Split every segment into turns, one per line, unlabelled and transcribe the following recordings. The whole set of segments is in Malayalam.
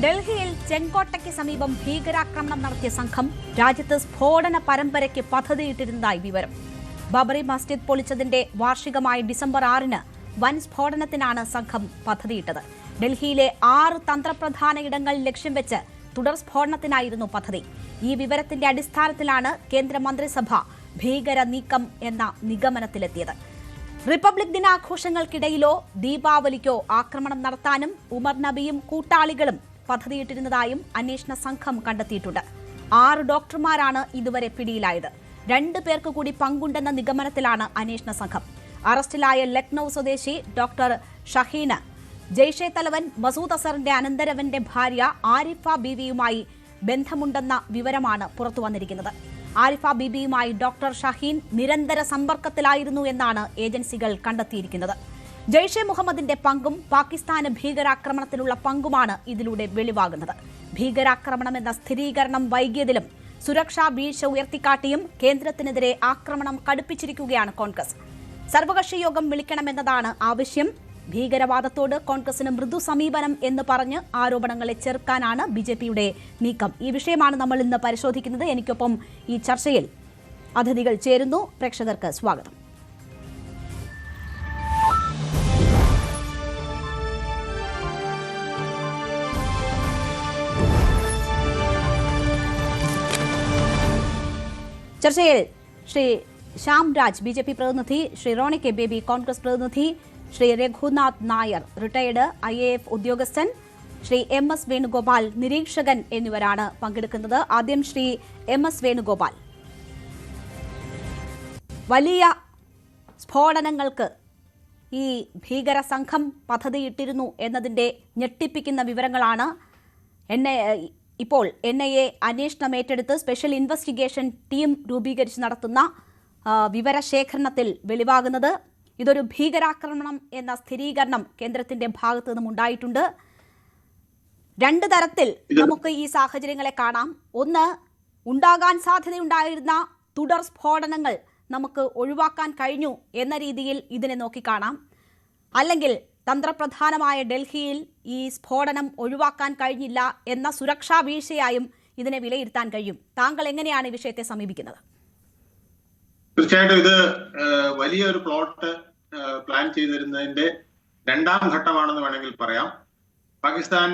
ഡൽഹിയിൽ ചെങ്കോട്ടയ്ക്ക് സമീപം ഭീകരാക്രമണം നടത്തിയ സംഘം രാജ്യത്ത് സ്ഫോടന പരമ്പരയ്ക്ക് പദ്ധതിയിട്ടിരുന്നതായി വിവരം. ബാബറി മസ്ജിദ് പൊളിച്ചതിന്റെ വാർഷികമായ ഡിസംബർ 6-ന് വൻ സ്ഫോടനത്തിനാണ് സംഘം പദ്ധതിയിട്ടത്. ഡൽഹിയിലെ 6 തന്ത്രപ്രധാന ഇടങ്ങൾ ലക്ഷ്യം വെച്ച് തുടർ സ്ഫോടനത്തിനായിരുന്നു പദ്ധതി. ഈ വിവരത്തിന്റെ അടിസ്ഥാനത്തിലാണ് കേന്ദ്രമന്ത്രിസഭ ഭീകര നീക്കം എന്ന നിഗമനത്തിലെത്തിയത്. റിപ്പബ്ലിക് ദിനാഘോഷങ്ങൾക്കിടയിലോ ദീപാവലിക്കോ ആക്രമണം നടത്താനും ഉമർ നബിയും കൂട്ടാളികളും പദ്ധതിയിട്ടിരുന്നതായും അന്വേഷണ സംഘം കണ്ടെത്തിയിട്ടുണ്ട്. 6 ഡോക്ടർമാരാണ് ഇതുവരെ പിടിയിലായത്. 2 പേർക്ക് കൂടി പങ്കുണ്ടെന്ന നിഗമനത്തിലാണ് അന്വേഷണ സംഘം. അറസ്റ്റിലായ ലക്നൌ സ്വദേശി ഡോക്ടർ ഷഹീന് ജെയ്ഷെ തലവൻ മസൂദ് അസറിന്റെ അനന്തരവന്റെ ഭാര്യ ആരിഫ ബീവിയുമായി ബന്ധമുണ്ടെന്ന വിവരമാണ് പുറത്തുവന്നിരിക്കുന്നത്. ആരിഫ ബീബിയുമായി ഡോക്ടർ ഷഹീൻ നിരന്തര സമ്പർക്കത്തിലായിരുന്നു എന്നാണ് ഏജൻസികൾ കണ്ടെത്തിയിരിക്കുന്നത്. ജെയ്ഷെ മുഹമ്മദിന്റെ പങ്കും പാകിസ്ഥാന് ഭീകരാക്രമണത്തിലുള്ള പങ്കുമാണ് ഇതിലൂടെ വെളിവാകുന്നത്. ഭീകരാക്രമണമെന്ന സ്ഥിരീകരണം വൈകിയതിലും സുരക്ഷാ വീഴ്ച ഉയർത്തിക്കാട്ടിയും കേന്ദ്രത്തിനെതിരെ ആക്രമണം കടുപ്പിച്ചിരിക്കുകയാണ് കോൺഗ്രസ്. സർവകക്ഷി യോഗം വിളിക്കണമെന്നതാണ് ആവശ്യം. ഭീകരവാദത്തോട് കോൺഗ്രസിന് മൃദു സമീപനം എന്ന് പറഞ്ഞ് ആരോപണങ്ങളെ ചെറുക്കാനാണ് ബിജെപിയുടെ നീക്കം. ഈ വിഷയമാണ് നമ്മൾ ഇന്ന് പരിശോധിക്കുന്നത്. എനിക്കൊപ്പം ഈ ചർച്ചയിൽ അതിഥികൾ ചേരുന്നു. പ്രേക്ഷകർക്ക് സ്വാഗതം. ചർച്ചയിൽ ശ്രീ ശ്യാം രാജ് ബിജെപി പ്രതിനിധി, ശ്രീ റോണി കെ ബേബി കോൺഗ്രസ് പ്രതിനിധി, ശ്രീ രഘുനാഥ് നായർ റിട്ടയർഡ് IAF ഉദ്യോഗസ്ഥൻ, ശ്രീ MS വേണുഗോപാൽ നിരീക്ഷകൻ എന്നിവരാണ് പങ്കെടുക്കുന്നത്. ആദ്യം ശ്രീ MS വേണുഗോപാൽ, വലിയ സ്ഫോടനങ്ങൾക്ക് ഈ ഭീകര സംഘം പദ്ധതിയിട്ടിരുന്നു എന്നതിന്റെ ഞെട്ടിപ്പിക്കുന്ന വിവരങ്ങളാണ് ഇപ്പോൾ NIA അന്വേഷണം ഏറ്റെടുത്ത് സ്പെഷ്യൽ ഇൻവെസ്റ്റിഗേഷൻ ടീം രൂപീകരിച്ച് നടത്തുന്ന വിവരശേഖരണത്തിൽ വെളിവാകുന്നത്. ഇതൊരു ഭീകരാക്രമണം എന്ന സ്ഥിരീകരണം കേന്ദ്രത്തിന്റെ ഭാഗത്തു നിന്നും ഉണ്ടായിട്ടുണ്ട്. 2 തരത്തിൽ നമുക്ക് ഈ സാഹചര്യങ്ങളെ കാണാം. ഒന്ന്, ഉണ്ടാകാൻ സാധ്യതയുണ്ടായിരുന്ന തുടർ സ്ഫോടനങ്ങൾ നമുക്ക് ഒഴിവാക്കാൻ കഴിഞ്ഞു എന്ന രീതിയിൽ ഇതിനെ നോക്കിക്കാണാം. അല്ലെങ്കിൽ തന്ത്രപ്രധാനമായ ഡൽഹിയിൽ ഈ സ്ഫോടനം ഒഴിവാക്കാൻ കഴിഞ്ഞില്ല എന്ന സുരക്ഷാ വീഴ്ചയായും ഇതിനെ വിലയിരുത്താൻ കഴിയും. താങ്കൾ എങ്ങനെയാണ് ഈ വിഷയത്തെ സമീപിക്കുന്നത്?
തീർച്ചയായിട്ടും ഇത് വലിയൊരു പ്ലോട്ട് പ്ലാൻ ചെയ്തിരുന്നതിന്റെ 2ാം ഘട്ടമാണെന്ന് വേണമെങ്കിൽ പറയാം. പാകിസ്ഥാൻ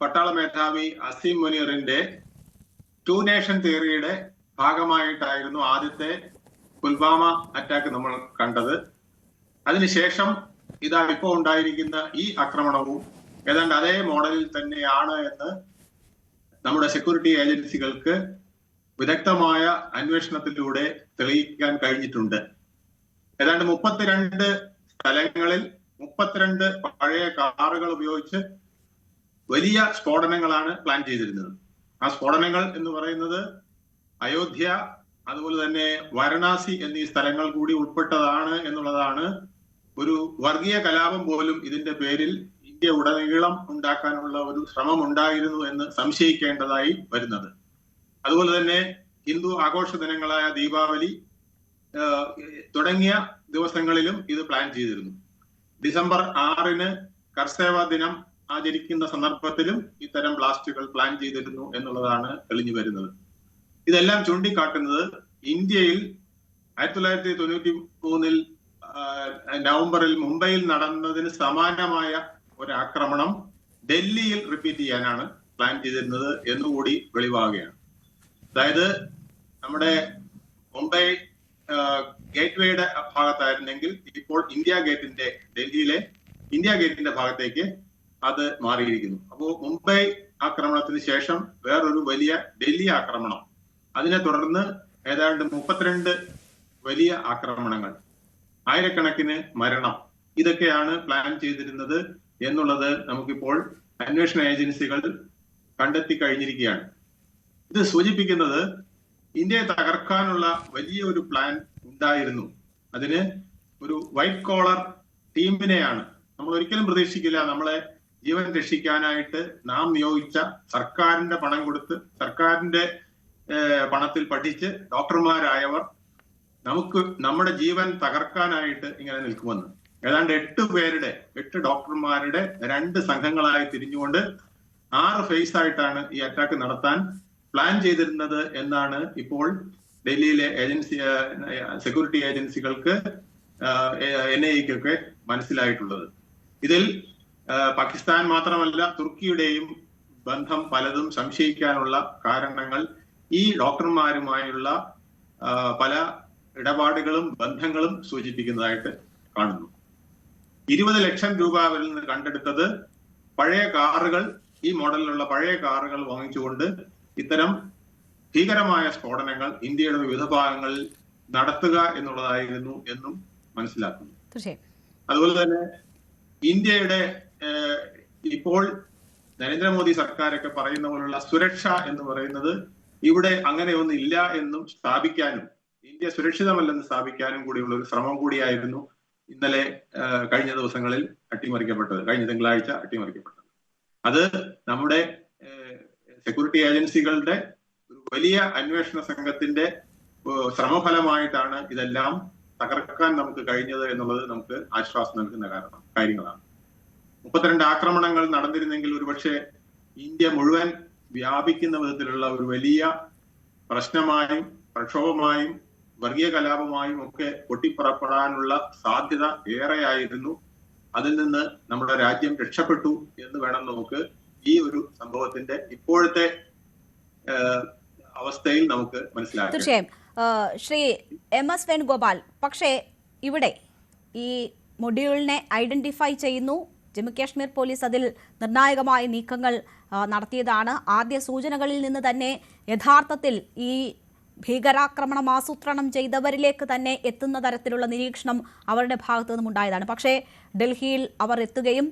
പട്ടാള മേധാവി അസീം മുനീറിന്റെ 2 നേഷൻ തിയറിയുടെ ഭാഗമായിട്ടായിരുന്നു ആദ്യത്തെ പുൽവാമ അറ്റാക്ക് നമ്മൾ കണ്ടത്. അതിനുശേഷം ഇതാ ഇപ്പോൾ ഉണ്ടായിരിക്കുന്ന ഈ ആക്രമണവും ഏതാണ്ട് അതേ മോഡലിൽ തന്നെയാണ് എന്ന് നമ്മുടെ സെക്യൂരിറ്റി ഏജൻസികൾക്ക് വിദഗ്ധമായ അന്വേഷണത്തിലൂടെ തെളിയിക്കാൻ കഴിഞ്ഞിട്ടുണ്ട്. ഏതാണ്ട് 32 സ്ഥലങ്ങളിൽ 32 പഴയ കാറുകൾ ഉപയോഗിച്ച് വലിയ സ്ഫോടനങ്ങളാണ് പ്ലാൻ ചെയ്തിരുന്നത്. ആ സ്ഫോടനങ്ങൾ എന്ന് പറയുന്നത് അയോധ്യ, അതുപോലെ തന്നെ വാരണാസി എന്നീ സ്ഥലങ്ങൾ കൂടി ഉൾപ്പെട്ടതാണ് എന്നുള്ളതാണ്. ഒരു വർഗീയ കലാപം പോലും ഇതിന്റെ പേരിൽ ഇന്ത്യ ഉടനീളം ഉണ്ടാക്കാനുള്ള ഒരു ശ്രമം ഉണ്ടായിരുന്നു എന്ന് സംശയിക്കേണ്ടതായി വരുന്നത്. അതുപോലെ തന്നെ ഹിന്ദു ആഘോഷ ദിനങ്ങളായ ദീപാവലി തുടങ്ങിയ ദിവസങ്ങളിലും ഇത് പ്ലാൻ ചെയ്തിരുന്നു. ഡിസംബർ 6-ന് കർസേവ ദിനം ആചരിക്കുന്ന സന്ദർഭത്തിലും ഇത്തരം ബ്ലാസ്റ്റുകൾ പ്ലാൻ ചെയ്തിരുന്നു എന്നുള്ളതാണ് തെളിഞ്ഞു വരുന്നത്. ഇതെല്ലാം ചൂണ്ടിക്കാട്ടുന്നത് ഇന്ത്യയിൽ 1993 നവംബറിൽ മുംബൈയിൽ നടന്നതിന് സമാനമായ ഒരു ആക്രമണം ഡൽഹിയിൽ റിപ്പീറ്റ് ചെയ്യാനാണ് പ്ലാൻ ചെയ്തിരുന്നത് എന്നുകൂടി വെളിവാകുകയാണ്. അതായത് നമ്മുടെ മുംബൈ ഗേറ്റ്വേയുടെ ഭാഗത്തായിരുന്നെങ്കിൽ ഇപ്പോൾ ഡൽഹിയിലെ ഇന്ത്യ ഗേറ്റിന്റെ ഭാഗത്തേക്ക് അത് മാറിയിരിക്കുന്നു. അപ്പോൾ മുംബൈ ആക്രമണത്തിന് ശേഷം വേറൊരു വലിയ ഡൽഹി ആക്രമണം, അതിനെ തുടർന്ന് ഏതാണ്ട് 32 വലിയ ആക്രമണങ്ങൾ, ആയിരക്കണക്കിന് മരണം, ഇതൊക്കെയാണ് പ്ലാൻ ചെയ്തിരുന്നത് എന്നുള്ളത് നമുക്കിപ്പോൾ അന്വേഷണ ഏജൻസികൾ കണ്ടെത്തി കഴിഞ്ഞിരിക്കുകയാണ്. ഇത് സൂചിപ്പിക്കുന്നത് ഇന്ത്യയെ തകർക്കാനുള്ള വലിയൊരു പ്ലാൻ ഉണ്ടായിരുന്നു. അതിന് ഒരു വൈറ്റ് കോളർ ടീമിനെയാണ് നമ്മൾ ഒരിക്കലും പ്രതീക്ഷിക്കില്ല. നമ്മളെ ജീവൻ രക്ഷിക്കാനായിട്ട് നാം നിയോഗിച്ച സർക്കാരിന്റെ പണം കൊടുത്ത് സർക്കാരിന്റെ പണത്തിൽ പഠിച്ച് ഡോക്ടർമാരായവർ നമ്മുടെ ജീവൻ തകർക്കാനായിട്ട് ഇങ്ങനെ നിൽക്കുമെന്ന്. ഏതാണ്ട് 8 ഡോക്ടർമാരുടെ 2 സംഘങ്ങളായി തിരിഞ്ഞുകൊണ്ട് 6 ഫേസ് ആയിട്ടാണ് ഈ അറ്റാക്ക് നടത്താൻ പ്ലാൻ ചെയ്തിരുന്നത് എന്നാണ് ഇപ്പോൾ ഡൽഹിയിലെ സെക്യൂരിറ്റി ഏജൻസികൾക്ക് NIA-ക്കൊക്കെ മനസ്സിലായിട്ടുള്ളത്. ഇതിൽ പാകിസ്ഥാൻ മാത്രമല്ല തുർക്കിയുടെയും ബന്ധം പലതും സംശയിക്കാനുള്ള കാരണങ്ങൾ ഈ ഡോക്ടർമാരുമായുള്ള പല ഇടപാടുകളും ബന്ധങ്ങളും സൂചിപ്പിക്കുന്നതായിട്ട് കാണുന്നു. 20 ലക്ഷം രൂപ അവരിൽ നിന്ന് കണ്ടെടുത്തത് പഴയ കാറുകൾ, ഈ മോഡലിലുള്ള പഴയ കാറുകൾ വാങ്ങിച്ചുകൊണ്ട് ഇത്തരം ഭീകരമായ സ്ഫോടനങ്ങൾ ഇന്ത്യയുടെ വിവിധ ഭാഗങ്ങളിൽ നടത്തുക എന്നുള്ളതായിരുന്നു എന്നും മനസ്സിലാക്കുന്നു. അതുപോലെ തന്നെ ഇന്ത്യയുടെ ഇപ്പോൾ നരേന്ദ്രമോദി സർക്കാരൊക്കെ പറയുന്ന പോലുള്ള സുരക്ഷ എന്ന് പറയുന്നത് ഇവിടെ അങ്ങനെയൊന്നും ഇല്ല എന്നും സ്ഥാപിക്കാനും ഇന്ത്യ സുരക്ഷിതമല്ലെന്ന് സ്ഥാപിക്കാനും കൂടിയുള്ള ഒരു ശ്രമം കൂടിയായിരുന്നു ഇന്നലെ കഴിഞ്ഞ ദിവസങ്ങളിൽ കഴിഞ്ഞ തിങ്കളാഴ്ച അട്ടിമറിക്കപ്പെട്ടത്. അത് നമ്മുടെ സെക്യൂരിറ്റി ഏജൻസികളുടെ ഒരു വലിയ അന്വേഷണ സംഘത്തിന്റെ ശ്രമഫലമായിട്ടാണ് ഇതെല്ലാം തകർക്കാൻ നമുക്ക് കഴിഞ്ഞത് എന്നുള്ളത് നമുക്ക് ആശ്വാസം നൽകുന്ന കാര്യങ്ങളാണ്. 32 ആക്രമണങ്ങൾ നടന്നിരുന്നെങ്കിൽ ഒരുപക്ഷെ ഇന്ത്യ മുഴുവൻ വ്യാപിക്കുന്ന വിധത്തിലുള്ള ഒരു വലിയ പ്രശ്നമായും പ്രക്ഷോഭമായും വർഗീയ കലാപമായും ഒക്കെ പൊട്ടിപ്പുറപ്പെടാനുള്ള സാധ്യത ഏറെയായിരുന്നു. അതിൽ നിന്ന് നമ്മുടെ രാജ്യം രക്ഷപ്പെട്ടു എന്ന് വേണം നമുക്ക് ഈ ഒരു സംഭവത്തിന്റെ ഇപ്പോഴത്തെ അവസ്ഥയിൽ നമുക്ക് മനസ്സിലാക്കാം.
തീർച്ചയായും ശ്രീ MS വേണുഗോപാൽ, പക്ഷേ ഇവിടെ ഈ മൊഡ്യൂളിനെ ഐഡന്റിഫൈ ചെയ്യുന്നു. ജമ്മുകാശ്മീർ പോലീസ് അതിൽ നിർണായകമായ നീക്കങ്ങൾ നടത്തിയതാണ്. ആദ്യ സൂചനകളിൽ നിന്ന് തന്നെ യഥാർത്ഥത്തിൽ ഈ ഭീകരാക്രമണം ആസൂത്രണം ചെയ്തവരിലേക്ക് തന്നെ എത്തുന്ന തരത്തിലുള്ള നിരീക്ഷണം അവരുടെ ഭാഗത്തു നിന്നും ഉണ്ടായതാണ്. പക്ഷേ ഡൽഹിയിൽ അവർ എത്തുകയും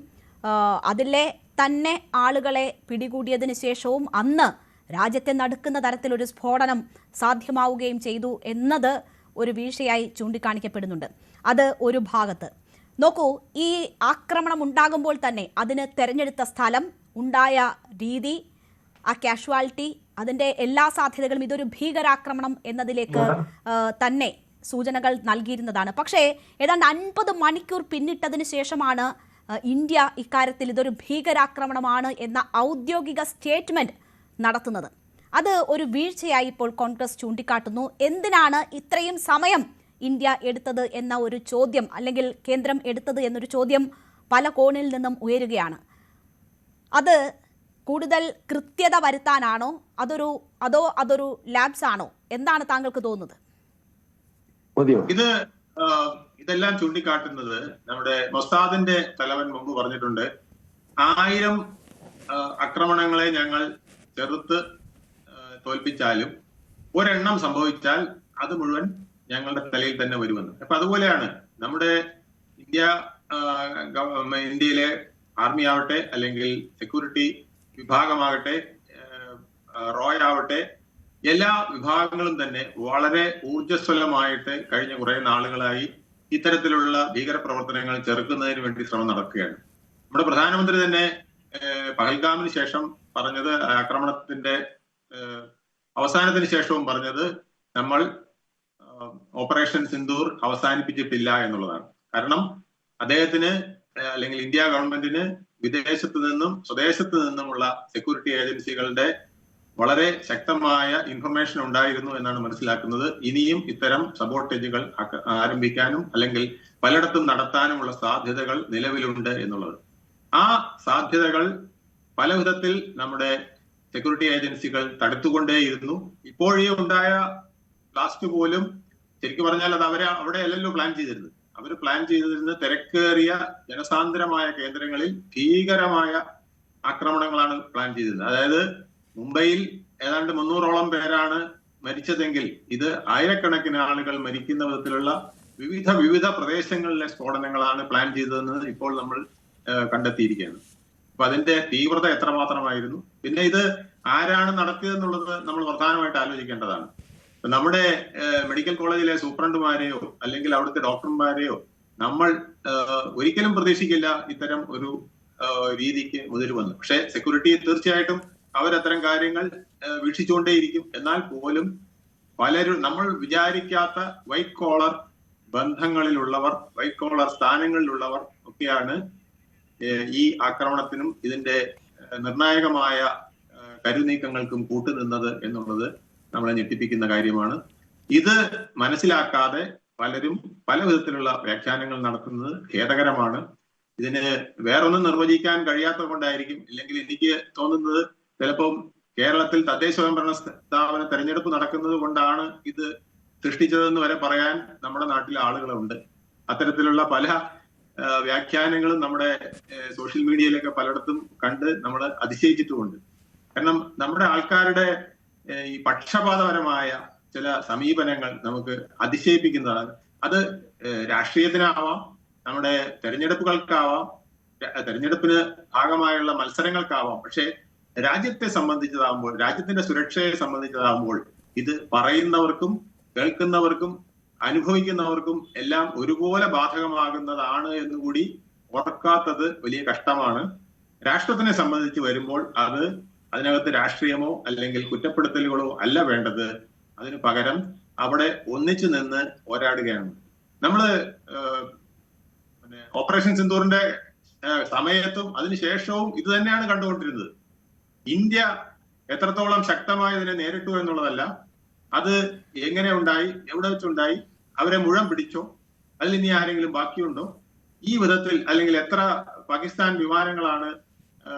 അതിലെ തന്നെ ആളുകളെ പിടികൂടിയതിനു ശേഷവും അന്ന് രാജ്യത്തെ നടുക്കുന്ന തരത്തിലൊരു സ്ഫോടനം സാധ്യമാവുകയും ചെയ്തു എന്നത് ഒരു വീഴ്ചയായി ചൂണ്ടിക്കാണിക്കപ്പെടുന്നുണ്ട്. അത് ഒരു ഭാഗത്ത് നോക്കൂ, ഈ ആക്രമണം ഉണ്ടാകുമ്പോൾ തന്നെ അതിന് തെരഞ്ഞെടുത്ത സ്ഥലം, ഉണ്ടായ രീതി, ആ കാഷ്വാലിറ്റി, അതിൻ്റെ എല്ലാ സാധ്യതകളും ഇതൊരു ഭീകരാക്രമണം എന്നതിലേക്ക് തന്നെ സൂചനകൾ നൽകിയിരുന്നതാണ്. പക്ഷേ ഏതാണ്ട് 50 മണിക്കൂർ പിന്നിട്ടതിന് ശേഷമാണ് ഇന്ത്യ ഇക്കാര്യത്തിൽ ഇതൊരു ഭീകരാക്രമണമാണ് എന്ന ഔദ്യോഗിക സ്റ്റേറ്റ്മെന്റ് നടത്തുന്നത്. അത് ഒരു വീഴ്ചയായി ഇപ്പോൾ കോൺഗ്രസ് ചൂണ്ടിക്കാട്ടുന്നു. എന്തിനാണ് ഇത്രയും സമയം ഇന്ത്യ എടുത്തത് എന്ന ഒരു ചോദ്യം, അല്ലെങ്കിൽ കേന്ദ്രം എടുത്തത് എന്നൊരു ചോദ്യം പല കോണിൽ നിന്നും ഉയരുകയാണ്. അത് കൂടുതൽ കൃത്യത വരുത്താനാണോ അതോ അതൊരു ലാബ്സ് ആണോ? എന്താണ് താങ്കൾക്ക് തോന്നുന്നത്?
ഇതെല്ലാം ചൂണ്ടിക്കാട്ടുന്നത് നമ്മുടെ മൊസാദിന്റെ തലവൻ മുമ്പ് പറഞ്ഞിട്ടുണ്ട്, 1000 ആക്രമണങ്ങളെ ഞങ്ങൾ ചെറുത്ത് തോൽപ്പിച്ചാലും ഒരെണ്ണം സംഭവിച്ചാൽ അത് മുഴുവൻ ഞങ്ങളുടെ തലയിൽ തന്നെ വരുമെന്ന്. അപ്പൊ അതുപോലെയാണ് നമ്മുടെ ഇന്ത്യയിലെ ആർമി ആവട്ടെ, അല്ലെങ്കിൽ സെക്യൂരിറ്റി വിഭാഗമാകട്ടെ, റോയ് ആവട്ടെ, എല്ലാ വിഭാഗങ്ങളും തന്നെ വളരെ ഊർജ്ജസ്വലമായിട്ട് കഴിഞ്ഞ കുറെ നാളുകളായി ഇത്തരത്തിലുള്ള ഭീകരപ്രവർത്തനങ്ങൾ ചെറുക്കുന്നതിന് വേണ്ടി ശ്രമം നടക്കുകയാണ്. നമ്മുടെ പ്രധാനമന്ത്രി തന്നെ പഹൽഗാമിന് ശേഷം പറഞ്ഞത്, ആക്രമണത്തിന്റെ അവസാനത്തിന് ശേഷവും പറഞ്ഞത്, നമ്മൾ ഓപ്പറേഷൻ സിന്ദൂർ അവസാനിപ്പിച്ചിട്ടില്ല എന്നുള്ളതാണ്. കാരണം അദ്ദേഹത്തിന് അല്ലെങ്കിൽ ഇന്ത്യ ഗവൺമെന്റിന് വിദേശത്ത് നിന്നും സ്വദേശത്ത് നിന്നുമുള്ള സെക്യൂരിറ്റി ഏജൻസികളുടെ വളരെ ശക്തമായ ഇൻഫർമേഷൻ ഉണ്ടായിരുന്നു എന്നാണ് മനസ്സിലാക്കുന്നത്. ഇനിയും ഇത്തരം സബോട്ടേജുകൾ ആരംഭിക്കാനും അല്ലെങ്കിൽ പലയിടത്തും നടത്താനുമുള്ള സാധ്യതകൾ നിലവിലുണ്ട് എന്നുള്ളത്. ആ സാധ്യതകൾ പല വിധത്തിൽ നമ്മുടെ സെക്യൂരിറ്റി ഏജൻസികൾ തടുത്തുകൊണ്ടേയിരുന്നു. ഇപ്പോഴേ ഉണ്ടായ ബ്ലാസ്റ്റ് പോലും ശരിക്കും പറഞ്ഞാൽ അത് അവിടെ അല്ലല്ലോ പ്ലാൻ ചെയ്തിരുന്നത്. അവർ പ്ലാൻ ചെയ്തിരുന്നത് തിരക്കേറിയ ജനസാന്ദ്രമായ കേന്ദ്രങ്ങളിൽ ഭീകരമായ ആക്രമണങ്ങളാണ് പ്ലാൻ ചെയ്തിരുന്നത്. അതായത് മുംബൈയിൽ ഏതാണ്ട് 300ഓളം പേരാണ് മരിച്ചതെങ്കിൽ ഇത് ആയിരക്കണക്കിന് ആളുകൾ മരിക്കുന്ന വിധത്തിലുള്ള വിവിധ പ്രദേശങ്ങളിലെ സ്ഫോടനങ്ങളാണ് പ്ലാൻ ചെയ്തതെന്ന് ഇപ്പോൾ നമ്മൾ കണ്ടെത്തിയിരിക്കുകയാണ്. അപ്പൊ അതിന്റെ തീവ്രത എത്രമാത്രമായിരുന്നു, പിന്നെ ഇത് ആരാണ് നടത്തിയതെന്നുള്ളത് നമ്മൾ പ്രധാനമായിട്ട് ആലോചിക്കേണ്ടതാണ്. നമ്മുടെ മെഡിക്കൽ കോളേജിലെ സൂപ്രണ്ടുമാരെയോ അല്ലെങ്കിൽ അവിടുത്തെ ഡോക്ടർമാരെയോ നമ്മൾ ഒരിക്കലും പ്രതീക്ഷിക്കില്ല ഇത്തരം ഒരു രീതിക്ക് മുതിരുമെന്ന്. പക്ഷെ സെക്യൂരിറ്റി തീർച്ചയായിട്ടും അവരത്തരം കാര്യങ്ങൾ വീക്ഷിച്ചുകൊണ്ടേയിരിക്കും. എന്നാൽ പോലും പലരും നമ്മൾ വിചാരിക്കാത്ത വൈറ്റ് കോളർ ബന്ധങ്ങളിലുള്ളവർ, വൈറ്റ് കോളർ സ്ഥാനങ്ങളിലുള്ളവർ ഒക്കെയാണ് ഈ ആക്രമണത്തിനും ഇതിന്റെ നിർണായകമായ കരുനീക്കങ്ങൾക്കും കൂട്ടുനിന്നത് എന്നുള്ളത് നമ്മളെ ഞെട്ടിപ്പിക്കുന്ന കാര്യമാണ്. ഇത് മനസ്സിലാക്കാതെ പലരും പല വിധത്തിലുള്ള വ്യാഖ്യാനങ്ങൾ നടത്തുന്നത് ഖേദകരമാണ്. ഇതിന് വേറൊന്നും നിർവചിക്കാൻ കഴിയാത്തത് കൊണ്ടായിരിക്കും. ഇല്ലെങ്കിൽ എനിക്ക് തോന്നുന്നത് ചിലപ്പം കേരളത്തിൽ തദ്ദേശ സ്വയംഭരണ സ്ഥാപന തെരഞ്ഞെടുപ്പ് നടക്കുന്നത് കൊണ്ടാണ് ഇത് സൃഷ്ടിച്ചതെന്ന് വരെ പറയാൻ നമ്മുടെ നാട്ടിലെ ആളുകളുണ്ട്. അത്തരത്തിലുള്ള പല വ്യാഖ്യാനങ്ങളും നമ്മുടെ സോഷ്യൽ മീഡിയയിലൊക്കെ പലയിടത്തും കണ്ട് നമ്മൾ അതിശയിച്ചിട്ടുമുണ്ട്. കാരണം നമ്മുടെ ആൾക്കാരുടെ ഈ പക്ഷപാതപരമായ ചില സമീപനങ്ങൾ നമുക്ക് അതിശയിപ്പിക്കുന്നതാണ്. അത് രാഷ്ട്രീയത്തിനാവാം, നമ്മുടെ തെരഞ്ഞെടുപ്പുകൾക്കാവാം, തെരഞ്ഞെടുപ്പിന് ഭാഗമായുള്ള മത്സരങ്ങൾക്കാവാം. പക്ഷെ രാജ്യത്തെ സംബന്ധിച്ചതാകുമ്പോൾ, രാജ്യത്തിന്റെ സുരക്ഷയെ സംബന്ധിച്ചതാകുമ്പോൾ ഇത് പറയുന്നവർക്കും കേൾക്കുന്നവർക്കും അനുഭവിക്കുന്നവർക്കും എല്ലാം ഒരുപോലെ ബാധകമാകുന്നതാണ് എന്നുകൂടി ഓർക്കാത്തത് വലിയ കഷ്ടമാണ്. രാഷ്ട്രത്തിനെ സംബന്ധിച്ച് വരുമ്പോൾ അതിനകത്ത് രാഷ്ട്രീയമോ അല്ലെങ്കിൽ കുറ്റപ്പെടുത്തലുകളോ അല്ല വേണ്ടത്. അതിന് പകരം അവിടെ ഒന്നിച്ചു നിന്ന് പോരാടുകയാണ്. നമ്മള് ഓപ്പറേഷൻ സിന്ദൂറിന്റെ സമയത്തും അതിനുശേഷവും ഇത് തന്നെയാണ് കണ്ടുകൊണ്ടിരുന്നത്. ഇന്ത്യ എത്രത്തോളം ശക്തമായി ഇതിനെ നേരിട്ടു എന്നുള്ളതല്ല, അത് എങ്ങനെ ഉണ്ടായി, എവിടെ വെച്ചുണ്ടായി, അവരെ മുഴുവൻ പിടിച്ചോ, അതിൽ ഇനി ആരെങ്കിലും ബാക്കിയുണ്ടോ, ഈ വിധത്തിൽ അല്ലെങ്കിൽ എത്ര പാകിസ്ഥാൻ വിമാനങ്ങളാണ്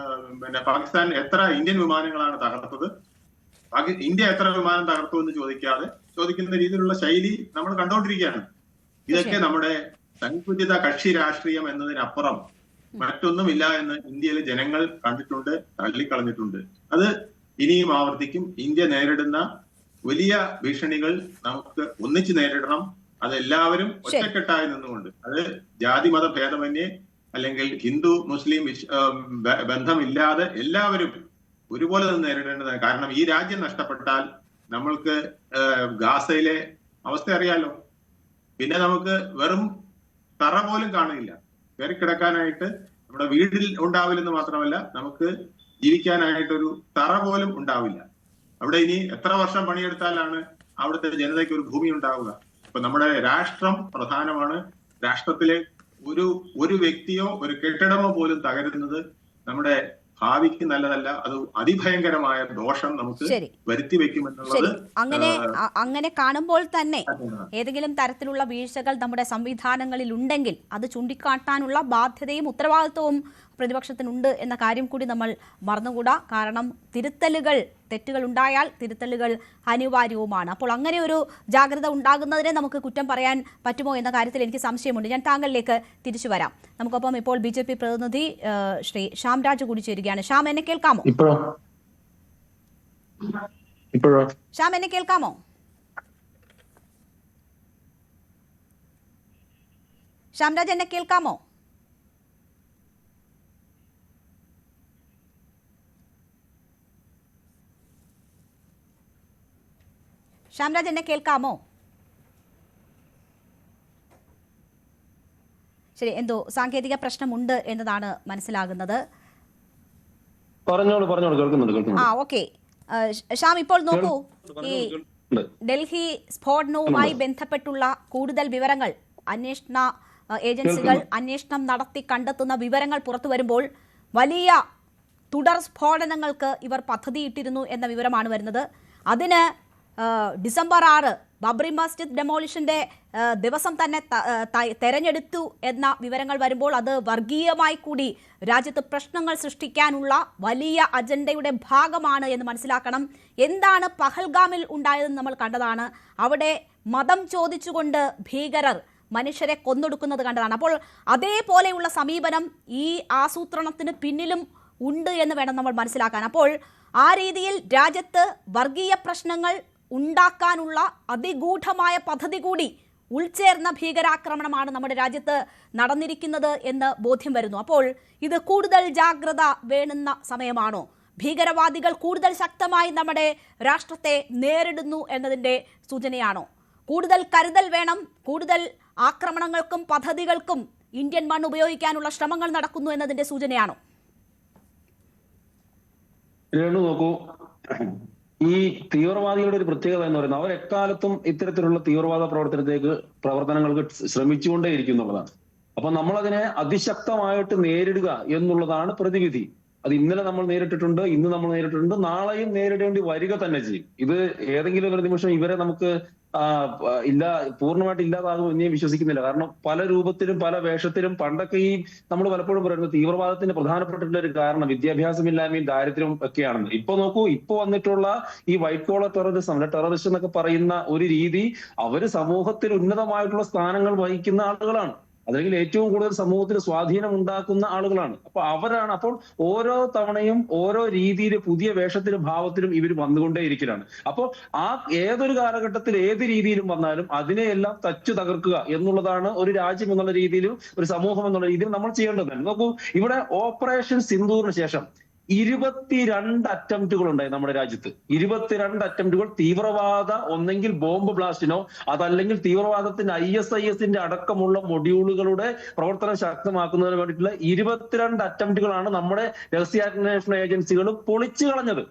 പാകിസ്ഥാൻ എത്ര ഇന്ത്യൻ വിമാനങ്ങളാണ് തകർത്തത്, ഇന്ത്യ എത്ര വിമാനം തകർത്തു എന്ന് ചോദിക്കുന്ന രീതിയിലുള്ള ശൈലി നമ്മൾ കണ്ടുകൊണ്ടിരിക്കുകയാണ്. ഇതൊക്കെ നമ്മുടെ സങ്കുചിത കക്ഷി രാഷ്ട്രീയം എന്നതിനപ്പുറം മറ്റൊന്നുമില്ല എന്ന് ഇന്ത്യയിലെ ജനങ്ങൾ കണ്ടിട്ടുണ്ട്, തള്ളിക്കളഞ്ഞിട്ടുണ്ട്. അത് ഇനിയും ആവർത്തിക്കും. ഇന്ത്യ നേരിടുന്ന വലിയ ഭീഷണികൾ നമുക്ക് ഒന്നിച്ചു നേരിടണം. അതെല്ലാവരും ഒറ്റക്കെട്ടായി നിന്നുകൊണ്ട്, അത് ജാതി മത ഭേദമന്യേ അല്ലെങ്കിൽ ഹിന്ദു മുസ്ലിം ബന്ധമില്ലാതെ എല്ലാവരും ഒരുപോലെ നിന്ന് നേരിടേണ്ടതാണ്. കാരണം ഈ രാജ്യം നഷ്ടപ്പെട്ടാൽ നമ്മൾക്ക് ഗാസയിലെ അവസ്ഥ അറിയാലോ. പിന്നെ നമുക്ക് വെറും തറ പോലും കാണില്ല, കയറി കിടക്കാനായിട്ട് നമ്മുടെ വീട്ടിൽ ഉണ്ടാവില്ലെന്ന് മാത്രമല്ല, നമുക്ക് ജീവിക്കാനായിട്ടൊരു തറ പോലും ഉണ്ടാവില്ല. അവിടെ ഇനി എത്ര വർഷം പണിയെടുത്താലാണ് അവിടുത്തെ ജനതയ്ക്ക് ഒരു ഭൂമി ഉണ്ടാവുക? ഇപ്പൊ നമ്മുടെ രാഷ്ട്രം പ്രധാനമാണ്. രാഷ്ട്രത്തിലെ ഒരു വ്യക്തിയോ ഒരു കെട്ടിടമോ പോലും തകരുന്നത് നമ്മുടെ ഭാവിക്ക് നല്ലതല്ല. അത് അതിഭയങ്കരമായ ദോഷം നമുക്ക് വരുത്തി വെക്കുമെന്നുള്ളത്.
അങ്ങനെ കാണുമ്പോൾ തന്നെ ഏതെങ്കിലും തരത്തിലുള്ള വീഴ്ചകൾ നമ്മുടെ സംവിധാനങ്ങളിൽ ഉണ്ടെങ്കിൽ അത് ചൂണ്ടിക്കാട്ടാനുള്ള ബാധ്യതയും ഉത്തരവാദിത്വവും പ്രതിപക്ഷത്തിനുണ്ട് എന്ന കാര്യം കൂടി നമ്മൾ മറന്നുകൂടാ. കാരണം തെറ്റുകൾ ഉണ്ടായാൽ തിരുത്തലുകൾ അനിവാര്യവുമാണ്. അപ്പോൾ അങ്ങനെ ഒരു ജാഗ്രത ഉണ്ടാകുന്നതിനെ നമുക്ക് കുറ്റം പറയാൻ പറ്റുമോ എന്ന കാര്യത്തിൽ എനിക്ക് സംശയമുണ്ട്. ഞാൻ താങ്കളിലേക്ക് തിരിച്ചു വരാം. നമുക്കൊപ്പം ഇപ്പോൾ BJP പ്രതിനിധി ശ്രീ ശ്യാംരാജ് കൂടി ചേരുകയാണ്. ശ്യാം, എന്നെ കേൾക്കാമോ? ശ്യാം, എന്നെ കേൾക്കാമോ? ശ്യാംരാജ്, എന്നെ കേൾക്കാമോ? ശ്യാംരാജ്, എന്നെ കേൾക്കാമോ? ശരി, എന്തോ സാങ്കേതിക പ്രശ്നമുണ്ട് എന്നതാണ് മനസ്സിലാകുന്നത്. ഓക്കെ ശ്യാം, ഇപ്പോൾ നോക്കൂ, ഈ ഡൽഹി സ്ഫോടനവുമായി ബന്ധപ്പെട്ടുള്ള കൂടുതൽ വിവരങ്ങൾ അന്വേഷണ ഏജൻസികൾ അന്വേഷണം നടത്തി കണ്ടെത്തുന്ന വിവരങ്ങൾ പുറത്തു വരുമ്പോൾ വലിയ തുടർ സ്ഫോടനങ്ങൾക്ക് ഇവർ പദ്ധതിയിട്ടിരുന്നു എന്ന വിവരമാണ് വരുന്നത്. അതിന് ഡിസംബർ 6 ബാബറി മസ്ജിദ് ഡെമോളിഷന്റെ ദിവസം തന്നെ തെരഞ്ഞെടുത്തു എന്ന വിവരങ്ങൾ വരുമ്പോൾ അത് വർഗീയമായി കൂടി രാജ്യത്ത് പ്രശ്നങ്ങൾ സൃഷ്ടിക്കാനുള്ള വലിയ അജണ്ടയുടെ ഭാഗമാണ് എന്ന് മനസ്സിലാക്കണം. എന്താണ് പഹൽഗാമിൽ ഉണ്ടായതെന്ന് നമ്മൾ കണ്ടതാണ്. അവിടെ മതം ചോദിച്ചുകൊണ്ട് ഭീകരർ മനുഷ്യരെ കൊന്നൊടുക്കുന്നത് കണ്ടതാണ്. അപ്പോൾ അതേപോലെയുള്ള സമീപനം ഈ ആസൂത്രണത്തിന് പിന്നിലും ഉണ്ട് എന്ന് വേണം നമ്മൾ മനസ്സിലാക്കാൻ. അപ്പോൾ ആ രീതിയിൽ രാജ്യത്ത് വർഗീയ പ്രശ്നങ്ങൾ ഉണ്ടാക്കാനുള്ള അതിഗൂഢമായ പദ്ധതി കൂടി ഉൾച്ചേർന്ന ഭീകരാക്രമണമാണ് നമ്മുടെ രാജ്യത്ത് നടന്നിരിക്കുന്നത് എന്ന് ബോധ്യം വരുന്നു. അപ്പോൾ ഇത് കൂടുതൽ ജാഗ്രത വേണ്ടുന്ന സമയമാണോ? ഭീകരവാദികൾ കൂടുതൽ ശക്തമായി നമ്മുടെ രാഷ്ട്രത്തെ നേരിടുന്നു എന്നതിൻ്റെ സൂചനയാണോ? കൂടുതൽ കരുതൽ വേണം, കൂടുതൽ ആക്രമണങ്ങൾക്കും പദ്ധതികൾക്കും ഇന്ത്യൻ മണ്ണ് ഉപയോഗിക്കാനുള്ള ശ്രമങ്ങൾ നടക്കുന്നു എന്നതിൻ്റെ സൂചനയാണോ?
നോക്കൂ, ഈ തീവ്രവാദികളുടെ ഒരു പ്രത്യേകത എന്ന് പറയുന്നത് അവർ എക്കാലത്തും ഇത്തരത്തിലുള്ള തീവ്രവാദ പ്രവർത്തനങ്ങൾക്ക് ശ്രമിച്ചുകൊണ്ടേയിരിക്കും എന്നുള്ളതാണ്. അപ്പൊ നമ്മളതിനെ അതിശക്തമായിട്ട് നേരിടുക എന്നുള്ളതാണ് പ്രതിവിധി. അത് ഇന്നലെ നമ്മൾ നേരിട്ടിട്ടുണ്ട്, ഇന്ന് നമ്മൾ നേരിട്ടിട്ടുണ്ട്, നാളെയും നേരിടേണ്ടി വരിക തന്നെ ചെയ്യും. ഇത് ഏതെങ്കിലും ഒരു നിമിഷം ഇവരെ നമുക്ക് പൂർണ്ണമായിട്ട് ഇല്ലാതാകും എന്ന് ഞാൻ വിശ്വസിക്കുന്നില്ല. കാരണം പല രൂപത്തിലും പല വേഷത്തിലും പണ്ടൊക്കെ നമ്മൾ പലപ്പോഴും പറയുന്നത് തീവ്രവാദത്തിന്റെ പ്രധാനപ്പെട്ടിട്ടുള്ള ഒരു കാരണം വിദ്യാഭ്യാസമില്ലായ്മയും ദാരിദ്ര്യവും ഒക്കെയാണെന്ന്. ഇപ്പൊ നോക്കൂ, ഇപ്പൊ വന്നിട്ടുള്ള ഈ വൈറ്റ് കോളർ ടെററിസ്റ്റ് എന്നൊക്കെ പറയുന്ന ഒരു രീതി, അവര് സമൂഹത്തിൽ ഉന്നതമായിട്ടുള്ള സ്ഥാനങ്ങൾ വഹിക്കുന്ന ആളുകളാണ്, അല്ലെങ്കിൽ ഏറ്റവും കൂടുതൽ സമൂഹത്തിൽ സ്വാധീനം ഉണ്ടാക്കുന്ന ആളുകളാണ്. അപ്പൊ അവരാണ്. അപ്പോൾ ഓരോ തവണയും ഓരോ രീതിയിൽ പുതിയ വേഷത്തിലും ഭാവത്തിലും ഇവർ വന്നുകൊണ്ടേയിരിക്കലാണ്. അപ്പോൾ ഏതൊരു കാലഘട്ടത്തിൽ ഏത് രീതിയിലും വന്നാലും അതിനെയെല്ലാം തച്ചു തകർക്കുക എന്നുള്ളതാണ് ഒരു രാജ്യം എന്നുള്ള രീതിയിലും ഒരു സമൂഹം എന്നുള്ള രീതിയിലും നമ്മൾ ചെയ്യേണ്ടത്. നോക്കൂ, ഇവിടെ ഓപ്പറേഷൻ സിന്ദൂറിന് ശേഷം 22 അറ്റംപ്റ്റുകൾ ഉണ്ടായി നമ്മുടെ രാജ്യത്ത്. 22 അറ്റംപ്റ്റുകൾ തീവ്രവാദ, ഒന്നെങ്കിൽ ബോംബ് ബ്ലാസ്റ്റിനോ അതല്ലെങ്കിൽ തീവ്രവാദത്തിന്റെ ISIS അടക്കമുള്ള മൊഡ്യൂളുകളുടെ പ്രവർത്തനം ശക്തമാക്കുന്നതിന് വേണ്ടിയിട്ടുള്ള 22 അറ്റംപ്റ്റുകളാണ് നമ്മുടെ രഹസ്യാന്വേഷണ ഏജൻസികൾ പൊളിച്ചു കളഞ്ഞത്.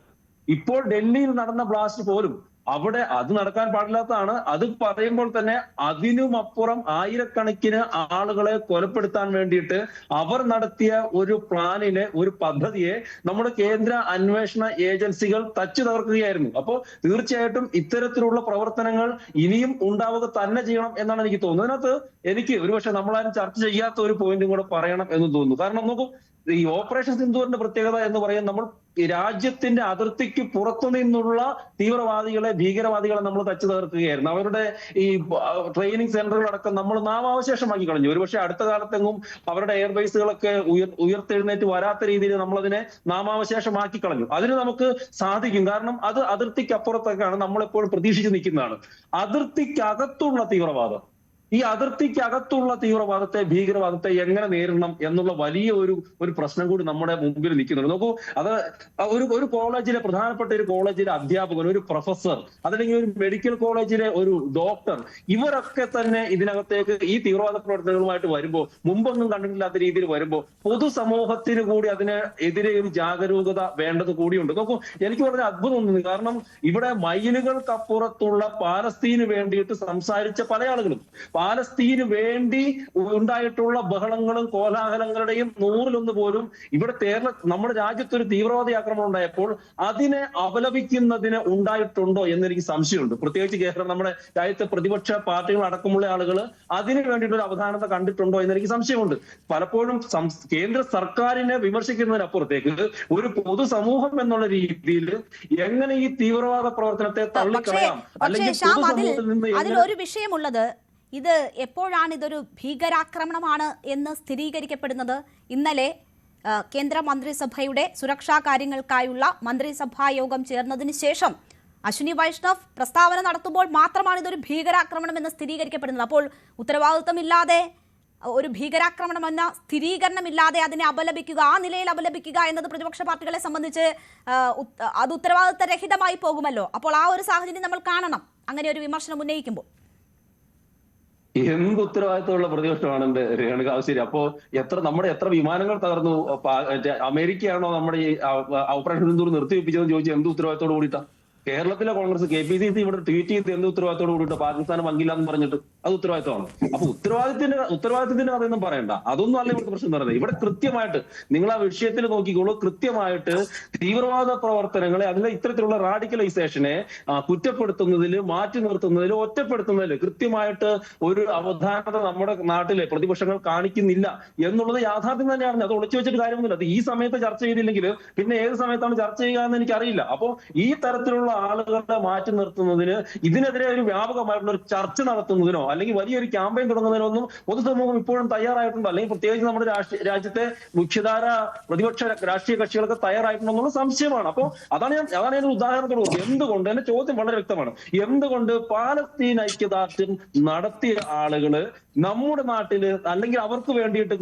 ഇപ്പോൾ ഡൽഹിയിൽ നടന്ന ബ്ലാസ്റ്റ് പോലും അവിടെ അത് നടക്കാൻ പാടില്ലാത്തതാണ്. അത് പറയുമ്പോൾ തന്നെ അതിനുമപ്പുറം ആയിരക്കണക്കിന് ആളുകളെ കൊലപ്പെടുത്താൻ വേണ്ടിയിട്ട് അവർ നടത്തിയ ഒരു പ്ലാനിനെ, ഒരു പദ്ധതിയെ നമ്മുടെ കേന്ദ്ര അന്വേഷണ ഏജൻസികൾ തച്ചു തകർക്കുകയായിരുന്നു. അപ്പോൾ തീർച്ചയായിട്ടും ഇത്തരത്തിലുള്ള പ്രവർത്തനങ്ങൾ ഇനിയും ഉണ്ടാവുക തന്നെ ചെയ്യണം എന്നാണ് എനിക്ക് തോന്നുന്നത്. അതിനകത്ത് എനിക്ക് ഒരുപക്ഷെ നമ്മളാരും ചർച്ച ചെയ്യാത്ത ഒരു പോയിന്റും കൂടെ പറയണം എന്ന് തോന്നുന്നു. കാരണം നോക്കൂ, ഈ ഓപ്പറേഷൻ സിന്ദൂറിന്റെ പ്രത്യേകത എന്ന് പറയുന്നത് നമ്മൾ രാജ്യത്തിന്റെ അതിർത്തിക്ക് പുറത്തു നിന്നുള്ള തീവ്രവാദികളെ, ഭീകരവാദികളെ നമ്മൾ തച്ചു തകർക്കുകയായിരുന്നു. അവരുടെ ഈ ട്രെയിനിങ് സെന്ററുകളടക്കം നമ്മൾ നാമാവശേഷമാക്കി കളഞ്ഞു. ഒരുപക്ഷെ അടുത്ത കാലത്തെങ്ങും അവരുടെ എയർബേസുകളൊക്കെ ഉയർത്തെഴുന്നേറ്റ് വരാത്ത രീതിയിൽ നമ്മളതിനെ നാമാവശേഷമാക്കി കളഞ്ഞു. അതിന് നമുക്ക് സാധിക്കും. കാരണം അത് അതിർത്തിക്കപ്പുറത്തൊക്കെയാണ് നമ്മളെപ്പോഴും പ്രതീക്ഷിച്ച് നിൽക്കുന്നതാണ്. അതിർത്തിക്കകത്തുള്ള തീവ്രവാദം, ഈ അതിർത്തിക്കകത്തുള്ള തീവ്രവാദത്തെ, ഭീകരവാദത്തെ എങ്ങനെ നേരിടണം എന്നുള്ള വലിയ ഒരു പ്രശ്നം കൂടി നമ്മുടെ മുമ്പിൽ നിൽക്കുന്നുണ്ട്. നോക്കൂ, അത് ഒരു കോളേജിലെ, പ്രധാനപ്പെട്ട ഒരു കോളേജിലെ അധ്യാപകൻ, ഒരു പ്രൊഫസർ, അതല്ലെങ്കിൽ ഒരു മെഡിക്കൽ കോളേജിലെ ഒരു ഡോക്ടർ, ഇവരൊക്കെ തന്നെ ഇതിനകത്തേക്ക് ഈ തീവ്രവാദ പ്രവർത്തനങ്ങളുമായിട്ട് വരുമ്പോൾ, മുമ്പൊന്നും കണ്ടിട്ടില്ലാത്ത രീതിയിൽ വരുമ്പോൾ പൊതുസമൂഹത്തിന് കൂടി അതിനെതിരെ ഒരു ജാഗരൂകത വേണ്ടത് കൂടിയുണ്ട്. നോക്കൂ, എനിക്ക് വളരെ അത്ഭുതം തോന്നുന്നു. കാരണം ഇവിടെ മൈലുകൾക്കപ്പുറത്തുള്ള പാലസ്തീന് വേണ്ടിയിട്ട് സംസാരിച്ച പല ആളുകളും, പാലസ്തീന് വേണ്ടി ഉണ്ടായിട്ടുള്ള ബഹളങ്ങളും കോലാഹലങ്ങളുടെയും 100-1 പോലും ഇവിടെ നമ്മുടെ രാജ്യത്തൊരു തീവ്രവാദി ആക്രമണം ഉണ്ടായപ്പോൾ അതിനെ അപലപിക്കുന്നതിന് ഉണ്ടായിട്ടുണ്ടോ എന്നെനിക്ക് സംശയമുണ്ട്. പ്രത്യേകിച്ച് കേരളം, നമ്മുടെ രാജ്യത്തെ പ്രതിപക്ഷ പാർട്ടികൾ അടക്കമുള്ള ആളുകൾ അതിന് വേണ്ടിയിട്ടൊരു അവധാനത കണ്ടിട്ടുണ്ടോ എന്നെനിക്ക് സംശയമുണ്ട്. പലപ്പോഴും കേന്ദ്ര സർക്കാരിനെ വിമർശിക്കുന്നതിനപ്പുറത്തേക്ക് ഒരു പൊതുസമൂഹം എന്നുള്ള രീതിയിൽ എങ്ങനെ ഈ തീവ്രവാദ പ്രവർത്തനത്തെ തള്ളിക്കളയാം, അല്ലെങ്കിൽ പൊതുസമൂഹത്തിൽ നിന്ന്
അതിലൊരു വിഷയമുള്ളത്, ഇത് എപ്പോഴാണ് ഇതൊരു ഭീകരാക്രമണമാണ് എന്ന് സ്ഥിരീകരിക്കപ്പെടുന്നത്? ഇന്നലെ കേന്ദ്ര മന്ത്രിസഭയുടെ സുരക്ഷാ കാര്യങ്ങൾക്കായുള്ള മന്ത്രിസഭാ യോഗം ചേർന്നതിന് ശേഷം അശ്വിനി വൈഷ്ണവ് പ്രസ്താവന നടത്തുമ്പോൾ മാത്രമാണ് ഇതൊരു ഭീകരാക്രമണം എന്ന് സ്ഥിരീകരിക്കപ്പെടുന്നത്. അപ്പോൾ ഉത്തരവാദിത്തമില്ലാതെ, ഒരു ഭീകരാക്രമണമെന്ന സ്ഥിരീകരണമില്ലാതെ അതിനെ അപലപിക്കുക, ആ നിലയിൽ അപലപിക്കുക എന്നത് പ്രതിപക്ഷ പാർട്ടികളെ സംബന്ധിച്ച് അത് ഉത്തരവാദിത്തരഹിതമായി പോകുമല്ലോ. അപ്പോൾ ആ ഒരു സാഹചര്യം നമ്മൾ കാണണം അങ്ങനെ ഒരു വിമർശനം ഉന്നയിക്കുമ്പോൾ.
എന്ത് ഉത്തരവാദിത്തമുള്ള പ്രതിപക്ഷമാണ് രേണുകാശ്ശേരി? അപ്പോ നമ്മുടെ എത്ര വിമാനങ്ങൾ തകർന്നു? അമേരിക്കയാണോ നമ്മുടെ ഈ ഓപ്പറേഷൻ സിന്ദൂർ നിർത്തിവെപ്പിച്ചതെന്ന് ചോദിച്ചാൽ എന്ത് ഉത്തരവാദിത്തോട് കൂടിയിട്ടാ? കേരളത്തിലെ കോൺഗ്രസ് KPCC ഇവിടെ ട്വീറ്റ് ചെയ്ത് എന്ത് ഉത്തരവാദിത്തോട് കൂടിയിട്ട് പാകിസ്ഥാൻ പങ്കില്ല എന്ന് പറഞ്ഞിട്ട് അത് ഉത്തരവാദിത്തമാണ്. അപ്പൊ ഉത്തരവാദിത്തത്തിന്റെ കഥയൊന്നും പറയണ്ട. അതൊന്നും അല്ല ഇവിടുത്തെ പ്രശ്നം പറയുന്നത്. ഇവിടെ കൃത്യമായിട്ട് നിങ്ങൾ ആ വിഷയത്തിൽ നോക്കിക്കോളൂ. കൃത്യമായിട്ട് തീവ്രവാദ പ്രവർത്തനങ്ങളെ, അതിലെ ഇത്തരത്തിലുള്ള റാഡിക്കലൈസേഷനെ കുറ്റപ്പെടുത്തുന്നതിൽ, മാറ്റി നിർത്തുന്നതിൽ, ഒറ്റപ്പെടുത്തുന്നതിൽ കൃത്യമായിട്ട് ഒരു അവധാനത നമ്മുടെ നാട്ടിലെ പ്രതിപക്ഷങ്ങൾ കാണിക്കുന്നില്ല എന്നുള്ളത് യാഥാർത്ഥ്യം തന്നെയാണ്. അത് ഒളിച്ചു വെച്ചിട്ട് കാര്യമൊന്നുമില്ല. അത് ഈ സമയത്ത് ചർച്ച ചെയ്തില്ലെങ്കിൽ പിന്നെ ഏത് സമയത്താണ് ചർച്ച ചെയ്യുക എന്ന് എനിക്കറിയില്ല. അപ്പോ ഈ തരത്തിലുള്ള ആളുകളെ മാറ്റി നിർത്തുന്നതിന്, ഇതിനെതിരെ ഒരു വ്യാപകമായിട്ടുള്ള ഒരു ചർച്ച നടത്തുന്നതിനോ അല്ലെങ്കിൽ വലിയൊരു ക്യാമ്പയിൻ തുടങ്ങുന്നതിനോ ഒന്നും പൊതുസമൂഹം ഇപ്പോഴും തയ്യാറായിട്ടുണ്ടോ? അല്ലെങ്കിൽ പ്രത്യേകിച്ച് നമ്മുടെ രാജ്യത്തെ മുഖ്യധാര പ്രതിപക്ഷ രാഷ്ട്രീയ കക്ഷികളൊക്കെ തയ്യാറായിട്ടുണ്ടോ എന്നുള്ള സംശയമാണ്. അപ്പോൾ അതാണ് ഞാൻ ഉദാഹരണത്തോട് പറഞ്ഞത്. എന്തുകൊണ്ട്, എന്റെ ചോദ്യം വളരെ വ്യക്തമാണ്. എന്തുകൊണ്ട് പാലസ്തീൻ ഐക്യദാർഢ്യം നടത്തിയ ആളുകള് നമ്മുടെ നാട്ടില്, അല്ലെങ്കിൽ അവർക്ക് വേണ്ടിയിട്ട്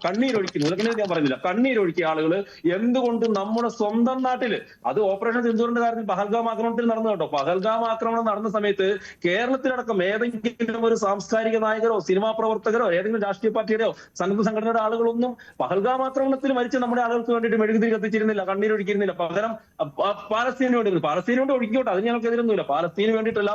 കണ്ണീരൊഴുക്കി ഞാൻ പറയുന്നില്ല, കണ്ണീരൊഴുക്കിയ ആളുകള് എന്തുകൊണ്ട് നമ്മുടെ സ്വന്തം നാട്ടില്, അത് ഓപ്പറേഷൻ സിന്ദൂറിന്റെ കാര്യത്തിൽ പഹൽഗാം ആക്രമണത്തിൽ നടന്നു കേട്ടോ. പഹൽഗാം ആക്രമണം നടന്ന സമയത്ത് കേരളത്തിലടക്കം ഏതെങ്കിലും ഒരു സാംസ്കാരിക നായകരോ സിനിമാ പ്രവർത്തകരോ ഏതെങ്കിലും രാഷ്ട്രീയ പാർട്ടിയുടെയോ സന്നദ്ധ സംഘടനയുടെ ആളുകളൊന്നും പഹൽഗാം ആക്രമണത്തിൽ മരിച്ച നമ്മുടെ ആളുകൾക്ക് വേണ്ടിയിട്ട് മെഴുകുതിരി കത്തിച്ചിരുന്നില്ല, കണ്ണീരൊഴിക്കുന്നില്ല. പകരം പാലസ്തീനു വേണ്ടി ഒഴിക്കോട്ടെ, അത് ഞങ്ങൾക്കെതിരൊന്നുമില്ല. പാലസ്തീന് വേണ്ടിയിട്ടല്ല,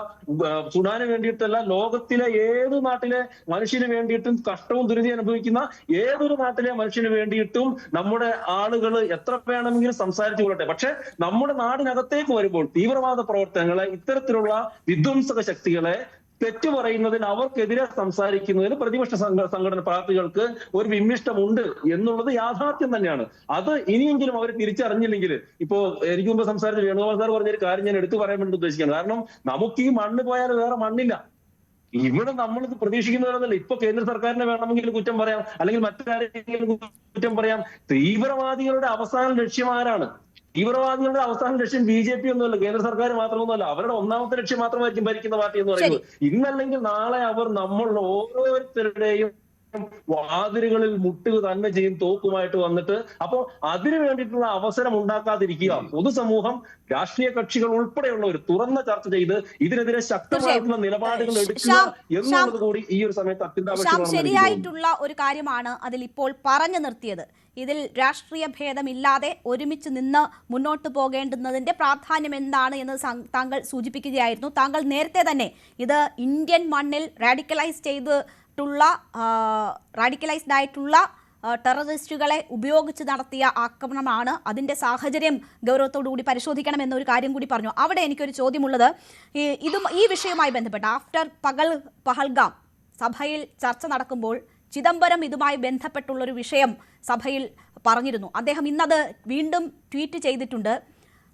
സുഡാന് വേണ്ടിയിട്ടല്ല, ലോകത്തിലെ ഏത് നാട്ടിലെ മനുഷ്യന് വേണ്ടിയിട്ടും കഷ്ടവും ദുരിതം അനുഭവിക്കുന്ന ഏതൊരു നാട്ടിലെ മനുഷ്യന് വേണ്ടിയിട്ടും നമ്മുടെ ആളുകൾ എത്ര വേണമെങ്കിലും സംസാരിച്ചു കൊള്ളട്ടെ. പക്ഷെ നമ്മുടെ നാടിനകത്തേക്ക് വരുമ്പോൾ തീവ്രവാദ പ്രവർത്തനങ്ങളെ, ഇത്തരത്തിലുള്ള വിധ്വംസക ശക്തികളെ തെറ്റു പറയുന്നതിന്, അവർക്കെതിരെ സംസാരിക്കുന്നതിന് പ്രതിപക്ഷ സംഘടന പാർട്ടികൾക്ക് ഒരു വിമ്മിഷ്ടമുണ്ട് എന്നുള്ളത് യാഥാർത്ഥ്യം തന്നെയാണ്. അത് ഇനിയെങ്കിലും അവർ തിരിച്ചറിഞ്ഞില്ലെങ്കിൽ, ഇപ്പോ എനിക്ക് മുമ്പ് സംസാരിച്ച വേണുഗോപാൽ സാർ പറഞ്ഞൊരു കാര്യം ഞാൻ എടുത്തു പറയാൻ വേണ്ടി ഉദ്ദേശിക്കുകയാണ്. കാരണം നമുക്ക് ഈ മണ്ണ് പോയാൽ വേറെ മണ്ണില്ല. ഇവിടെ നമ്മളിത് പ്രതീക്ഷിക്കുന്നവരൊന്നുമല്ല. ഇപ്പൊ കേന്ദ്ര സർക്കാരിനെ വേണമെങ്കിൽ കുറ്റം പറയാം, അല്ലെങ്കിൽ മറ്റാരെങ്കിലും കുറ്റം പറയാം. തീവ്രവാദികളുടെ അവസാന ലക്ഷ്യം ആരാണ്? തീവ്രവാദികളുടെ അവസാന ലക്ഷ്യം BJP ഒന്നുമല്ല, കേന്ദ്ര സർക്കാർ മാത്രമൊന്നുമല്ല. അവരുടെ ഒന്നാമത്തെ ലക്ഷ്യം മാത്രമായിരിക്കും ഭരിക്കുന്ന പാർട്ടി എന്ന് പറയുന്നത്. ഇന്നല്ലെങ്കിൽ നാളെ അവർ നമ്മൾ ഓരോരുത്തരുടെയും വാതിലുകളിൽ മുട്ടുക തന്നെ ചെയ്യും, തോക്കുമായിട്ട് വന്നിട്ട്. അപ്പോ അതിനു വേണ്ടിയിട്ടുള്ള അവസരം ഉണ്ടാക്കാതിരിക്കുക. പൊതുസമൂഹം, രാഷ്ട്രീയ കക്ഷികൾ ഉൾപ്പെടെയുള്ളവർ തുറന്ന ചർച്ച ചെയ്ത് ഇതിനെതിരെ ശക്തമായിട്ടുള്ള നിലപാടുകൾ എടുക്കുക എന്നുള്ളത് കൂടി ഈ ഒരു സമയത്ത് അത്യന്താപേക്ഷിതമാണ്.
ശരിയായിട്ടുള്ള ഒരു കാര്യമാണ് അതിൽ ഇപ്പോൾ പറഞ്ഞു നിർത്തിയത്. ഇതിൽ രാഷ്ട്രീയ ഭേദമില്ലാതെ ഒരുമിച്ച് നിന്ന് മുന്നോട്ട് പോകേണ്ടുന്നതിന്റെ പ്രാധാന്യം എന്താണ് എന്ന് താങ്കൾ സൂചിപ്പിക്കുകയായിരുന്നു. താങ്കൾ നേരത്തെ തന്നെ ഇത് ഇന്ത്യൻ മണ്ണിൽ റാഡിക്കലൈസ്ഡ് ആയിട്ടുള്ള ടെററിസ്റ്റുകളെ ഉപയോഗിച്ച് നടത്തിയ ആക്രമണമാണ്, അതിന്റെ സാഹചര്യം ഗൗരവത്തോടുകൂടി പരിശോധിക്കണം എന്നൊരു കാര്യം കൂടി പറഞ്ഞു. അവിടെ എനിക്കൊരു ചോദ്യമുള്ളത്, ഈ വിഷയവുമായി ബന്ധപ്പെട്ട് ആഫ്റ്റർ പഹൽഗാം സഭയിൽ ചർച്ച നടക്കുമ്പോൾ ചിദംബരം ഇതുമായി ബന്ധപ്പെട്ടുള്ളൊരു വിഷയം സഭയിൽ പറഞ്ഞിരുന്നു. അദ്ദേഹം ഇന്നത് വീണ്ടും ട്വീറ്റ് ചെയ്തിട്ടുണ്ട്.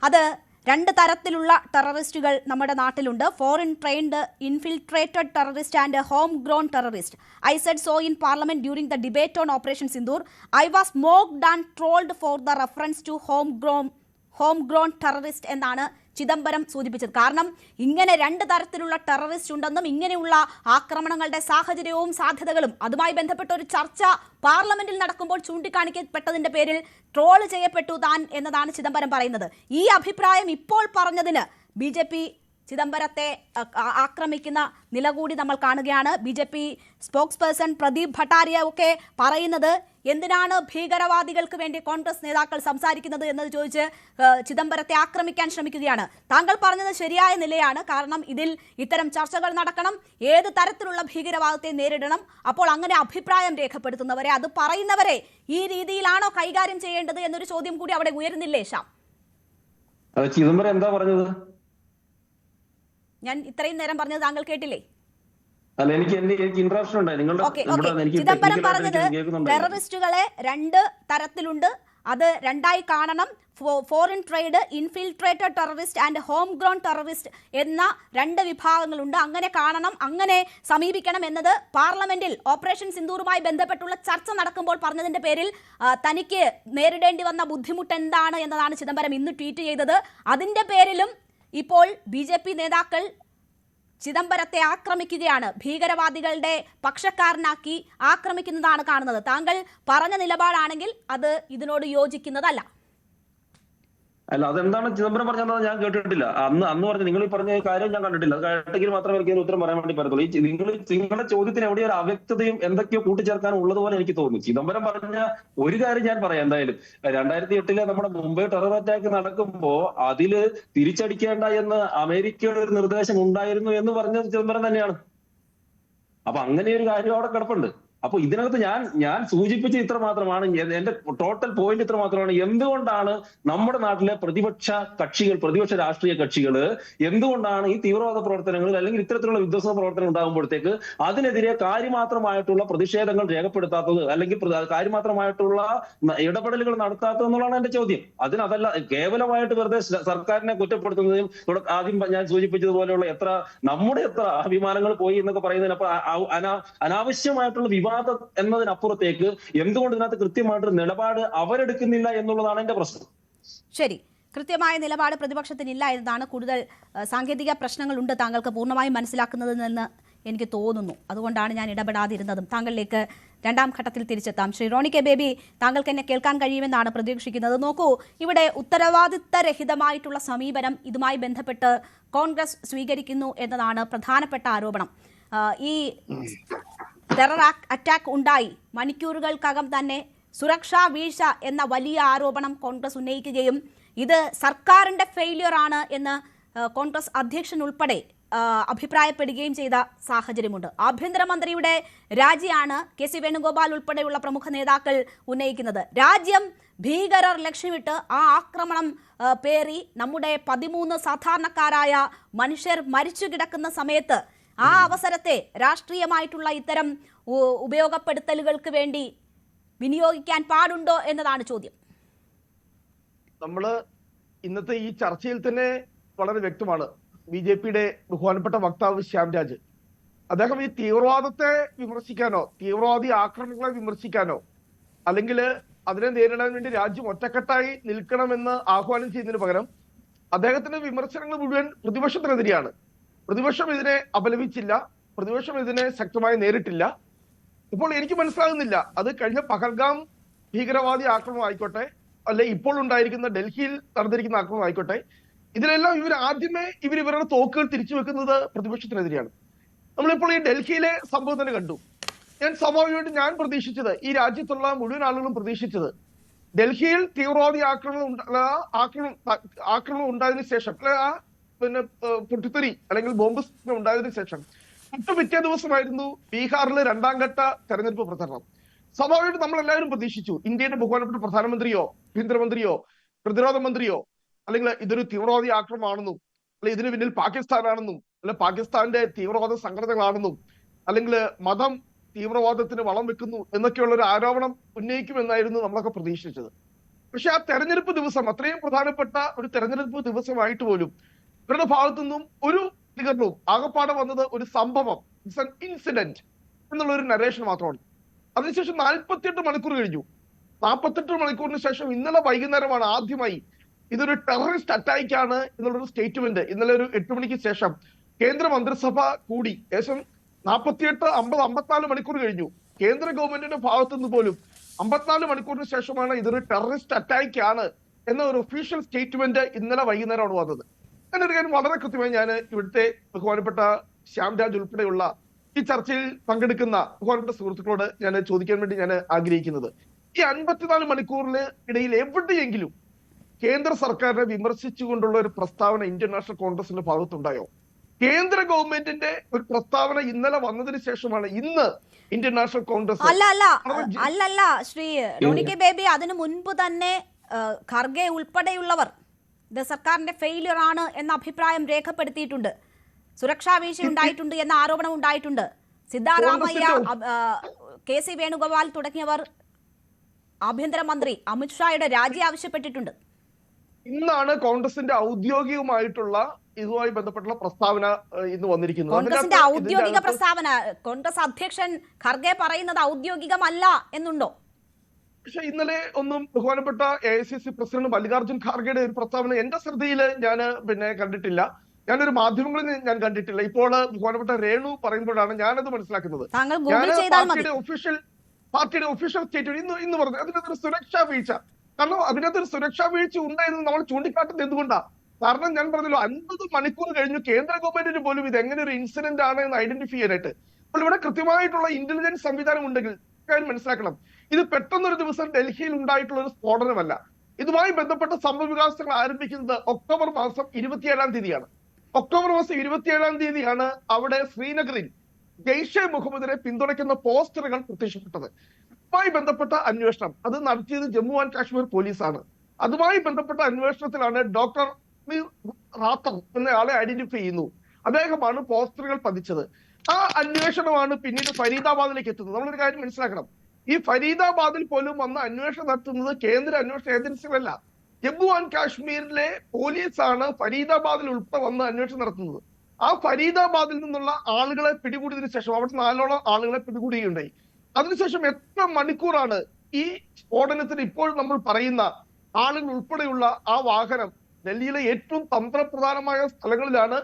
അത് രണ്ട് തരത്തിലുള്ള ടെററിസ്റ്റുകൾ നമ്മുടെ നാട്ടിലുണ്ട്. Foreign trained infiltrated terrorist and home grown terrorist. I said so in parliament during the debate on operation Sindoor. I was mocked and trolled for the reference to home grown terrorist എന്നാണ് ചിദംബരം സൂചിപ്പിച്ചത്. കാരണം ഇങ്ങനെ രണ്ട് തരത്തിലുള്ള ടെററിസ്റ്റ് ഉണ്ടെന്നും ഇങ്ങനെയുള്ള ആക്രമണങ്ങളുടെ സാഹചര്യവും സാധ്യതകളും അതുമായി ബന്ധപ്പെട്ട ഒരു ചർച്ച പാർലമെന്റിൽ നടക്കുമ്പോൾ ചൂണ്ടിക്കാണിക്കപ്പെട്ടതിന്റെ പേരിൽ ട്രോൾ ചെയ്യപ്പെട്ടു താൻ എന്നതാണ് ചിദംബരം പറയുന്നത്. ഈ അഭിപ്രായം ഇപ്പോൾ പറഞ്ഞതിന് BJP ചിദംബരത്തെ ആക്രമിക്കുന്ന നില കൂടി നമ്മൾ കാണുകയാണ്. BJP സ്പോക്സ് പേഴ്സൺ പ്രദീപ് ഭട്ടാരിയ ഒക്കെ പറയുന്നത്, എന്തിനാണ് ഭീകരവാദികൾക്ക് വേണ്ടി കോൺഗ്രസ് നേതാക്കൾ സംസാരിക്കുന്നത് എന്നത് ചോദിച്ച് ചിദംബരത്തെ ആക്രമിക്കാൻ ശ്രമിക്കുകയാണ്. താങ്കൾ പറഞ്ഞത് ശരിയായ നിലയാണ്. കാരണം ഇതിൽ ഇത്തരം ചർച്ചകൾ നടക്കണം, ഏത് തരത്തിലുള്ള ഭീകരവാദത്തെ നേരിടണം. അപ്പോൾ അങ്ങനെ അഭിപ്രായം രേഖപ്പെടുത്തുന്നവരെ, അത് പറയുന്നവരെ ഈ രീതിയിലാണോ കൈകാര്യം ചെയ്യേണ്ടത് എന്നൊരു ചോദ്യം കൂടി അവിടെ ഉയരുന്നില്ലേ ശ്യാം?
ചിദംബരം എന്താ പറഞ്ഞത്?
ഞാൻ ഇത്രയും നേരം പറഞ്ഞത് താങ്കൾ കേട്ടില്ലേ?
അല്ല, എനിക്ക് ഇൻട്രപ്ഷൻ ഉണ്ടായി.
ചിദംബരം പറഞ്ഞത് ടെററിസ്റ്റുകളെ രണ്ട് തരത്തിലുണ്ട്, അത് രണ്ടായി കാണണം. Foreign trade, infiltrated terrorist and home grown terrorist എന്ന രണ്ട് വിഭാഗങ്ങളുണ്ട്. അങ്ങനെ കാണണം, അങ്ങനെ സമീപിക്കണം എന്നത് പാർലമെന്റിൽ ഓപ്പറേഷൻ സിന്ദൂറുമായി ബന്ധപ്പെട്ടുള്ള ചർച്ച നടക്കുമ്പോൾ പറഞ്ഞതിന്റെ പേരിൽ തനിക്ക് നേരിടേണ്ടി വന്ന ബുദ്ധിമുട്ട് എന്താണ് എന്നതാണ് ചിദംബരം ഇന്ന് ട്വീറ്റ് ചെയ്തത്. അതിന്റെ പേരിലും ഇപ്പോൾ BJP നേതാക്കൾ ചിദംബരത്തെ ആക്രമിക്കുകയാണ്, ഭീകരവാദികളുടെ പക്ഷക്കാരനാക്കി ആക്രമിക്കുന്നതാണ് കാണുന്നത്. താങ്കൾ പറഞ്ഞ നിലപാടാണെങ്കിൽ അത് ഇതിനോട് യോജിക്കുന്നതല്ല.
അല്ല, അതെന്താണ് ചിദംബരം പറഞ്ഞത് ഞാൻ കേട്ടിട്ടില്ല. അന്ന് പറഞ്ഞ നിങ്ങൾ ഈ പറഞ്ഞ കാര്യം ഞാൻ കണ്ടിട്ടില്ല. അത് കേട്ടെങ്കിൽ മാത്രമേ എനിക്ക് ഉത്തരം പറയാൻ വേണ്ടി പറ്റത്തുള്ളൂ. നിങ്ങളുടെ ചോദ്യത്തിന് എവിടെയോ ഒരു അവ്യക്തതയും എന്തൊക്കെയോ കൂട്ടിച്ചേർക്കാനും ഉള്ളതുപോലെ എനിക്ക് തോന്നുന്നു. ചിദംബരം പറഞ്ഞ ഒരു കാര്യം ഞാൻ പറയാം. എന്തായാലും 2008 നമ്മുടെ മുംബൈ ടെറർ അറ്റാക്ക് നടക്കുമ്പോ അതില് തിരിച്ചടിക്കേണ്ട എന്ന് അമേരിക്കയുടെ ഒരു നിർദ്ദേശം ഉണ്ടായിരുന്നു എന്ന് പറഞ്ഞത് ചിദംബരം തന്നെയാണ്. അപ്പൊ അങ്ങനെ ഒരു കാര്യം അവിടെ കിടപ്പുണ്ട്. അപ്പൊ ഇതിനകത്ത് ഞാൻ സൂചിപ്പിച്ച ഇത്ര മാത്രമാണ്, എന്റെ ടോട്ടൽ പോയിന്റ് ഇത്ര മാത്രമാണ്. എന്തുകൊണ്ടാണ് നമ്മുടെ നാട്ടിലെ പ്രതിപക്ഷ രാഷ്ട്രീയ കക്ഷികൾ എന്തുകൊണ്ടാണ് ഈ തീവ്രവാദ പ്രവർത്തനങ്ങളിൽ അല്ലെങ്കിൽ ഇത്തരത്തിലുള്ള വിധ്വംസക പ്രവർത്തനം ഉണ്ടാകുമ്പോഴത്തേക്ക് അതിനെതിരെ കാര്യമാത്രമായിട്ടുള്ള പ്രതിഷേധങ്ങൾ രേഖപ്പെടുത്താത്തത്, അല്ലെങ്കിൽ കാര്യമാത്രമായിട്ടുള്ള ഇടപെടലുകൾ നടത്താത്തത് എന്നുള്ളതാണ് എന്റെ ചോദ്യം. അതല്ല കേവലമായിട്ട് വെറുതെ സർക്കാരിനെ കുറ്റപ്പെടുത്തുന്നതും ആദ്യം ഞാൻ സൂചിപ്പിച്ചതുപോലെയുള്ള എത്ര അഭിമാനങ്ങൾ പോയി എന്നൊക്കെ പറയുന്നതിനപ്പുറം അനാവശ്യമായിട്ടുള്ള വിവാദം എന്നതിനപ്പുറത്തേക്ക് എന്തുകൊണ്ട് ഇതിനകത്ത് കൃത്യമായിട്ടൊരു നിലപാട് അവരെടുക്കുന്നില്ല എന്നുള്ളതാണ് എന്റെ പ്രശ്നം.
ശരി, കൃത്യമായ നിലപാട് പ്രതിപക്ഷത്തിനില്ല എന്നതാണ്. കൂടുതൽ സാങ്കേതിക പ്രശ്നങ്ങളുണ്ട് താങ്കൾക്ക് പൂർണ്ണമായും മനസ്സിലാക്കുന്നതെന്ന് എനിക്ക് തോന്നുന്നു. അതുകൊണ്ടാണ് ഞാൻ ഇടപെടാതിരുന്നതും. താങ്കളിലേക്ക് രണ്ടാം ഘട്ടത്തിൽ തിരിച്ചെത്താം. ശ്രീ റോണി കെ ബേബി, താങ്കൾക്ക് എന്നെ കേൾക്കാൻ കഴിയുമെന്നാണ് പ്രതീക്ഷിക്കുന്നത്. നോക്കൂ, ഇവിടെ ഉത്തരവാദിത്തരഹിതമായിട്ടുള്ള സമീപനം ഇതുമായി ബന്ധപ്പെട്ട് കോൺഗ്രസ് സ്വീകരിക്കുന്നു എന്നതാണ് പ്രധാനപ്പെട്ട ആരോപണം. ഈ ടെറർ അറ്റാക്ക് ഉണ്ടായി മണിക്കൂറുകൾക്കകം തന്നെ സുരക്ഷാ വീഴ്ച എന്ന വലിയ ആരോപണം കോൺഗ്രസ് ഉന്നയിക്കുകയും ഇത് സർക്കാരിന്റെ ഫെയിലിയർ ആണ് എന്ന് കോൺഗ്രസ് അധ്യക്ഷൻ ഉൾപ്പെടെ അഭിപ്രായപ്പെടുകയും ചെയ്ത സാഹചര്യമുണ്ട്. ആഭ്യന്തരമന്ത്രിയുടെ രാജിയാണ് കെ.സി. വേണുഗോപാൽ ഉൾപ്പെടെയുള്ള പ്രമുഖ നേതാക്കൾ ഉന്നയിക്കുന്നത്. രാജ്യം ഭീകരർ ലക്ഷ്യമിട്ട് ആ ആക്രമണം പേറി നമ്മുടെ 13 സാധാരണക്കാരായ മനുഷ്യർ മരിച്ചു കിടക്കുന്ന സമയത്ത് ആ അവസരത്തെ രാഷ്ട്രീയമായിട്ടുള്ള ഇത്തരം ഉപയോഗപ്പെടുത്തലുകൾക്ക് വേണ്ടി വിനിയോഗിക്കാൻ പാടുണ്ടോ എന്നതാണ് ചോദ്യം.
നമ്മള് ഇന്നത്തെ ഈ ചർച്ചയിൽ തന്നെ വളരെ വ്യക്തമാണ്. ബി.ജെ.പിയുടെ ബഹുമാനപ്പെട്ട വക്താവ് ശ്യാംരാജ് അദ്ദേഹം ഈ തീവ്രവാദത്തെ വിമർശിക്കാനോ തീവ്രവാദി ആക്രമണങ്ങളെ വിമർശിക്കാനോ അല്ലെങ്കിൽ അതിനെ നേരിടാൻ വേണ്ടി രാജ്യം ഒറ്റക്കെട്ടായി നിൽക്കണമെന്ന് ആഹ്വാനം ചെയ്യുന്നതിന് പകരം അദ്ദേഹത്തിന്റെ വിമർശനങ്ങൾ മുഴുവൻ പ്രതിപക്ഷത്തിനെതിരെയാണ്. പ്രതിപക്ഷം ഇതിനെ അപലപിച്ചില്ല, പ്രതിപക്ഷം ഇതിനെ ശക്തമായി നേരിട്ടില്ല. ഇപ്പോൾ എനിക്ക് മനസ്സിലാകുന്നില്ല, അത് കഴിഞ്ഞ പഹൽഗാം ഭീകരവാദി ആക്രമണം ആയിക്കോട്ടെ, അല്ലെ ഇപ്പോൾ ഉണ്ടായിരിക്കുന്ന ഡൽഹിയിൽ നടന്നിരിക്കുന്ന ആക്രമണം ആയിക്കോട്ടെ, ഇതിലെല്ലാം ഇവരുടെ തോക്കുകൾ തിരിച്ചു വെക്കുന്നത് പ്രതിപക്ഷത്തിനെതിരെയാണ്. നമ്മളിപ്പോൾ ഈ ഡൽഹിയിലെ സംഭവം തന്നെ കണ്ടു. സ്വാഭാവികമായിട്ട് ഞാൻ പ്രതീക്ഷിച്ചത്, ഈ രാജ്യത്തുള്ള മുഴുവൻ ആളുകളും പ്രതീക്ഷിച്ചത്, ഡൽഹിയിൽ തീവ്രവാദി ആക്രമണം ഉണ്ടായതിനു ശേഷം പൊട്ടിത്തെറി അല്ലെങ്കിൽ ബോംബ് ഉണ്ടായതിനു ശേഷം പിറ്റേ ദിവസമായിരുന്നു ബീഹാറിലെ 2ാം ഘട്ട തെരഞ്ഞെടുപ്പ് പ്രചരണം. സ്വാഭാവികമായിട്ട് നമ്മൾ എല്ലാവരും പ്രതീക്ഷിച്ചു ഇന്ത്യയുടെ ബഹുമാനപ്പെട്ട പ്രധാനമന്ത്രിയോ ആഭ്യന്തരമന്ത്രിയോ പ്രതിരോധ മന്ത്രിയോ അല്ലെങ്കിൽ ഇതൊരു തീവ്രവാദി ആക്രമണമാണെന്നും അല്ലെ ഇതിന് പിന്നിൽ പാകിസ്ഥാനാണെന്നും അല്ലെ പാകിസ്ഥാന്റെ തീവ്രവാദ സംഘടനകളാണെന്നും അല്ലെങ്കിൽ മതം തീവ്രവാദത്തിന് വളം വെക്കുന്നു എന്നൊക്കെയുള്ള ഒരു ആരോപണം ഉന്നയിക്കുമെന്നായിരുന്നു നമ്മളൊക്കെ പ്രതീക്ഷിച്ചത്. പക്ഷെ ആ തെരഞ്ഞെടുപ്പ് ദിവസം, അത്രയും പ്രധാനപ്പെട്ട ഒരു തെരഞ്ഞെടുപ്പ് ദിവസമായിട്ട് പോലും ഇവരുടെ ഭാഗത്തു നിന്നും ഒരു പ്രതികരണവും, ആകപ്പാടെ വന്നത് ഒരു സംഭവം, ഇൻസിഡന്റ് എന്നുള്ള ഒരു നരേഷൻ മാത്രമാണ്. അതിനുശേഷം 48 മണിക്കൂർ കഴിഞ്ഞു. 48 മണിക്കൂറിന് ശേഷം ഇന്നലെ വൈകുന്നേരമാണ് ആദ്യമായി ഇതൊരു ടെററിസ്റ്റ് അറ്റാക്കാണ് എന്നുള്ളൊരു സ്റ്റേറ്റ്മെന്റ് ഇന്നലെ ഒരു 8 മണിക്ക് ശേഷം കേന്ദ്ര മന്ത്രിസഭ കൂടി. ഏകദേശം 48, 50, 54 മണിക്കൂർ കഴിഞ്ഞു. കേന്ദ്ര ഗവൺമെന്റിന്റെ ഭാഗത്തു നിന്ന് പോലും 54 മണിക്കൂറിന് ശേഷമാണ് ഇതൊരു ടെററിസ്റ്റ് അറ്റാക്ക് ആണ് എന്ന ഒരു ഒഫീഷ്യൽ സ്റ്റേറ്റ്മെന്റ് ഇന്നലെ വൈകുന്നേരമാണ് വന്നത്. എന്നൊരു കാര്യം വളരെ കൃത്യമായി ഞാൻ ഇവിടുത്തെ ബഹുമാനപ്പെട്ട ശ്യാംരാജ് ഉൾപ്പെടെയുള്ള ഈ ചർച്ചയിൽ പങ്കെടുക്കുന്ന ബഹുമാനപ്പെട്ട സുഹൃത്തുക്കളോട് ഞാൻ ചോദിക്കാൻ വേണ്ടി ഞാൻ ആഗ്രഹിക്കുന്നത്, ഈ 54 മണിക്കൂറിന് ഇടയിൽ എവിടെയെങ്കിലും കേന്ദ്ര സർക്കാരിനെ വിമർശിച്ചുകൊണ്ടുള്ള ഒരു പ്രസ്താവന ഇന്ത്യൻ നാഷണൽ കോൺഗ്രസിന്റെ ഭാഗത്തുണ്ടായോ? കേന്ദ്ര ഗവൺമെന്റിന്റെ ഒരു പ്രസ്താവന ഇന്നലെ വന്നതിന് ശേഷമാണ് ഇന്ന് ഇന്ത്യൻ നാഷണൽ കോൺഗ്രസ്
അല്ലല്ല ശ്രീ റോണി കെ ബേബി, അതിനു മുൻപ് തന്നെ ഖർഗെ ഉൾപ്പെടെയുള്ളവർ ഇത് സർക്കാരിന്റെ ഫെയിലിയർ ആണ് എന്ന അഭിപ്രായം രേഖപ്പെടുത്തിയിട്ടുണ്ട്. സുരക്ഷാ വീഴ്ച ഉണ്ടായിട്ടുണ്ട് എന്ന ആരോപണം ഉണ്ടായിട്ടുണ്ട്. സിദ്ധാരാമയ്യ, കെ.സി. വേണുഗോപാൽ തുടങ്ങിയവർ ആഭ്യന്തരമന്ത്രി അമിത്ഷായുടെ രാജി ആവശ്യപ്പെട്ടിട്ടുണ്ട്.
ഇന്നാണ് കോൺഗ്രസിന്റെ ഔദ്യോഗികമായിട്ടുള്ള ഇതുമായി ബന്ധപ്പെട്ടുള്ള പ്രസ്താവന ഇന്ന് വന്നിരിക്കുന്നത്.
കോൺഗ്രസിന്റെ ഔദ്യോഗിക പ്രസ്താവന കോൺഗ്രസ് അധ്യക്ഷൻ ഖർഗെ പറയുന്നത് ഔദ്യോഗികമല്ല എന്നുണ്ടോ?
പക്ഷെ ഇന്നലെ ഒന്നും ബഹുമാനപ്പെട്ട AICC പ്രസിഡന്റ് മല്ലികാർജ്ജുൻ ഖാർഗെയുടെ ഒരു പ്രസ്താവന എന്റെ ശ്രദ്ധയിൽ ഞാൻ കണ്ടിട്ടില്ല. ഞാനൊരു മാധ്യമങ്ങളിൽ ഞാൻ കണ്ടിട്ടില്ല. ഇപ്പോൾ ബഹുമാനപ്പെട്ട രേണു പറയുമ്പോഴാണ് ഞാനത് മനസ്സിലാക്കുന്നത്. പാർട്ടിയുടെ ഒഫീഷ്യൽ സ്റ്റേറ്റ്മെന്റ് ഇന്ന് പറഞ്ഞു അതിനകത്തൊരു സുരക്ഷാ വീഴ്ച. കാരണം അതിനകത്തൊരു സുരക്ഷാ വീഴ്ച ഉണ്ടായിരുന്നു നമ്മൾ ചൂണ്ടിക്കാട്ടുന്നത് എന്തുകൊണ്ടാണ്? കാരണം ഞാൻ പറഞ്ഞല്ലോ 50 മണിക്കൂർ കഴിഞ്ഞു കേന്ദ്ര ഗവൺമെന്റിന് പോലും ഇത് എങ്ങനെ ഒരു ഇൻസിഡന്റ് ആണ് എന്ന് ഐഡന്റിഫൈ ചെയ്യാനായിട്ട്. അപ്പോൾ ഇവിടെ കൃത്യമായിട്ടുള്ള ഇന്റലിജൻസ് സംവിധാനം ഉണ്ടെങ്കിൽ മനസ്സിലാക്കണം, ഇത് പെട്ടെന്നൊരു ദിവസം ഡൽഹിയിൽ ഉണ്ടായിട്ടുള്ള ഒരു സ്ഫോടനമല്ല. ഇതുമായി ബന്ധപ്പെട്ട സംഭവ വികാസങ്ങൾ ആരംഭിക്കുന്നത് ഒക്ടോബർ മാസം 27-ാം തീയതിയാണ്. ഒക്ടോബർ മാസം 27-ാം തീയതിയാണ് അവിടെ ശ്രീനഗറിൽ ജെയ്ഷെ മുഹമ്മദിനെ പിന്തുണയ്ക്കുന്ന പോസ്റ്ററുകൾ പ്രത്യക്ഷപ്പെട്ടത്. അതുമായി ബന്ധപ്പെട്ട അന്വേഷണം അത് നടത്തിയത് ജമ്മു ആൻഡ് കാശ്മീർ പോലീസാണ്. അതുമായി ബന്ധപ്പെട്ട അന്വേഷണത്തിലാണ് ഡോക്ടർ റാത്തർ എന്നയാളെ ഐഡന്റിഫൈ ചെയ്യുന്നു. അദ്ദേഹമാണ് പോസ്റ്ററുകൾ പതിച്ചത്. ആ അന്വേഷണമാണ് പിന്നീട് ഫരീദാബാദിലേക്ക് എത്തുന്നത്. നമ്മളൊരു കാര്യം മനസ്സിലാക്കണം, ഈ ഫരീദാബാദിൽ പോലും വന്ന അന്വേഷണം നടത്തുന്നത് കേന്ദ്ര അന്വേഷണ ഏജൻസികളല്ല, ജമ്മു ആൻഡ് കാശ്മീരിലെ പോലീസാണ് ഫരീദാബാദിൽ ഉൾപ്പെടെ വന്ന് അന്വേഷണം നടത്തുന്നത്. ആ ഫരീദാബാദിൽ നിന്നുള്ള ആളുകളെ പിടികൂടിയതിനു ശേഷം അവിടെ 4ഓളം ആളുകളെ പിടികൂടുകയുണ്ടായി. അതിനുശേഷം എത്ര മണിക്കൂറാണ് ഈ സ്ഫോടനത്തിന് ഇപ്പോൾ നമ്മൾ പറയുന്ന ആളുകൾ ഉൾപ്പെടെയുള്ള ആ വാഹനം ഡൽഹിയിലെ ഏറ്റവും തന്ത്രപ്രധാനമായ സ്ഥലങ്ങളിലാണ്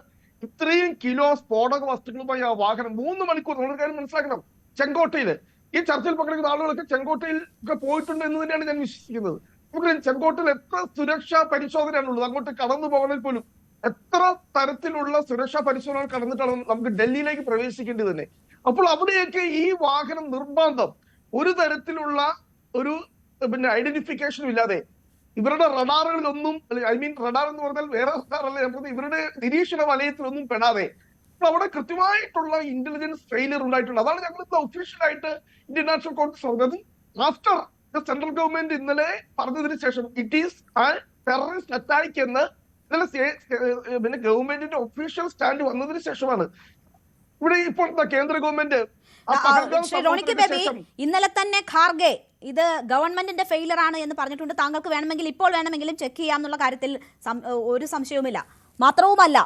ഇത്രയും കിലോ സ്ഫോടക വസ്തുക്കളുമായി ആ വാഹനം 3 മണിക്കൂർ, നമ്മൾ കാര്യം മനസ്സിലാക്കണം, ചെങ്കോട്ടയില് ഈ ചർച്ചയിൽ പങ്കെടുക്കുന്ന ആളുകളൊക്കെ ചെങ്കോട്ടയിൽ ഒക്കെ പോയിട്ടുണ്ട് എന്ന് തന്നെയാണ് ഞാൻ വിശ്വസിക്കുന്നത്. നമുക്ക് ചെങ്കോട്ടയിൽ എത്ര സുരക്ഷാ പരിശോധനയാണുള്ളത്, അങ്ങോട്ട് കടന്നു പോകണേൽ പോലും എത്ര തരത്തിലുള്ള സുരക്ഷാ പരിശോധന കടന്നിട്ടാണ് നമുക്ക് ഡൽഹിയിലേക്ക് പ്രവേശിക്കേണ്ടത് തന്നെ. അപ്പോൾ അവിടെയൊക്കെ ഈ വാഹനം നിർബന്ധം ഒരു തരത്തിലുള്ള ഒരു ഐഡന്റിഫിക്കേഷനും ഇല്ലാതെ ഇവരുടെ റഡാറുകളിലൊന്നും, റഡാർ എന്ന് പറഞ്ഞാൽ വേറെ റഡാറല്ല, ഇവരുടെ നിരീക്ഷണ വലയത്തിലൊന്നും പെടാതെ അവിടെ കൃത്യമായിട്ടുള്ള ഇന്റലിജൻസ് ഫെയിലിയർ ഉണ്ടായിട്ടുണ്ട്. അതാണ് ഞങ്ങൾ ഇന്ന് ഒഫീഷ്യലായിട്ട് ഇന്ത്യൻ നാഷണൽ കോൺഗ്രസ് പറഞ്ഞത്. ആഫ്റ്റർ ദ സെൻട്രൽ ഗവൺമെന്റ് ഇന്നലെ പറഞ്ഞതിന് ശേഷം ഇറ്റ് ഈസ് ആ ടെററിസ്റ്റ് അറ്റാക്ക് എന്ന് ഇന്നലെ ഗവൺമെന്റിന്റെ ഒഫീഷ്യൽ സ്റ്റാൻഡ് വന്നതിന് ശേഷമാണ് ഇവിടെ ഇപ്പോൾ കേന്ദ്ര ഗവൺമെന്റ്
റോണിക്ക് ബേബി ഇന്നലെ തന്നെ ഖാർഗെ ഇത് ഗവൺമെന്റിന്റെ ഫെയിലർ ആണ് എന്ന് പറഞ്ഞിട്ടുണ്ട്. താങ്കൾക്ക് വേണമെങ്കിൽ ഇപ്പോൾ വേണമെങ്കിലും ചെക്ക് ചെയ്യാമെന്നുള്ള കാര്യത്തിൽ ഒരു സംശയവുമില്ല. മാത്രവുമല്ല,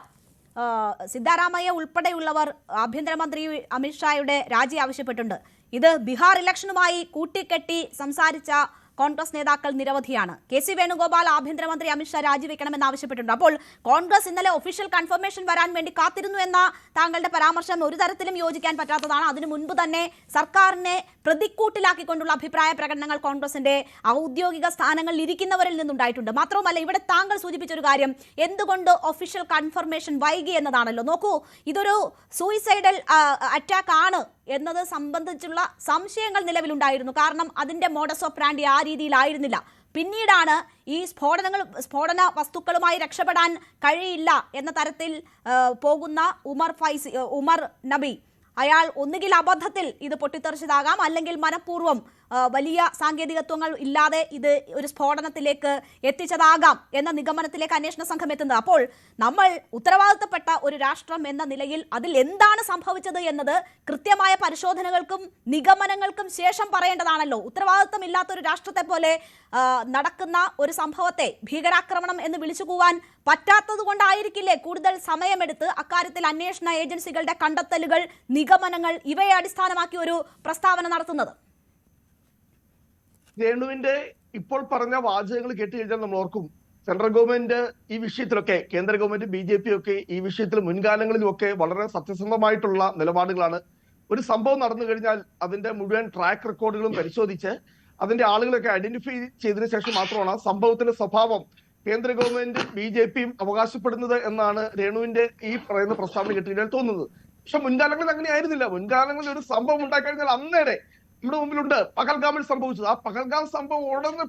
സിദ്ധാരാമയ്യ ഉൾപ്പെടെയുള്ളവർ ആഭ്യന്തരമന്ത്രി അമിത്ഷായുടെ രാജി ആവശ്യപ്പെട്ടിട്ടുണ്ട്. ഇത് ബീഹാർ ഇലക്ഷനുമായി കൂട്ടിക്കെട്ടി സംസാരിച്ച കോൺഗ്രസ് നേതാക്കൾ നിരവധിയാണ്. കെ.സി. വേണുഗോപാൽ ആഭ്യന്തരമന്ത്രി അമിത്ഷാ രാജിവെക്കണമെന്ന് ആവശ്യപ്പെട്ടിട്ടുണ്ട്. അപ്പോൾ കോൺഗ്രസ് ഇന്നലെ ഒഫീഷ്യൽ കൺഫർമേഷൻ വരാൻ വേണ്ടി കാത്തിരുന്നു എന്ന താങ്കളുടെ പരാമർശം ഒരു തരത്തിലും യോജിക്കാൻ പറ്റാത്തതാണ്. അതിനു മുൻപ് തന്നെ സർക്കാരിനെ പ്രതിക്കൂട്ടിലാക്കിക്കൊണ്ടുള്ള അഭിപ്രായ പ്രകടനങ്ങൾ കോൺഗ്രസിന്റെ ഔദ്യോഗിക സ്ഥാനങ്ങളിൽ ഇരിക്കുന്നവരിൽ നിന്നുണ്ടായിട്ടുണ്ട്. മാത്രവുമല്ല, ഇവിടെ താങ്കൾ സൂചിപ്പിച്ചൊരു കാര്യം, എന്തുകൊണ്ട് ഒഫീഷ്യൽ കൺഫർമേഷൻ വൈകി എന്നതാണല്ലോ. നോക്കൂ, ഇതൊരു സൂയിസൈഡൽ അറ്റാക്ക് ആണ് എന്നത് സംബന്ധിച്ചുള്ള സംശയങ്ങൾ നിലവിലുണ്ടായിരുന്നു. കാരണം അതിന്റെ മോഡസ് ഓപ്പറാൻഡി ആ രീതിയിലായിരുന്നില്ല. പിന്നീടാണ് ഈ സ്ഫോടന വസ്തുക്കളുമായി രക്ഷപ്പെടാൻ കഴിയില്ല എന്ന തരത്തിൽ പോകുന്ന ഉമർ നബി, അയാൾ ഒന്നുകിൽ അബദ്ധത്തിൽ ഇത് പൊട്ടിത്തെറിച്ചതാകാം, അല്ലെങ്കിൽ മനഃപൂർവ്വം വലിയ സാങ്കേതികത്വങ്ങൾ ഇല്ലാതെ ഇത് ഒരു സ്ഫോടനത്തിലേക്ക് എത്തിച്ചതാകാം എന്ന നിഗമനത്തിലേക്ക് അന്വേഷണ സംഘം എത്തുന്നത്. അപ്പോൾ നമ്മൾ ഉത്തരവാദിത്തപ്പെട്ട ഒരു രാഷ്ട്രം എന്ന നിലയിൽ അതിൽ എന്താണ് സംഭവിച്ചത് എന്നത് കൃത്യമായ പരിശോധനകൾക്കും നിഗമനങ്ങൾക്കും ശേഷം പറയേണ്ടതാണല്ലോ. ഉത്തരവാദിത്തമില്ലാത്ത ഒരു രാഷ്ട്രത്തെ പോലെ നടക്കുന്ന ഒരു സംഭവത്തെ ഭീകരാക്രമണം എന്ന് വിളിച്ചുകൂവാൻ പറ്റാത്തത് കൊണ്ടായിരിക്കില്ലേ കൂടുതൽ സമയമെടുത്ത് അക്കാര്യത്തിൽ അന്വേഷണ ഏജൻസികളുടെ കണ്ടെത്തലുകൾ, നിഗമനങ്ങൾ ഇവയെ അടിസ്ഥാനമാക്കി ഒരു പ്രസ്താവന നടത്തുന്നത്?
രേണുവിന്റെ ഇപ്പോൾ പറഞ്ഞ വാചകങ്ങൾ കേട്ട് കഴിഞ്ഞാൽ നമ്മൾ ഓർക്കും, സെൻട്രൽ ഗവൺമെന്റ് ഈ വിഷയത്തിലൊക്കെ, കേന്ദ്ര ഗവൺമെന്റ് BJP ഒക്കെ ഈ വിഷയത്തിൽ മുൻകാലങ്ങളിലും ഒക്കെ വളരെ സത്യസന്ധമായിട്ടുള്ള നിലപാടുകളാണ്. ഒരു സംഭവം നടന്നു കഴിഞ്ഞാൽ അതിന്റെ മുഴുവൻ ട്രാക്ക് റെക്കോർഡുകളും പരിശോധിച്ച് അതിന്റെ ആളുകളൊക്കെ ഐഡന്റിഫൈ ചെയ്തതിനു ശേഷം മാത്രമാണ് ആ സംഭവത്തിന്റെ സ്വഭാവം കേന്ദ്ര ഗവൺമെന്റ് BJPയും അവകാശപ്പെടുന്നത് എന്നാണ് രേണുവിന്റെ ഈ പറയുന്ന പ്രസ്താവന കേട്ട് കഴിഞ്ഞാൽ തോന്നുന്നത്. പക്ഷെ മുൻകാലങ്ങളിൽ അങ്ങനെ ആയിരുന്നില്ല. മുൻകാലങ്ങളിൽ ഒരു സംഭവം ഉണ്ടായിക്കഴിഞ്ഞാൽ അന്നേരെ നമ്മുടെ മുമ്പിലുണ്ട് പഹൽഗാമിൽ സംഭവിച്ചത്. ആ പഹൽഗാം സംഭവം ഉടനെ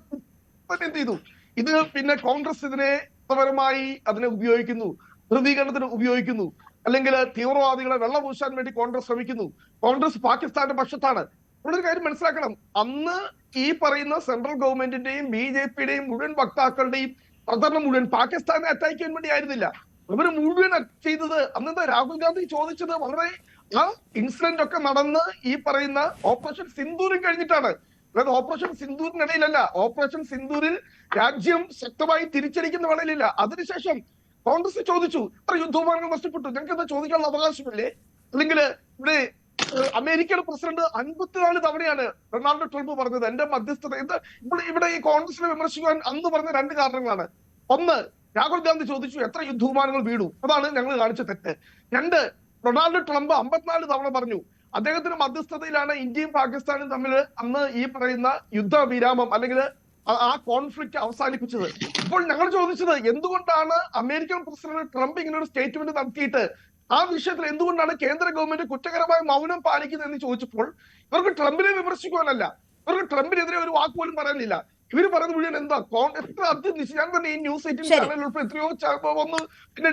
എന്ത് ചെയ്തു, ഇത് പിന്നെ കോൺഗ്രസ് ഇതിനെ പരമായി അതിനെ ഉപയോഗിക്കുന്നു, ധ്രുവീകരണത്തിന് ഉപയോഗിക്കുന്നു, അല്ലെങ്കിൽ തീവ്രവാദികളെ വെള്ളപൂശാൻ വേണ്ടി കോൺഗ്രസ് ശ്രമിക്കുന്നു. കോൺഗ്രസ് പാകിസ്ഥാന്റെ പക്ഷത്താണ്. നമ്മളൊരു കാര്യം മനസ്സിലാക്കണം, അന്ന് ഈ പറയുന്ന സെൻട്രൽ ഗവൺമെന്റിന്റെയും BJPയുടെയും മുഴുവൻ വക്താക്കളുടെയും പ്രചരണം മുഴുവൻ പാകിസ്ഥാനെ അറ്റാക്ക് ചെയ്യാൻ വേണ്ടി ആയിരുന്നില്ല. ഇവര് മുഴുവൻ ചെയ്തത് അന്നത്തെ രാഹുൽ ഗാന്ധി ചോദിച്ചത് വളരെ ആ ഇൻസിഡന്റ് ഒക്കെ നടന്ന് ഈ പറയുന്ന ഓപ്പറേഷൻ സിന്ദൂരും കഴിഞ്ഞിട്ടാണ്. അതായത് ഓപ്പറേഷൻ സിന്ദൂരിനിടയിലല്ല, ഓപ്പറേഷൻ സിന്ദൂരിൽ രാജ്യം ശക്തമായി തിരിച്ചടിക്കുന്ന വേളയിലില്ല. അതിനുശേഷം കോൺഗ്രസ് ചോദിച്ചു, ഇത്ര യുദ്ധവിമാനങ്ങൾ നഷ്ടപ്പെട്ടു, ഞങ്ങൾക്ക് എന്താ ചോദിക്കാനുള്ള അവകാശമില്ലേ? അല്ലെങ്കിൽ ഇവിടെ അമേരിക്കയുടെ പ്രസിഡന്റ് 54 തവണയാണ് ഡൊണാൾഡ് ട്രംപ് പറഞ്ഞത് എന്റെ മധ്യസ്ഥത. ഇവിടെ ഈ കോൺഗ്രസിനെ വിമർശിക്കുവാൻ അന്ന് പറഞ്ഞ 2 കാരണങ്ങളാണ്. ഒന്ന്, രാഹുൽ ഗാന്ധി ചോദിച്ചു എത്ര യുദ്ധവിമാനങ്ങൾ വീണു, അതാണ് ഞങ്ങൾ കാണിച്ച തെറ്റ്. 2, ഡൊണാൾഡ് ട്രംപ് 54 തവണ പറഞ്ഞു അദ്ദേഹത്തിന്റെ മധ്യസ്ഥതയിലാണ് ഇന്ത്യയും പാകിസ്ഥാനും തമ്മിൽ അന്ന് ഈ പറയുന്ന യുദ്ധവിരാമം അല്ലെങ്കിൽ ആ കോൺഫ്ലിക്റ്റ് അവസാനിപ്പിച്ചത്. ഇപ്പോൾ ഞങ്ങൾ ചോദിച്ചത് എന്തുകൊണ്ടാണ് അമേരിക്കൻ പ്രസിഡന്റ് ട്രംപ് ഇങ്ങനെ ഒരു സ്റ്റേറ്റ്മെന്റ് നടത്തിയിട്ട് ആ വിഷയത്തിൽ എന്തുകൊണ്ടാണ് കേന്ദ്ര ഗവൺമെന്റ് കുറ്റകരമായ മൗനം പാലിക്കുന്നത് എന്ന് ചോദിച്ചപ്പോൾ ഇവർക്ക് ട്രംപിനെ വിമർശിക്കുവാനല്ല, ഇവർക്ക് ട്രംപിനെതിരെ ഒരു വാക്ക് പോലും പറയാനില്ല. ഇവര് പറയുന്നത് മുഴുവൻ എന്താ എത്ര ഞാൻ തന്നെ ഈ ന്യൂസ് 18 ചാനലിൽ ഉൾപ്പെടെ എത്രയോ വന്ന് പിന്നെ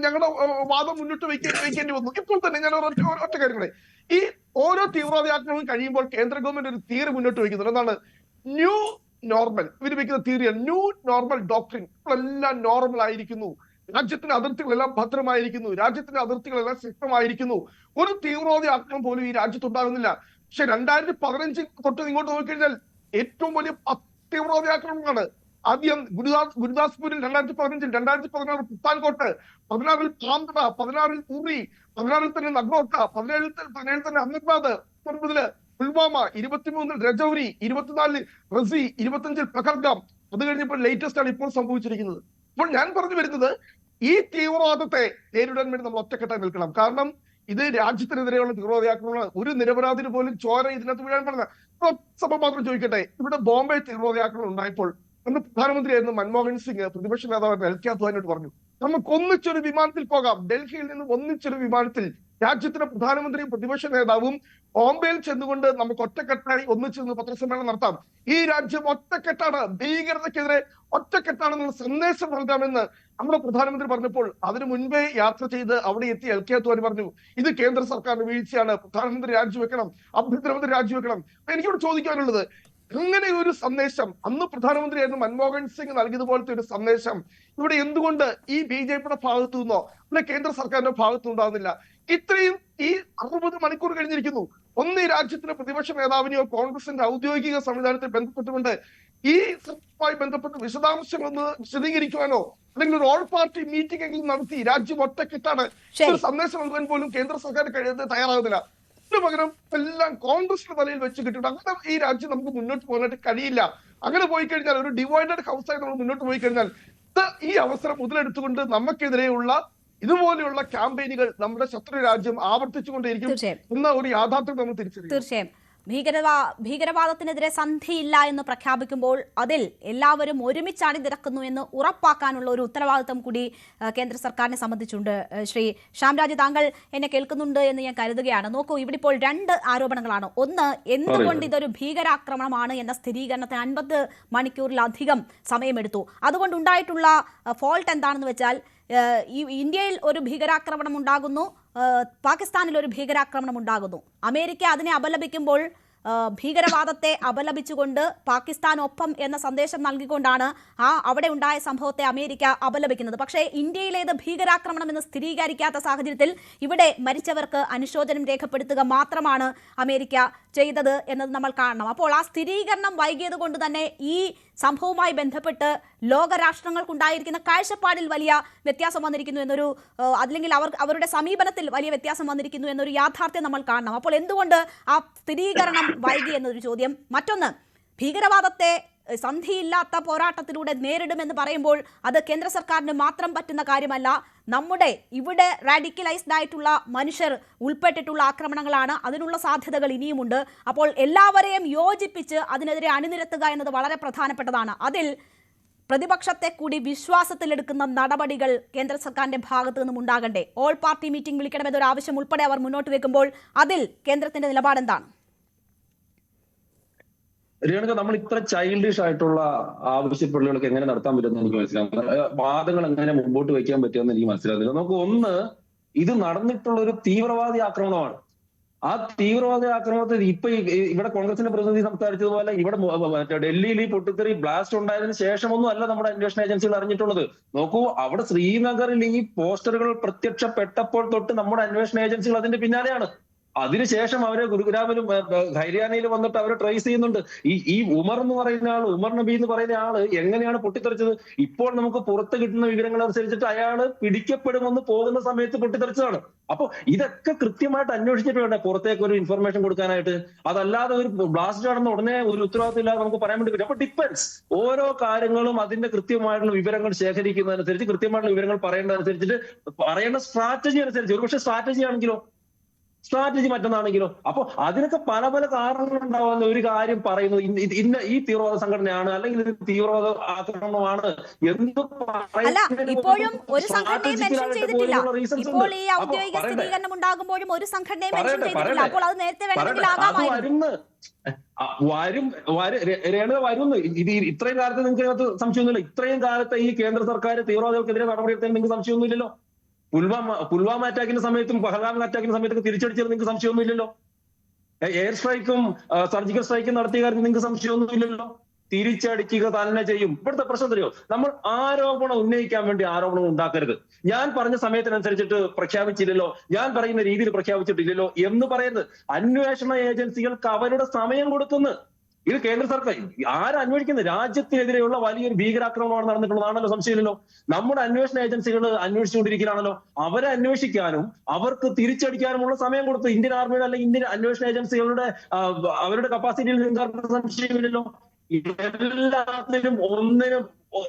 ഞങ്ങളുടെ വാദം മുന്നോട്ട് വെക്കേണ്ടി വന്നു. ഇപ്പോൾ തന്നെ ഞാൻ ഒറ്റ കാര്യങ്ങളെ, ഈ ഓരോ തീവ്രവാദി ആക്രമണം കഴിയുമ്പോൾ കേന്ദ്ര ഗവൺമെന്റ് ഒരു തിയറി മുന്നോട്ട് വയ്ക്കുന്നുണ്ട്. എന്താണ്? New normal. ഇവർ വെക്കുന്ന തിയറിയാണ് ന്യൂ നോർമൽ ഡോക്ട്രിൻ. എല്ലാം നോർമൽ ആയിരിക്കുന്നു, രാജ്യത്തിന്റെ അതിർത്തികളെല്ലാം ഭദ്രമായിരിക്കുന്നു, രാജ്യത്തിന്റെ അതിർത്തികളെല്ലാം ശക്തമായിരിക്കുന്നു, ഒരു തീവ്രവാദി ആക്രമണം പോലും ഈ രാജ്യത്തുണ്ടാകുന്നില്ല. പക്ഷെ 2015 തൊട്ട് ഇങ്ങോട്ട് നോക്കിക്കഴിഞ്ഞാൽ ഏറ്റവും വലിയ തീവ്രവാദി ആക്രമണങ്ങളാണ്. ആദ്യം ഗുരുദാസ്പൂരിൽ 2015, 2016 പുത്താൻകോട്ട്, 16 പാന്തട, 16 ഉറി, 16 തന്നെ നഗ്നോട്ട, 17 തന്നെ അഹമ്മദാബാദ്, 19 പുൽവാമ, 23 രജൌരി, 24 റസി, 25 പഹൽഗാം. അത് കഴിഞ്ഞപ്പോൾ ലേറ്റസ്റ്റ് ആണ് ഇപ്പോൾ സംഭവിച്ചിരിക്കുന്നത്. അപ്പോൾ ഞാൻ പറഞ്ഞു വരുന്നത് ഈ തീവ്രവാദത്തെ നേരിടാൻ വേണ്ടി നമ്മൾ ഒറ്റക്കെട്ടായി നിൽക്കണം. കാരണം ഇത് രാജ്യത്തിനെതിരെയുള്ള തീവ്രവാദ ആക്രമണമാണ്. ഒരു നിരപരാധിന് പോലും ചോര ഇതിനകത്ത് വീഴാൻ പാടില്ല. സഭ മാത്രം ചോദിക്കട്ടെ, ഇവിടെ ബോംബെ തീവ്രവാദ ആക്രമണം ഉണ്ടായപ്പോൾ അന്ന് പ്രധാനമന്ത്രിയായിരുന്ന മൻമോഹൻ സിംഗ് പ്രതിപക്ഷ നേതാവ് എൽ കെ അദ്വാനിയോട് പറഞ്ഞു, നമുക്ക് ഒന്നിച്ചൊരു വിമാനത്തിൽ പോകാം. ഡൽഹിയിൽ നിന്ന് ഒന്നിച്ചൊരു വിമാനത്തിൽ രാജ്യത്തിന്റെ പ്രധാനമന്ത്രിയും പ്രതിപക്ഷ നേതാവും ബോംബെയിൽ ചെന്നുകൊണ്ട് നമുക്ക് ഒറ്റക്കെട്ടായി ഒന്നിച്ചു പത്രസമ്മേളനം നടത്താം. ഈ രാജ്യം ഒറ്റക്കെട്ടാണ്, ഭീകരതയ്ക്കെതിരെ ഒറ്റക്കെട്ടാണെന്നുള്ള സന്ദേശം നൽകാമെന്ന് നമ്മുടെ പ്രധാനമന്ത്രി പറഞ്ഞപ്പോൾ അതിനു മുൻപേ യാത്ര ചെയ്ത് അവിടെ എത്തി എൽ കെ അദ്വാനി പറഞ്ഞു, ഇത് കേന്ദ്ര സർക്കാരിന്റെ വീഴ്ചയാണ്, പ്രധാനമന്ത്രി രാജിവെക്കണം, ആഭ്യന്തരമന്ത്രി രാജിവെക്കണം. എനിക്കിവിടെ ചോദിക്കാനുള്ളത്, അങ്ങനെ ഒരു സന്ദേശം അന്ന് പ്രധാനമന്ത്രിയായിരുന്നു മൻമോഹൻ സിംഗ് നൽകിയതുപോലത്തെ ഒരു സന്ദേശം ഇവിടെ എന്തുകൊണ്ട് ഈ BJP-യുടെ ഭാഗത്തു നിന്നോ അല്ലെ കേന്ദ്ര സർക്കാരിന്റെ ഭാഗത്തു ഉണ്ടാകുന്നില്ല? ഇത്രയും ഈ 60 മണിക്കൂർ കഴിഞ്ഞിരിക്കുന്നു. ഒന്ന് ഈ രാജ്യത്തിന്റെ പ്രതിപക്ഷ നേതാവിനെയോ കോൺഗ്രസിന്റെ ഔദ്യോഗിക സംവിധാനത്തിൽ ബന്ധപ്പെട്ടുകൊണ്ട് ഈ സംഭവവുമായി ബന്ധപ്പെട്ട് വിശദാംശങ്ങളൊന്ന് വിശദീകരിക്കുവാനോ അല്ലെങ്കിൽ ഒരു ഓൾ പാർട്ടി മീറ്റിംഗ് എങ്കിലും നടത്തി രാജ്യം ഒറ്റക്കെട്ടാണ് ഒരു സന്ദേശം നൽകാൻ പോലും കേന്ദ്ര സർക്കാർ തയ്യാറാകുന്നില്ല. പകരം എല്ലാം കോൺഗ്രസിന്റെ തലയിൽ വെച്ച് കിട്ടിയിട്ട് അങ്ങനെ ഈ രാജ്യം നമുക്ക് മുന്നോട്ട് പോകാനായിട്ട് കഴിയില്ല. അങ്ങനെ പോയി കഴിഞ്ഞാൽ ഒരു ഡിവൈഡഡ് ഹൗസായി നമ്മൾ മുന്നോട്ട് പോയി കഴിഞ്ഞാൽ ഈ അവസരം മുതലെടുത്തുകൊണ്ട് നമുക്കെതിരെയുള്ള ഇതുപോലെയുള്ള ക്യാമ്പയിനുകൾ നമ്മുടെ ശത്രു രാജ്യം ആവർത്തിച്ചുകൊണ്ടേയിരിക്കും എന്ന ഒരു യാഥാർത്ഥ്യം നമ്മൾ തിരിച്ചറിയും.
തീർച്ചയായും ഭീകരവാദത്തിനെതിരെ സന്ധിയില്ല എന്ന് പ്രഖ്യാപിക്കുമ്പോൾ അതിൽ എല്ലാവരും ഒരുമിച്ച് അണിനിരക്കുന്നു എന്ന് ഉറപ്പാക്കാനുള്ള ഒരു ഉത്തരവാദിത്തം കൂടി കേന്ദ്ര സർക്കാരിനെ സംബന്ധിച്ചുണ്ട്. ശ്രീ ശ്യാംരാജ്, താങ്കൾ എന്നെ കേൾക്കുന്നുണ്ട് എന്ന് ഞാൻ കരുതുകയാണ്. നോക്കൂ, ഇവിടെ ഇപ്പോൾ 2 ആരോപണങ്ങളാണ്. ഒന്ന്, എന്തുകൊണ്ട് ഇതൊരു ഭീകരാക്രമണമാണ് എന്ന സ്ഥിരീകരണത്തിന് 50 മണിക്കൂറിലധികം സമയമെടുത്തു. അതുകൊണ്ടുണ്ടായിട്ടുള്ള ഫോൾട്ട് എന്താണെന്ന് വെച്ചാൽ ഇന്ത്യയിൽ ഒരു ഭീകരാക്രമണം ഉണ്ടാകുന്നു, പാകിസ്ഥാനിൽ ഒരു ഭീകരാക്രമണം ഉണ്ടാകുന്നു. അമേരിക്ക അതിനെ അപലപിക്കുമ്പോൾ ഭീകരവാദത്തെ അപലപിച്ചുകൊണ്ട് പാകിസ്ഥാനൊപ്പം എന്ന സന്ദേശം നൽകിക്കൊണ്ടാണ് അവിടെ ഉണ്ടായ സംഭവത്തെ അമേരിക്ക അപലപിക്കുന്നത്. പക്ഷേ ഇന്ത്യയിലേത് ഭീകരാക്രമണം എന്ന് സ്ഥിരീകരിക്കാത്ത സാഹചര്യത്തിൽ ഇവിടെ മരിച്ചവർക്ക് അനുശോചനം രേഖപ്പെടുത്തുക മാത്രമാണ് അമേരിക്ക ചെയ്തത് എന്നത് നമ്മൾ കാണണം. അപ്പോൾ ആ സ്ഥിരീകരണം വൈകിയത് കൊണ്ട് തന്നെ ഈ സംഭവവുമായി ബന്ധപ്പെട്ട് ലോകരാഷ്ട്രങ്ങൾക്കുണ്ടായിരിക്കുന്ന കാഴ്ചപ്പാടിൽ വലിയ വ്യത്യാസം വന്നിരിക്കുന്നു എന്നൊരു അല്ലെങ്കിൽ അവരുടെ സമീപനത്തിൽ വലിയ വ്യത്യാസം വന്നിരിക്കുന്നു എന്നൊരു യാഥാർത്ഥ്യം നമ്മൾ കാണണം. അപ്പോൾ എന്തുകൊണ്ട് ആ സ്ഥിരീകരണം വൈകി എന്നൊരു ചോദ്യം. മറ്റൊന്ന്, ഭീകരവാദത്തെ സന്ധിയില്ലാത്ത പോരാട്ടത്തിലൂടെ നേരിടുമെന്ന് പറയുമ്പോൾ അത് കേന്ദ്ര സർക്കാരിന് മാത്രം പറ്റുന്ന കാര്യമല്ല. നമ്മുടെ ഇവിടെ റാഡിക്കലൈസ്ഡ് ആയിട്ടുള്ള മനുഷ്യർ ഉൾപ്പെട്ടിട്ടുള്ള ആക്രമണങ്ങളാണ്, അതിനുള്ള സാധ്യതകൾ ഇനിയുമുണ്ട്. അപ്പോൾ എല്ലാവരെയും യോജിപ്പിച്ച് അതിനെതിരെ അണിനിരത്തുക എന്നത് വളരെ പ്രധാനപ്പെട്ടതാണ്. അതിൽ പ്രതിപക്ഷത്തെ കൂടി വിശ്വാസത്തിലെടുക്കുന്ന നടപടികൾ കേന്ദ്ര സർക്കാരിന്റെ ഭാഗത്തു നിന്നും ഉണ്ടാകണ്ടേ? ഓൾ പാർട്ടി മീറ്റിംഗ് വിളിക്കണമെന്നൊരു ആവശ്യം ഉൾപ്പെടെ അവർ മുന്നോട്ട് വെക്കുമ്പോൾ അതിൽ കേന്ദ്രത്തിന്റെ നിലപാടെന്താണ്?
രേണുക, നമ്മൾ ഇത്ര ചൈൽഡിഷ് ആയിട്ടുള്ള ആവശ്യപ്പെടലുകളൊക്കെ എങ്ങനെ നടത്താൻ പറ്റുമെന്ന് എനിക്ക് മനസ്സിലാകുന്നില്ല. വാദങ്ങൾ എങ്ങനെ മുമ്പോട്ട് വയ്ക്കാൻ പറ്റുമെന്ന് എനിക്ക് മനസ്സിലാകുന്നില്ല. നമുക്ക് ഒന്ന്, ഇത് നടന്നിട്ടുള്ള ഒരു തീവ്രവാദി ആക്രമണമാണ്. ആ തീവ്രവാദി ആക്രമണത്തിൽ ഇപ്പൊ ഇവിടെ കോൺഗ്രസിന്റെ പ്രതിനിധി സംസാരിച്ചതുപോലെ ഇവിടെ ഡൽഹിയിൽ ഈ പൊട്ടിത്തെറി ബ്ലാസ്റ്റ് ഉണ്ടായതിനു ശേഷമൊന്നും അല്ല നമ്മുടെ അന്വേഷണ ഏജൻസികൾ അറിഞ്ഞിട്ടുള്ളത്. നോക്കൂ, അവിടെ ശ്രീനഗറിൽ ഈ പോസ്റ്ററുകൾ പ്രത്യക്ഷപ്പെട്ടപ്പോൾ തൊട്ട് നമ്മുടെ അന്വേഷണ ഏജൻസികൾ അതിന്റെ പിന്നാലെയാണ്. അതിനുശേഷം അവരെ ഗുരുഗ്രാമിലും ഹരിയാനയിലും വന്നിട്ട് അവരെ ട്രേസ് ചെയ്യുന്നുണ്ട്. ഈ ഉമർ എന്ന് പറയുന്ന ആള്, ഉമർ നബി എന്ന് പറയുന്ന ആള് എങ്ങനെയാണ് പൊട്ടിത്തെറിച്ചത്? ഇപ്പോൾ നമുക്ക് പുറത്ത് കിട്ടുന്ന വിവരങ്ങൾ അനുസരിച്ചിട്ട് അയാള് പിടിക്കപ്പെടുമെന്ന് പോകുന്ന സമയത്ത് പൊട്ടിത്തെറിച്ചതാണ്. അപ്പൊ ഇതൊക്കെ കൃത്യമായിട്ട് അന്വേഷിച്ചിട്ട് വേണ്ടേ പുറത്തേക്ക് ഒരു ഇൻഫർമേഷൻ കൊടുക്കാനായിട്ട്? അതല്ലാതെ ഒരു ബ്ലാസ്റ്റ് നടന്ന ഉടനെ ഒരു ഉത്തരവാദിത്തം ഇല്ലാതെ നമുക്ക് പറയാൻ വേണ്ടി പറ്റും. അപ്പൊ ഡിപ്പെൻസ്, ഓരോ കാര്യങ്ങളും അതിന്റെ കൃത്യമായിട്ടുള്ള വിവരങ്ങൾ ശേഖരിക്കുന്നതനുസരിച്ച്, കൃത്യമായിട്ടുള്ള വിവരങ്ങൾ പറയേണ്ടതനുസരിച്ചിട്ട്, പറയേണ്ട സ്ട്രാറ്റജി അനുസരിച്ച്, ഒരുപക്ഷെ സ്ട്രാറ്റജി ആണെങ്കിലോ സ്ട്രാറ്റജി മറ്റൊന്നാണെങ്കിലോ. അപ്പൊ അതിനൊക്കെ പല പല കാരണങ്ങൾ ഉണ്ടാവുന്ന ഒരു കാര്യം പറയുന്നത് ഇന്ന ഈ തീവ്രവാദ സംഘടനയാണ് അല്ലെങ്കിൽ ഇത് തീവ്രവാദ ആക്രമണമാണ് എന്ന്
ഇപ്പോഴും ഒരു സംഘടനയും മെൻഷൻ ചെയ്തിട്ടില്ല. ഇപ്പോൾ ഈ ഔദ്യോഗിക സ്ഥിരീകരണം ഉണ്ടാകുമ്പോഴും ഒരു സംഘടനയും മെൻഷൻ ചെയ്തിട്ടില്ല. അപ്പോൾ അത് നേരത്തെ വേണമെങ്കിൽ ആകാമായിരുന്നു.
രേണുക വരുന്നു. ഇത് ഇത്രയും കാലത്ത് നിങ്ങൾക്ക് അതിനകത്ത് സംശയമൊന്നുമില്ല. ഇത്രയും കാലത്ത് ഈ കേന്ദ്ര സർക്കാർ തീവ്രവാദികൾക്കെതിരെ നടപടിയെടുത്തതിൽ നിങ്ങൾക്ക് സംശയമൊന്നുമില്ലല്ലോ. പുൽവാമ അറ്റാക്കിന്റെ സമയത്തും പഹൽഗാം അറ്റാക്കിന്റെ സമയത്തൊക്കെ തിരിച്ചടിച്ചത് നിങ്ങൾക്ക് സംശയമൊന്നുമില്ലല്ലോ. എയർ സ്ട്രൈക്കും സർജിക്കൽ സ്ട്രൈക്കും നടത്തിയ കാര്യത്തിൽ നിങ്ങൾക്ക് സംശയമൊന്നുമില്ലല്ലോ. തിരിച്ചടിക്കുക തന്നെ ചെയ്യും. ഇവിടുത്തെ പ്രശ്നം തരുമോ? നമ്മൾ ആരോപണം ഉന്നയിക്കാൻ വേണ്ടി ആരോപണം ഉണ്ടാക്കരുത്. ഞാൻ പറഞ്ഞ സമയത്തിനനുസരിച്ചിട്ട് പ്രഖ്യാപിച്ചില്ലല്ലോ, ഞാൻ പറയുന്ന രീതിയിൽ പ്രഖ്യാപിച്ചിട്ടില്ലല്ലോ എന്ന് പറയുന്നത്. അന്വേഷണ ഏജൻസികൾക്ക് അവരുടെ സമയം കൊടുക്കുന്നു. ഇത് കേന്ദ്ര സർക്കാർ ആരന്വേഷിക്കുന്നത്? രാജ്യത്തിനെതിരെയുള്ള വലിയൊരു ഭീകരാക്രമണമാണ് നടന്നിട്ടുള്ളതാണല്ലോ, സംശയമില്ലല്ലോ. നമ്മുടെ അന്വേഷണ ഏജൻസികൾ അന്വേഷിച്ചുകൊണ്ടിരിക്കുകയാണല്ലോ. അവരെ അന്വേഷിക്കാനും അവർക്ക് തിരിച്ചടിക്കാനുമുള്ള സമയം കൊടുത്തു. ഇന്ത്യൻ ആർമിയുടെ അല്ലെങ്കിൽ ഇന്ത്യൻ അന്വേഷണ ഏജൻസികളുടെ അവരുടെ കപ്പാസിറ്റിയിൽ നിങ്ങൾക്ക് സംശയമില്ലല്ലോ. എല്ലാത്തിനും ഒന്നിനും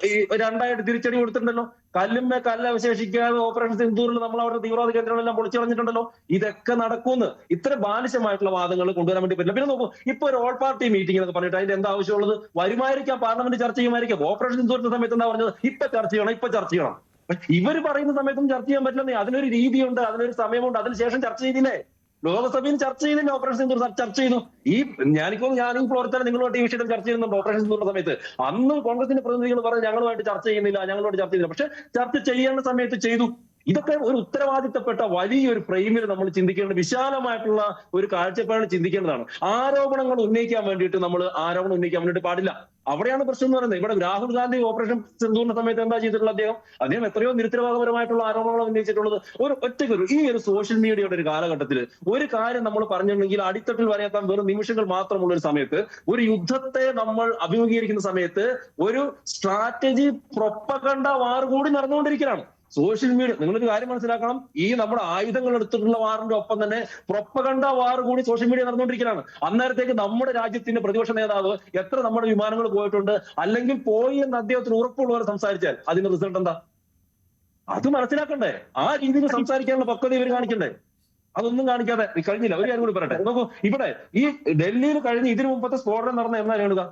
ഈ 2 തിരിച്ചടി കൊടുത്തിട്ടുണ്ടല്ലോ. കല്ലുമ്മേ കല്ല് അവശേഷിക്കാതെ ഓപ്പറേഷൻ സിന്ദൂറിൽ നമ്മൾ അവരുടെ തീവ്രവാദ കേന്ദ്രങ്ങളെല്ലാം പൊളിച്ചു കളഞ്ഞിട്ടുണ്ടല്ലോ. ഇതൊക്കെ നടക്കുമെന്ന് ഇത്ര ബാലിശമായിട്ടുള്ള വാദങ്ങൾ കൊണ്ടുവരാൻ വേണ്ടി പറ്റില്ല. പിന്നെ നോക്കൂ, ഇപ്പൊ ഒരു ഓൾ പാർട്ടി മീറ്റിംഗ് എന്നൊക്കെ പറഞ്ഞിട്ട് അതിന്റെ എന്താ ആവശ്യമുള്ളത്? വരുമായിരിക്കാം, പാർലമെന്റ് ചർച്ച ചെയ്യുമായിരിക്കാം. ഓപ്പറേഷൻ സിന്ദൂറിന്റെ സമയത്ത് എന്താ പറഞ്ഞത്? ഇപ്പൊ ചർച്ച ചെയ്യണം. ഇവർ പറയുന്ന സമയത്തും ചർച്ച ചെയ്യാൻ പറ്റില്ലെന്നേ. അതിനൊരു രീതിയുണ്ട്, അതിനൊരു സമയമുണ്ട്. അതിനുശേഷം ചർച്ച ചെയ്തില്ലേ? ലോകസഭയിൽ ചർച്ച ചെയ്തില്ല, ഓപ്പറേഷൻ സിന്ദൂർ ചർച്ച ചെയ്തു. ഞാനും ഫ്ലോറിൽ നിങ്ങളുമായിട്ട് ഈ വിഷയത്തിൽ ചർച്ച ചെയ്യുന്നുണ്ട്. ഓപ്പറേഷൻ സിന്ദൂറിന്റെ സമയത്ത് അന്നും കോൺഗ്രസിന്റെ പ്രതിനിധികൾ പറഞ്ഞു ഞങ്ങളുമായിട്ട് ചർച്ച ചെയ്യുന്നില്ല. പക്ഷെ ചർച്ച ചെയ്യേണ്ട സമയത്ത് ചെയ്തു. ഇതൊക്കെ ഒരു ഉത്തരവാദിത്തപ്പെട്ട വലിയൊരു ഫ്രെയിമിൽ നമ്മൾ ചിന്തിക്കേണ്ട, വിശാലമായിട്ടുള്ള ഒരു കാഴ്ചപ്പാടിൽ ചിന്തിക്കേണ്ടതാണ്. ആരോപണങ്ങൾ ഉന്നയിക്കാൻ വേണ്ടിയിട്ട് പാടില്ല. അവിടെയാണ് പ്രശ്നം എന്ന് പറയുന്നത്. ഇവിടെ രാഹുൽ ഗാന്ധി ഓപ്പറേഷൻ സിന്ദൂറിന്റെ സമയത്ത് എന്താ ചെയ്തിട്ടുള്ളത്? അദ്ദേഹം എത്രയോ നിരുത്തരവാദപരമായിട്ടുള്ള ആരോപണങ്ങൾ ഉന്നയിച്ചിട്ടുള്ളത്. ഈ ഒരു സോഷ്യൽ മീഡിയയുടെ ഒരു കാലഘട്ടത്തിൽ ഒരു കാര്യം നമ്മൾ പറഞ്ഞിട്ടുണ്ടെങ്കിൽ അടിത്തട്ടിൽ വരെയെത്താൻ വെറും നിമിഷങ്ങൾ മാത്രമുള്ള ഒരു സമയത്ത്, ഒരു യുദ്ധത്തെ നമ്മൾ അഭിമുഖീകരിക്കുന്ന സമയത്ത് ഒരു സ്ട്രാറ്റജി പ്രൊപ്പഗണ്ട വാർ കൂടി നടന്നുകൊണ്ടിരിക്കുകയാണ് സോഷ്യൽ മീഡിയ. നിങ്ങളൊരു കാര്യം മനസ്സിലാക്കണം, ഈ നമ്മുടെ ആയുധങ്ങൾ എടുത്തിട്ടുള്ള വാറിന്റെ ഒപ്പം തന്നെ പ്രൊപ്പഗണ്ട വാർ കൂടി സോഷ്യൽ മീഡിയ നടന്നുകൊണ്ടിരിക്കുകയാണ്. അന്നേരത്തേക്ക് നമ്മുടെ രാജ്യത്തിന്റെ പ്രതിപക്ഷ നേതാവ് എത്ര നമ്മുടെ വിമാനങ്ങൾ പോയിട്ടുണ്ട്, അല്ലെങ്കിൽ പോയി എന്ന് അദ്ദേഹത്തിന് ഉറപ്പുള്ളവർ സംസാരിച്ചാൽ അതിന്റെ റിസൾട്ട് എന്താ? അത് മനസ്സിലാക്കണ്ടേ? ആ രീതിയിൽ സംസാരിക്കാനുള്ള പക്വത ഇവർ കാണിക്കണ്ടേ? അതൊന്നും കാണിക്കാതെ കഴിഞ്ഞില്ല. ഒരു കാര്യം കൂടി പറയട്ടെ. നോക്കൂ, ഇവിടെ ഈ ഡൽഹിയിൽ കഴിഞ്ഞ് ഇതിനു മുമ്പത്തെ സ്ഫോടനം നടന്ന എന്നാണ് കാണുക?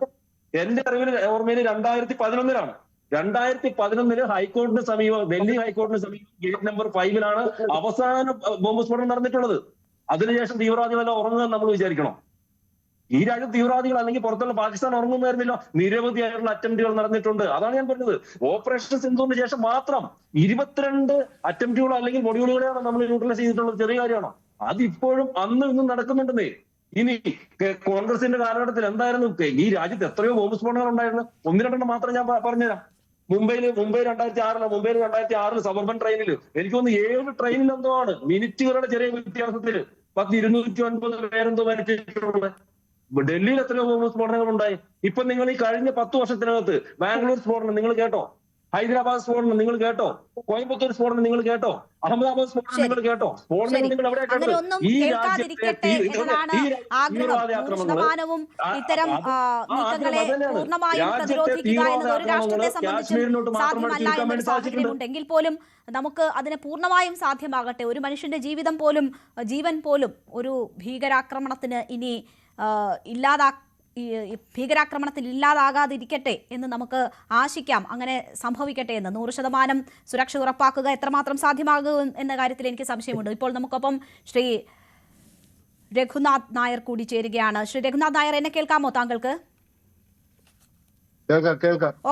എന്റെ അറിവിൽ ഓർമ്മയിൽ 2011 2011 ഹൈക്കോടതിന് സമീപം, ഡൽഹി ഹൈക്കോടതിന് സമീപം ഗേറ്റ് നമ്പർ 5 അവസാന ബോംബ് സ്ഫോടനം നടന്നിട്ടുള്ളത്. അതിനുശേഷം തീവ്രവാദികളെല്ലാം ഉറങ്ങുമെന്ന് നമ്മൾ വിചാരിക്കണം? ഈ രാജ്യത്ത് തീവ്രവാദികൾ അല്ലെങ്കിൽ പുറത്തുള്ള പാകിസ്ഥാൻ ഉറങ്ങുന്നതായിരുന്നില്ല. നിരവധിയായിട്ടുള്ള അറ്റംപ്റ്റുകൾ നടന്നിട്ടുണ്ട്. അതാണ് ഞാൻ പറഞ്ഞത്. ഓപ്പറേഷൻ സിന്ദൂറിന് ശേഷം മാത്രം 22 അറ്റംപ്റ്റുകളോ അല്ലെങ്കിൽ മൊഡ്യൂളുകളെയാണ് നമ്മൾ യൂട്ടിലൈസ് ചെയ്തിട്ടുള്ളത്. ചെറിയ കാര്യമാണോ? അതിപ്പോഴും അന്നും ഇന്നും നടക്കുന്നുണ്ടെന്നേ. ഇനി കോൺഗ്രസിന്റെ കാലഘട്ടത്തിൽ എന്തായിരുന്നു? ഈ രാജ്യത്ത് എത്രയോ ബോംബ് സ്ഫോടനങ്ങൾ ഉണ്ടായിരുന്നു. 1-2 മാത്രം ഞാൻ പറഞ്ഞുതരാം. മുംബൈ 2006 സബർബൻ ട്രെയിനിൽ എനിക്ക് തോന്നുന്നു 7 ട്രെയിനിൽ എന്തോ ആണ് മിനിറ്റുകളുടെ ചെറിയ വ്യത്യാസത്തിൽ 209 പേരെന്തോ മരിച്ചിട്ടുള്ളത്. ഡൽഹിയിൽ എത്രയോ ബോംബ് സ്ഫോടനങ്ങൾ ഉണ്ടായി. ഇപ്പൊ നിങ്ങൾ ഈ കഴിഞ്ഞ 10 വർഷത്തിനകത്ത് ബാംഗ്ലൂർ സ്ഫോടനം നിങ്ങൾ കേട്ടോ? ഹൈദരാബാദ് സ്ഫോടനം നിങ്ങൾ കേട്ടോ? കോയമ്പത്തൂർ സ്ഫോടനം നിങ്ങൾ കേട്ടോ? അഹമ്മദാബാദ് സ്ഫോടനം നിങ്ങൾ കേട്ടോ? സ്ഫോടനങ്ങൾ നിങ്ങൾ എവിടെ കേട്ടോ? ഈ രാജ്യത്തെ
ശതമാനവും ഇത്തരം നീക്കങ്ങളെ പൂർണ്ണമായും പ്രതിരോധിക്കുക എന്നത് ഒരു രാഷ്ട്രത്തെ സംബന്ധിച്ചും സാധ്യമല്ല എന്നൊരു സാഹചര്യമുണ്ടെങ്കിൽ പോലും നമുക്ക് അതിനെ പൂർണ്ണമായും സാധ്യമാകട്ടെ. ഒരു മനുഷ്യന്റെ ജീവൻ പോലും ഒരു ഭീകരാക്രമണത്തിന് ഇനി ഭീകരാക്രമണത്തിൽ ഇല്ലാതാകാതിരിക്കട്ടെ എന്ന് നമുക്ക് ആശിക്കാം. അങ്ങനെ സംഭവിക്കട്ടെ എന്ന്. 100% സുരക്ഷ ഉറപ്പാക്കുക എത്രമാത്രം സാധ്യമാകും എന്ന കാര്യത്തിൽ എനിക്ക് സംശയമുണ്ട്. ഇപ്പോൾ നമുക്കൊപ്പം ശ്രീ രഘുനാഥ് നായർ കൂടി ചേരുകയാണ്. ശ്രീ രഘുനാഥ് നായർ, എന്നെ കേൾക്കാമോ താങ്കൾക്ക്?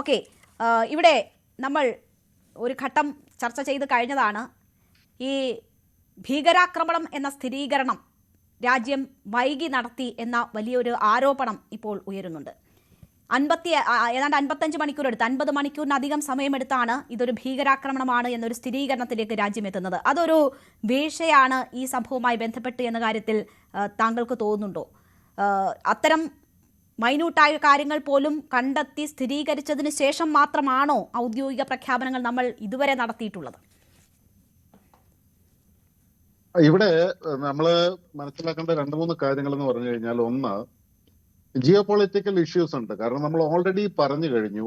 ഓക്കെ, ഇവിടെ നമ്മൾ ഒരു ഘട്ടം ചർച്ച ചെയ്ത് കഴിഞ്ഞതാണ്. ഈ ഭീകരാക്രമണം എന്ന സ്ഥിരീകരണം രാജ്യം വൈകി നടത്തി എന്ന വലിയൊരു ആരോപണം ഇപ്പോൾ ഉയരുന്നുണ്ട്. ഏതാണ്ട് 55 മണിക്കൂർ എടുത്ത് 50 മണിക്കൂറിനധികം സമയമെടുത്താണ് ഇതൊരു ഭീകരാക്രമണമാണ് എന്നൊരു സ്ഥിരീകരണത്തിലേക്ക് രാജ്യം എത്തുന്നത്. അതൊരു വീഴ്ചയാണ് ഈ സംഭവവുമായി ബന്ധപ്പെട്ട് എന്ന കാര്യത്തിൽ താങ്കൾക്ക് തോന്നുന്നുണ്ടോ? അത്തരം മൈന്യൂട്ടായ കാര്യങ്ങൾ പോലും കണ്ടെത്തി സ്ഥിരീകരിച്ചതിന് ശേഷം മാത്രമാണോ ഔദ്യോഗിക പ്രഖ്യാപനങ്ങൾ നമ്മൾ ഇതുവരെ നടത്തിയിട്ടുള്ളത്?
ഇവിടെ നമ്മൾ മനസ്സിലാക്കേണ്ട 2-3 കാര്യങ്ങൾ എന്ന് പറഞ്ഞു കഴിഞ്ഞാൽ, ഒന്ന്, ജിയോ പൊളിറ്റിക്കൽ ഇഷ്യൂസ് ഉണ്ട്. കാരണം നമ്മൾ ഓൾറെഡി പറഞ്ഞു കഴിഞ്ഞു,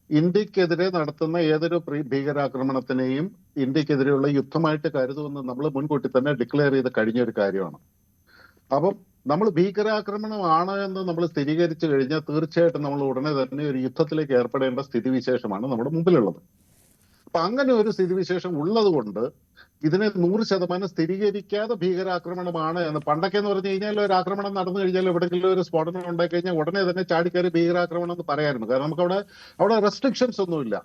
ഇന്ത്യക്കെതിരെ നടത്തുന്ന ഏതൊരു ഭീകരാക്രമണത്തിനെയും ഇന്ത്യക്കെതിരെയുള്ള യുദ്ധമായിട്ട് കരുതുമെന്ന് നമ്മൾ മുൻകൂട്ടി തന്നെ ഡിക്ലെയർ ചെയ്ത് കഴിഞ്ഞ ഒരു കാര്യമാണ്. അപ്പം നമ്മൾ ഭീകരാക്രമണമാണ് എന്ന് നമ്മൾ സ്ഥിരീകരിച്ചു കഴിഞ്ഞാൽ തീർച്ചയായിട്ടും നമ്മൾ ഉടനെ തന്നെ ഒരു യുദ്ധത്തിലേക്ക് ഏർപ്പെടേണ്ട സ്ഥിതിവിശേഷമാണ് നമ്മുടെ മുമ്പിലുള്ളത്. അപ്പൊ അങ്ങനെ ഒരു സ്ഥിതിവിശേഷം ഉള്ളത് കൊണ്ട് ഇതിനെ 100% സ്ഥിരീകരിക്കാതെ ഭീകരാക്രമണമാണ് എന്ന്, പണ്ടൊക്കെ എന്ന് പറഞ്ഞു കഴിഞ്ഞാൽ ഒരു ആക്രമണം നടന്നു കഴിഞ്ഞാൽ എവിടെയെങ്കിലും ഒരു സ്ഫോടനം ഉണ്ടായി കഴിഞ്ഞാൽ ഉടനെ തന്നെ ചാടിക്കയറി ഭീകരാക്രമണം എന്ന് പറയായിരുന്നു. കാരണം നമുക്ക് അവിടെ റെസ്ട്രിക്ഷൻസ് ഒന്നുമില്ല,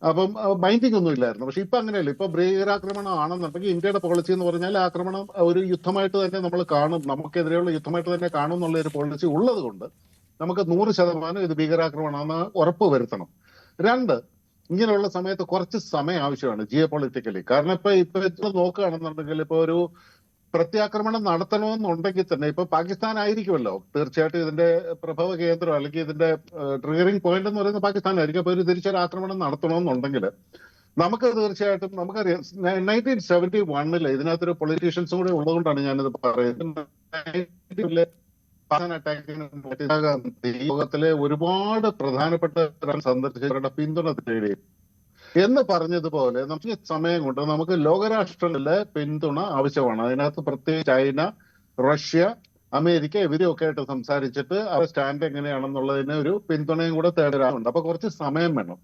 അപ്പം ബൈൻഡിങ് ഒന്നും ഇല്ലായിരുന്നു. പക്ഷെ ഇപ്പൊ അങ്ങനെയല്ല. ഇപ്പൊ ഭീകരാക്രമണം ആണെന്നുണ്ടെങ്കിൽ ഇന്ത്യയുടെ പോളിസി എന്ന് പറഞ്ഞാൽ ആക്രമണം ഒരു യുദ്ധമായിട്ട് തന്നെ നമ്മൾ കാണും, നമുക്കെതിരെയുള്ള യുദ്ധമായിട്ട് തന്നെ കാണും എന്നുള്ള ഒരു പോളിസി ഉള്ളത് കൊണ്ട് നമുക്ക് 100% ഇത് ഭീകരാക്രമണമെന്ന് ഉറപ്പ് വരുത്തണം. 2, ഇങ്ങനെയുള്ള സമയത്ത് കുറച്ച് സമയം ആവശ്യമാണ് ജിയോ പൊളിറ്റിക്കലി. കാരണം ഇപ്പൊ നോക്കുകയാണെന്നുണ്ടെങ്കിൽ ഇപ്പൊ ഒരു പ്രത്യാക്രമണം നടത്തണമെന്നുണ്ടെങ്കിൽ തന്നെ ഇപ്പൊ പാകിസ്ഥാൻ ആയിരിക്കുമല്ലോ തീർച്ചയായിട്ടും ഇതിന്റെ പ്രഭവ കേന്ദ്രം, അല്ലെങ്കിൽ ഇതിന്റെ ട്രിഗറിംഗ് പോയിന്റ് എന്ന് പറയുന്നത് പാകിസ്ഥാനായിരിക്കും. അപ്പൊ ഒരു തിരിച്ചൊരു ആക്രമണം നടത്തണമെന്നുണ്ടെങ്കിൽ നമുക്ക് തീർച്ചയായിട്ടും നമുക്കറിയാം 1971 ഇതിനകത്തൊരു പൊളിറ്റീഷ്യൻസും കൂടെ ഉള്ളതുകൊണ്ടാണ് ഞാനിത് പറയുന്നത്. അറ്റാക്കിന് ലോകത്തിലെ ഒരുപാട് പ്രധാനപ്പെട്ട സന്ദർശകരുടെ പിന്തുണ തേടി എന്ന് പറഞ്ഞതുപോലെ നമുക്ക് സമയം കൊണ്ട് നമുക്ക് ലോകരാഷ്ട്രങ്ങളിലെ പിന്തുണ ആവശ്യമാണ്. അതിനകത്ത് പ്രത്യേകിച്ച് ചൈന, റഷ്യ, അമേരിക്ക ഇവരെയൊക്കെ ആയിട്ട് സംസാരിച്ചിട്ട് അവരുടെ സ്റ്റാൻഡ് എങ്ങനെയാണെന്നുള്ളതിന് ഒരു പിന്തുണയും കൂടെ തേടാറുണ്ട്. അപ്പൊ കുറച്ച് സമയം വേണം.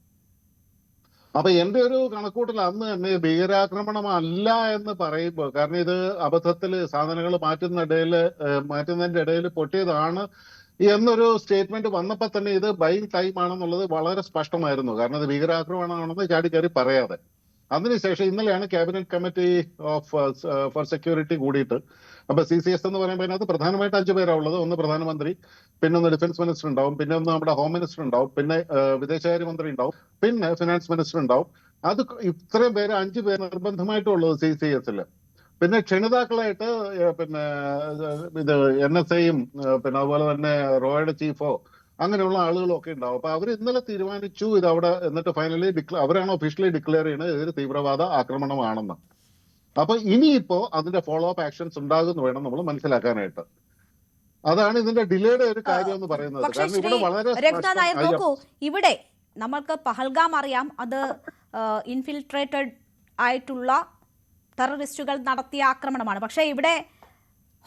അപ്പൊ എന്റെ ഒരു കണക്കൂട്ടൽ അന്ന് തന്നെ ഭീകരാക്രമണം അല്ല എന്ന് പറയുമ്പോൾ, കാരണം ഇത് അബദ്ധത്തിൽ സാധനങ്ങൾ മാറ്റുന്നതിന്റെ ഇടയിൽ പൊട്ടിയതാണ് എന്നൊരു സ്റ്റേറ്റ്മെന്റ് വന്നപ്പോ തന്നെ ഇത് ബൈങ് ടൈം ആണെന്നുള്ളത് വളരെ സ്പഷ്ടമായിരുന്നു. കാരണം ഇത് ഭീകരാക്രമണമാണെന്ന് ചാടിക്കയറി പറയാതെ. അതിനുശേഷം ഇന്നലെയാണ് ക്യാബിനറ്റ് കമ്മിറ്റി ഫോർ സെക്യൂരിറ്റി കൂടിയിട്ട്. അപ്പൊ CCS എന്ന് പറയുമ്പോൾ അതിനകത്ത് പ്രധാനമായിട്ട് 5 പേരാണ് ഉള്ളത്. ഒന്ന് പ്രധാനമന്ത്രി, പിന്നെ ഒന്ന് ഡിഫൻസ് മിനിസ്റ്റർ ഉണ്ടാവും, പിന്നെ ഒന്ന് നമ്മുടെ ഹോം മിനിസ്റ്റർ ഉണ്ടാവും, പിന്നെ വിദേശകാര്യമന്ത്രി ഉണ്ടാവും, പിന്നെ ഫിനാൻസ് മിനിസ്റ്റർ ഉണ്ടാവും. അത് ഇത്രയും പേര് 5 പേര് നിർബന്ധമായിട്ടുള്ളത് CCS-ൽ. പിന്നെ ക്ഷണിതാക്കളായിട്ട് പിന്നെ ഇത് NSA-യും പിന്നെ അതുപോലെ തന്നെ റോയുടെ ചീഫോ അങ്ങനെയുള്ള ആളുകളും ഒക്കെ ഉണ്ടാവും. അപ്പൊ അവർ ഇന്നലെ തീരുമാനിച്ചു ഇത് അവിടെ, എന്നിട്ട് ഫൈനലി അവരാണ് ഒഫീഷ്യലി ഡിക്ലെയർ ചെയ്യുന്നത് ഇതൊരു തീവ്രവാദ ആക്രമണമാണെന്ന്. അപ്പൊ ഇനിയിപ്പോ അതിന്റെ ഫോളോ അപ്പ് ആക്ഷൻസ് ഉണ്ടാകുന്നു വേണം നമ്മൾ മനസ്സിലാക്കാനായിട്ട്. അതാണ് ഇതിന്റെ ഡിലേയുടെ ഒരു കാര്യം എന്ന് പറയുന്നത്. കാരണം ഇവിടെ വളരെ
നോക്കൂ, ഇവിടെ നമ്മൾക്ക് പഹൽഗാം അറിയാം, അത് ഇൻഫിൽട്രേറ്റഡ് ആയിട്ടുള്ള ടെററിസ്റ്റുകൾ നടത്തിയ ആക്രമണമാണ്. പക്ഷേ ഇവിടെ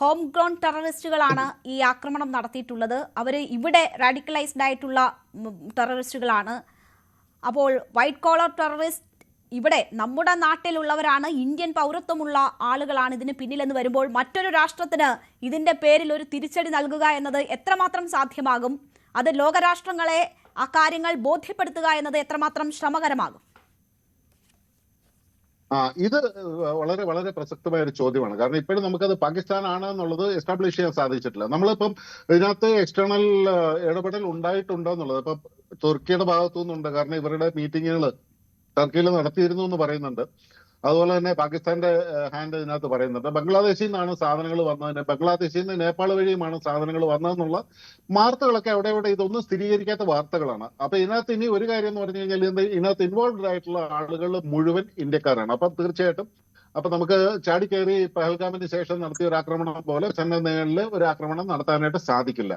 ഹോം ഗ്രോൺ ടെററിസ്റ്റുകളാണ് ഈ ആക്രമണം നടത്തിയിട്ടുള്ളത്. അവർ ഇവിടെ റാഡിക്കലൈസ്ഡ് ആയിട്ടുള്ള ടെററിസ്റ്റുകളാണ്. അപ്പോൾ വൈറ്റ് കോളർ ടെററിസ്റ്റ് ഇവിടെ നമ്മുടെ നാട്ടിലുള്ളവരാണ്, ഇന്ത്യൻ പൗരത്വമുള്ള ആളുകളാണ് ഇതിന് പിന്നിലെന്ന് വരുമ്പോൾ മറ്റൊരു രാഷ്ട്രത്തിന് ഇതിൻ്റെ പേരിൽ ഒരു തിരിച്ചടി നൽകുക എന്നത് എത്രമാത്രം സാധ്യമാകും? അത് ലോകരാഷ്ട്രങ്ങളെ ആ കാര്യങ്ങൾ ബോധ്യപ്പെടുത്തുക എന്നത് എത്രമാത്രം ശ്രമകരമാകും?
ഇത് വളരെ വളരെ പ്രസക്തമായ ഒരു ചോദ്യമാണ്. കാരണം ഇപ്പോഴും നമുക്കത് പാകിസ്ഥാൻ ആണ് എന്നുള്ളത് എസ്റ്റാബ്ലിഷ് ചെയ്യാൻ സാധിച്ചിട്ടില്ല. നമ്മളിപ്പം ഇതിനകത്ത് എക്സ്റ്റേണൽ ഇടപെടൽ ഉണ്ടായിട്ടുണ്ടോ എന്നുള്ളത് ഇപ്പം തുർക്കിയുടെ ഭാഗത്തു നിന്നുണ്ട്. കാരണം ഇവരുടെ മീറ്റിങ്ങുകൾ ടർക്കിയിൽ നടത്തിയിരുന്നു എന്ന് പറയുന്നുണ്ട്. അതുപോലെ തന്നെ പാകിസ്ഥാന്റെ ഹാൻഡ് ഇതിനകത്ത് പറയുന്നുണ്ട്. ബംഗ്ലാദേശിൽ നിന്നാണ് സാധനങ്ങൾ വന്നതിന്, ബംഗ്ലാദേശിൽ നിന്ന് നേപ്പാൾ വഴിയുമാണ് സാധനങ്ങൾ വന്നതെന്നുള്ള വാർത്തകളൊക്കെ അവിടെ ഇതൊന്നും സ്ഥിരീകരിക്കാത്ത വാർത്തകളാണ്. അപ്പൊ ഇതിനകത്ത് ഇനി ഒരു കാര്യം എന്ന് പറഞ്ഞു കഴിഞ്ഞാൽ ഇതിനകത്ത് ഇൻവോൾവ് ആയിട്ടുള്ള ആളുകൾ മുഴുവൻ ഇന്ത്യക്കാരാണ്. അപ്പം തീർച്ചയായിട്ടും അപ്പൊ നമുക്ക് ചാടിക്കയറി പഹൽഗാമിന് ശേഷം നടത്തിയ ഒരു ആക്രമണം പോലെ ചെന്നൈയിൽ ഒരു ആക്രമണം നടത്താനായിട്ട് സാധിക്കില്ല.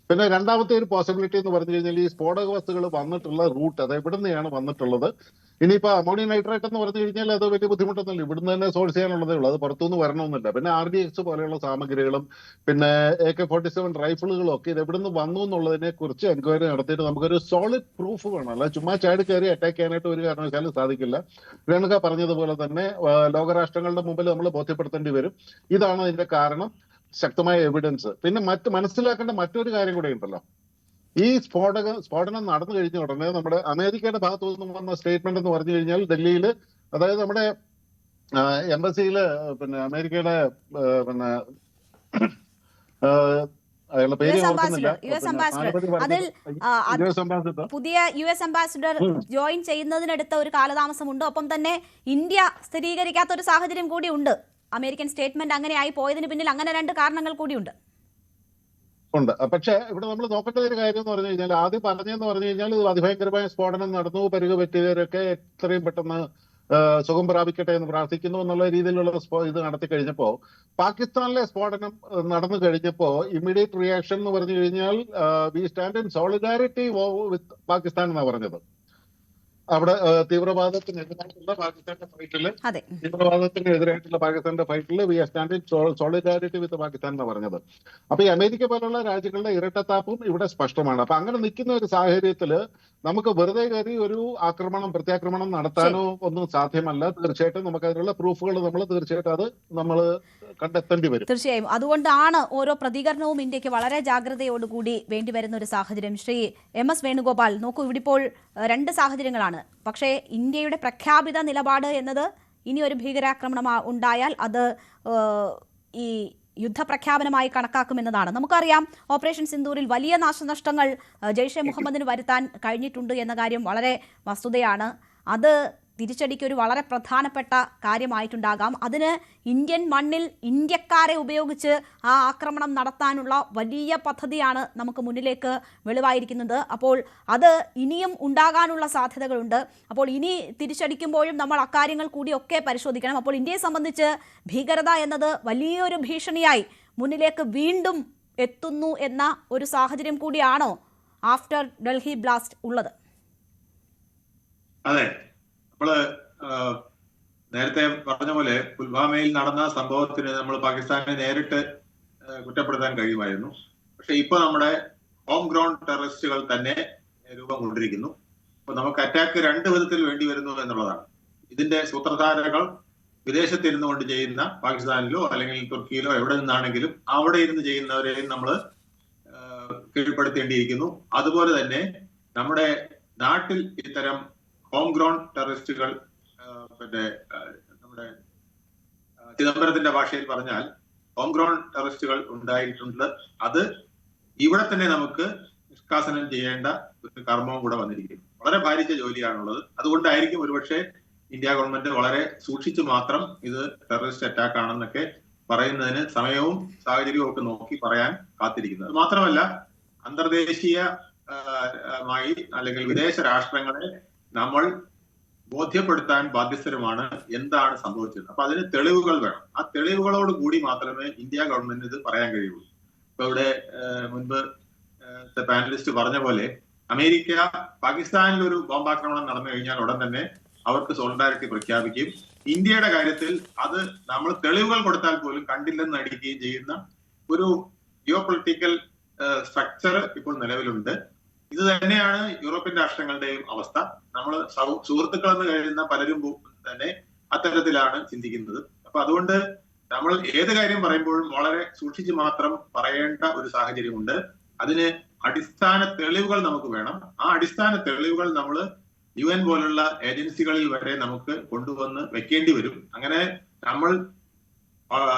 പിന്നെ രണ്ടാമത്തെ ഒരു പോസിബിലിറ്റി എന്ന് പറഞ്ഞു കഴിഞ്ഞാൽ ഈ സ്ഫോടക വസ്തുക്കൾ വന്നിട്ടുള്ള റൂട്ട്, അത് എവിടെ നിന്നാണ് വന്നിട്ടുള്ളത്. ഇനിയിപ്പോ അമോണിയം നൈട്രേറ്റ് എന്ന് പറഞ്ഞു കഴിഞ്ഞാൽ അത് വലിയ ബുദ്ധിമുട്ടൊന്നുമില്ല, ഇവിടുന്ന് തന്നെ സോഴ്സ് ചെയ്യാനുള്ളതേ ഉള്ളൂ, അത് പുറത്തുനിന്ന് വരണമെന്നില്ല. പിന്നെ RDX പോലെയുള്ള സാമഗ്രികളും പിന്നെ AK-47 റൈഫിളുകളും ഒക്കെ ഇത് എവിടുന്ന് വന്നു എന്നുള്ളതിനെ കുറിച്ച് എൻക്വയറി നടത്തിയിട്ട് നമുക്കൊരു സോളിഡ് പ്രൂഫ് വേണം. അല്ല ചുമ്മാ ചാടി കയറി അറ്റാക്ക് ചെയ്യാനായിട്ട് ഒരു കാരണവശാലും സാധിക്കില്ല. രേണുക പറഞ്ഞതുപോലെ തന്നെ ലോകരാഷ്ട്രങ്ങളുടെ മുമ്പിൽ നമ്മൾ ബോധ്യപ്പെടുത്തേണ്ടി വരും ഇതാണ് അതിന്റെ കാരണം, ശക്തമായ എവിഡൻസ്. പിന്നെ മനസ്സിലാക്കേണ്ട മറ്റൊരു കാര്യം കൂടെ ഉണ്ടല്ലോ. ഈ സ്ഫോടനം നടന്നു കഴിഞ്ഞ ഉടനെ നമ്മുടെ അമേരിക്കയുടെ ഭാഗത്തു നിന്നും വന്ന സ്റ്റേറ്റ്മെന്റ് എന്ന് പറഞ്ഞു കഴിഞ്ഞാൽ ഡൽഹിയിൽ, അതായത് നമ്മുടെ എംബസിയില് പിന്നെ അമേരിക്കയുടെ പിന്നെ അയാളുടെ പേര് ഓർക്കുന്നില്ല,
പുതിയ US അംബാസിഡർ ജോയിൻ ചെയ്യുന്നതിനടുത്ത ഒരു കാലതാമസമുണ്ട്. ഒപ്പം തന്നെ ഇന്ത്യ സ്ഥിരീകരിക്കാത്ത ഒരു സാഹചര്യം കൂടി ഉണ്ട്. അമേരിക്കൻ സ്റ്റേറ്റ്മെന്റ് അങ്ങനെ ആയി പോയതിന് പിന്നിൽ അങ്ങനെ 2 കാരണങ്ങൾ കൂടിയുണ്ട്.
പക്ഷെ ഇവിടെ നമ്മൾ നോക്കേണ്ട ഒരു കാര്യം എന്ന് പറഞ്ഞു കഴിഞ്ഞാൽ, ആദ്യം പറഞ്ഞെന്ന് പറഞ്ഞു കഴിഞ്ഞാൽ ഇത് അതിഭയങ്കരമായ സ്ഫോടനം നടന്നു, പരിക്ക് പറ്റിയവരൊക്കെ എത്രയും പെട്ടെന്ന് സുഖം പ്രാപിക്കട്ടെ എന്ന് പ്രാർത്ഥിക്കുന്നു എന്നുള്ള രീതിയിലുള്ള ഇത് നടത്തി കഴിഞ്ഞപ്പോ, പാകിസ്ഥാനിലെ സ്ഫോടനം നടന്നു കഴിഞ്ഞപ്പോ ഇമ്മീഡിയറ്റ് റിയാക്ഷൻ എന്ന് പറഞ്ഞു കഴിഞ്ഞാൽ we stand in solidarity with Pakistan എന്നാണ് പറഞ്ഞത്. അവിടെ തീവ്രവാദത്തിനെതിരായിട്ടുള്ള പാകിസ്ഥാന്റെ ഫൈറ്റിൽ we are stand in solidarity with Pakistan എന്നാണ് പറഞ്ഞത്. അപ്പൊ ഈ അമേരിക്ക പോലുള്ള രാജ്യങ്ങളുടെ ഇരട്ടത്താപ്പും ഇവിടെ സ്പഷ്ടമാണ്. അപ്പൊ അങ്ങനെ നിൽക്കുന്ന ഒരു സാഹചര്യത്തില് നമുക്ക് വെറുതെ കയറി ഒരു പ്രത്യാക്രമണം നടത്താനോ ഒന്നും സാധ്യമല്ല. തീർച്ചയായിട്ടും നമുക്ക് അതിനുള്ള പ്രൂഫുകൾ തീർച്ചയായിട്ടും അത് നമ്മൾ കണ്ടെത്തേണ്ടി വരും.
തീർച്ചയായും അതുകൊണ്ടാണ് ഓരോ പ്രതികരണവും ഇന്ത്യക്ക് വളരെ ജാഗ്രതയോടുകൂടി വേണ്ടിവരുന്ന ഒരു സാഹചര്യം. ശ്രീ MS വേണുഗോപാൽ, നോക്കൂ, ഇവിടെ ഇപ്പോൾ 2 സാഹചര്യങ്ങളാണ്. പക്ഷേ ഇന്ത്യയുടെ പ്രഖ്യാപിത നിലപാട് എന്നത് ഇനി ഒരു ഭീകരാക്രമണം ഉണ്ടായാൽ അത് ഈ യുദ്ധപ്രഖ്യാപനമായി കണക്കാക്കുമെന്നതാണ്. നമുക്കറിയാം ഓപ്പറേഷൻ സിന്ദൂരിൽ വലിയ നാശനഷ്ടങ്ങൾ ജയ്ഷെ മുഹമ്മദിന് വരുത്താൻ കഴിഞ്ഞിട്ടുണ്ട് എന്ന കാര്യം വളരെ വസ്തുതയാണ്. അത് തിരിച്ചടിക്ക് ഒരു വളരെ പ്രധാനപ്പെട്ട കാര്യമായിട്ടുണ്ടാകാം. അതിന് ഇന്ത്യൻ മണ്ണിൽ ഇന്ത്യക്കാരെ ഉപയോഗിച്ച് ആ ആക്രമണം നടത്താനുള്ള വലിയ പദ്ധതിയാണ് നമുക്ക് മുന്നിലേക്ക് വെളിവായിരിക്കുന്നത്. അപ്പോൾ അത് ഇനിയും ഉണ്ടാകാനുള്ള സാധ്യതകളുണ്ട്. അപ്പോൾ ഇനി തിരിച്ചടിക്കുമ്പോഴും നമ്മൾ അക്കാര്യങ്ങൾ കൂടിയൊക്കെ പരിശോധിക്കണം. അപ്പോൾ ഇന്ത്യയെ സംബന്ധിച്ച് ഭീകരത എന്നത് വലിയൊരു ഭീഷണിയായി മുന്നിലേക്ക് വീണ്ടും എത്തുന്നു എന്ന ഒരു സാഹചര്യം കൂടിയാണോ ആഫ്റ്റർ ഡൽഹി ബ്ലാസ്റ്റ് ഉള്ളത്?
അതെ, നമ്മള് നേരത്തെ പറഞ്ഞ പോലെ പുൽവാമയിൽ നടന്ന സംഭവത്തിന് നമ്മൾ പാകിസ്ഥാനെ നേരിട്ട് കുറ്റപ്പെടുത്താൻ കഴിയുമായിരുന്നു. പക്ഷെ ഇപ്പൊ നമ്മുടെ ഹോം ഗ്രൗണ്ട് ടെററിസ്റ്റുകൾ തന്നെ രൂപം കൊണ്ടിരിക്കുന്നു. അപ്പൊ നമുക്ക് അറ്റാക്ക് രണ്ട് വിധത്തിൽ വേണ്ടി വരുന്നു എന്നുള്ളതാണ്. ഇതിന്റെ സൂത്രധാരകൾ വിദേശത്തിരുന്നു കൊണ്ട് ചെയ്യുന്ന, പാകിസ്ഥാനിലോ അല്ലെങ്കിൽ തുർക്കിയിലോ എവിടെ നിന്നാണെങ്കിലും അവിടെ ഇരുന്ന് ചെയ്യുന്നവരെയും നമ്മൾ കീഴ്പ്പെടുത്തേണ്ടിയിരിക്കുന്നു. അതുപോലെ തന്നെ നമ്മുടെ നാട്ടിൽ ഇത്തരം ഹോം ഗ്രൗണ്ട് ടെററിസ്റ്റുകൾ, നമ്മുടെ ചിദംബരത്തിന്റെ ഭാഷയിൽ പറഞ്ഞാൽ ഹോം ഗ്രൗണ്ട് ടെററിസ്റ്റുകൾ ഉണ്ടായിട്ടുണ്ട്. അത് ഇവിടെ തന്നെ നമുക്ക് നിഷ്കാസനം ചെയ്യേണ്ട ഒരു കർമ്മവും കൂടെ വന്നിരിക്കുന്നു. വളരെ ഭാരിച്ച ജോലിയാണുള്ളത്. അതുകൊണ്ടായിരിക്കും ഒരുപക്ഷെ ഇന്ത്യ ഗവൺമെന്റ് വളരെ സൂക്ഷിച്ചു മാത്രം ഇത് ടെററിസ്റ്റ് അറ്റാക്ക് ആണെന്നൊക്കെ പറയുന്നതിന് സമയവും സാഹചര്യവും ഒക്കെ നോക്കി പറയാൻ കാത്തിരിക്കുന്നത്. മാത്രമല്ല, അന്തർദേശീയമായി അല്ലെങ്കിൽ വിദേശ രാഷ്ട്രങ്ങളെ നമ്മൾ ബോധ്യപ്പെടുത്താൻ ബാധ്യസ്ഥരുമാണ് എന്താണ് സംഭവിച്ചത്. അപ്പൊ അതിന് തെളിവുകൾ വേണം. ആ തെളിവുകളോട് കൂടി മാത്രമേ ഇന്ത്യ ഗവൺമെന്റിന് ഇത് പറയാൻ കഴിയുള്ളൂ. ഇപ്പൊ ഇവിടെ മുൻപ് പാനലിസ്റ്റ് പറഞ്ഞ പോലെ അമേരിക്ക പാകിസ്ഥാനിൽ ഒരു ബോംബാക്രമണം നടന്നു കഴിഞ്ഞാൽ ഉടൻ തന്നെ അവർക്ക് സോളിഡാരിറ്റി പ്രഖ്യാപിക്കുകയും ഇന്ത്യയുടെ കാര്യത്തിൽ അത് നമ്മൾ തെളിവുകൾ കൊടുത്താൽ പോലും കണ്ടില്ലെന്ന് നടിക്കുകയും ചെയ്യുന്ന ഒരു ജിയോ പൊളിറ്റിക്കൽ സ്ട്രക്ചർ ഇപ്പോൾ നിലവിലുണ്ട്. ഇത് തന്നെയാണ് യൂറോപ്യൻ രാഷ്ട്രങ്ങളുടെയും അവസ്ഥ. നമ്മൾ സുഹൃത്തുക്കളെന്ന് കഴിയുന്ന പലരും തന്നെ അത്തരത്തിലാണ് ചിന്തിക്കുന്നത്. അപ്പൊ അതുകൊണ്ട് നമ്മൾ ഏത് കാര്യം പറയുമ്പോഴും വളരെ സൂക്ഷിച്ച് മാത്രം പറയേണ്ട ഒരു സാഹചര്യമുണ്ട്. അതിന് അടിസ്ഥാന തെളിവുകൾ നമുക്ക് വേണം. ആ അടിസ്ഥാന തെളിവുകൾ നമ്മൾ UN പോലുള്ള ഏജൻസികളിൽ വരെ നമുക്ക് കൊണ്ടുവന്ന് വെക്കേണ്ടി വരും. അങ്ങനെ നമ്മൾ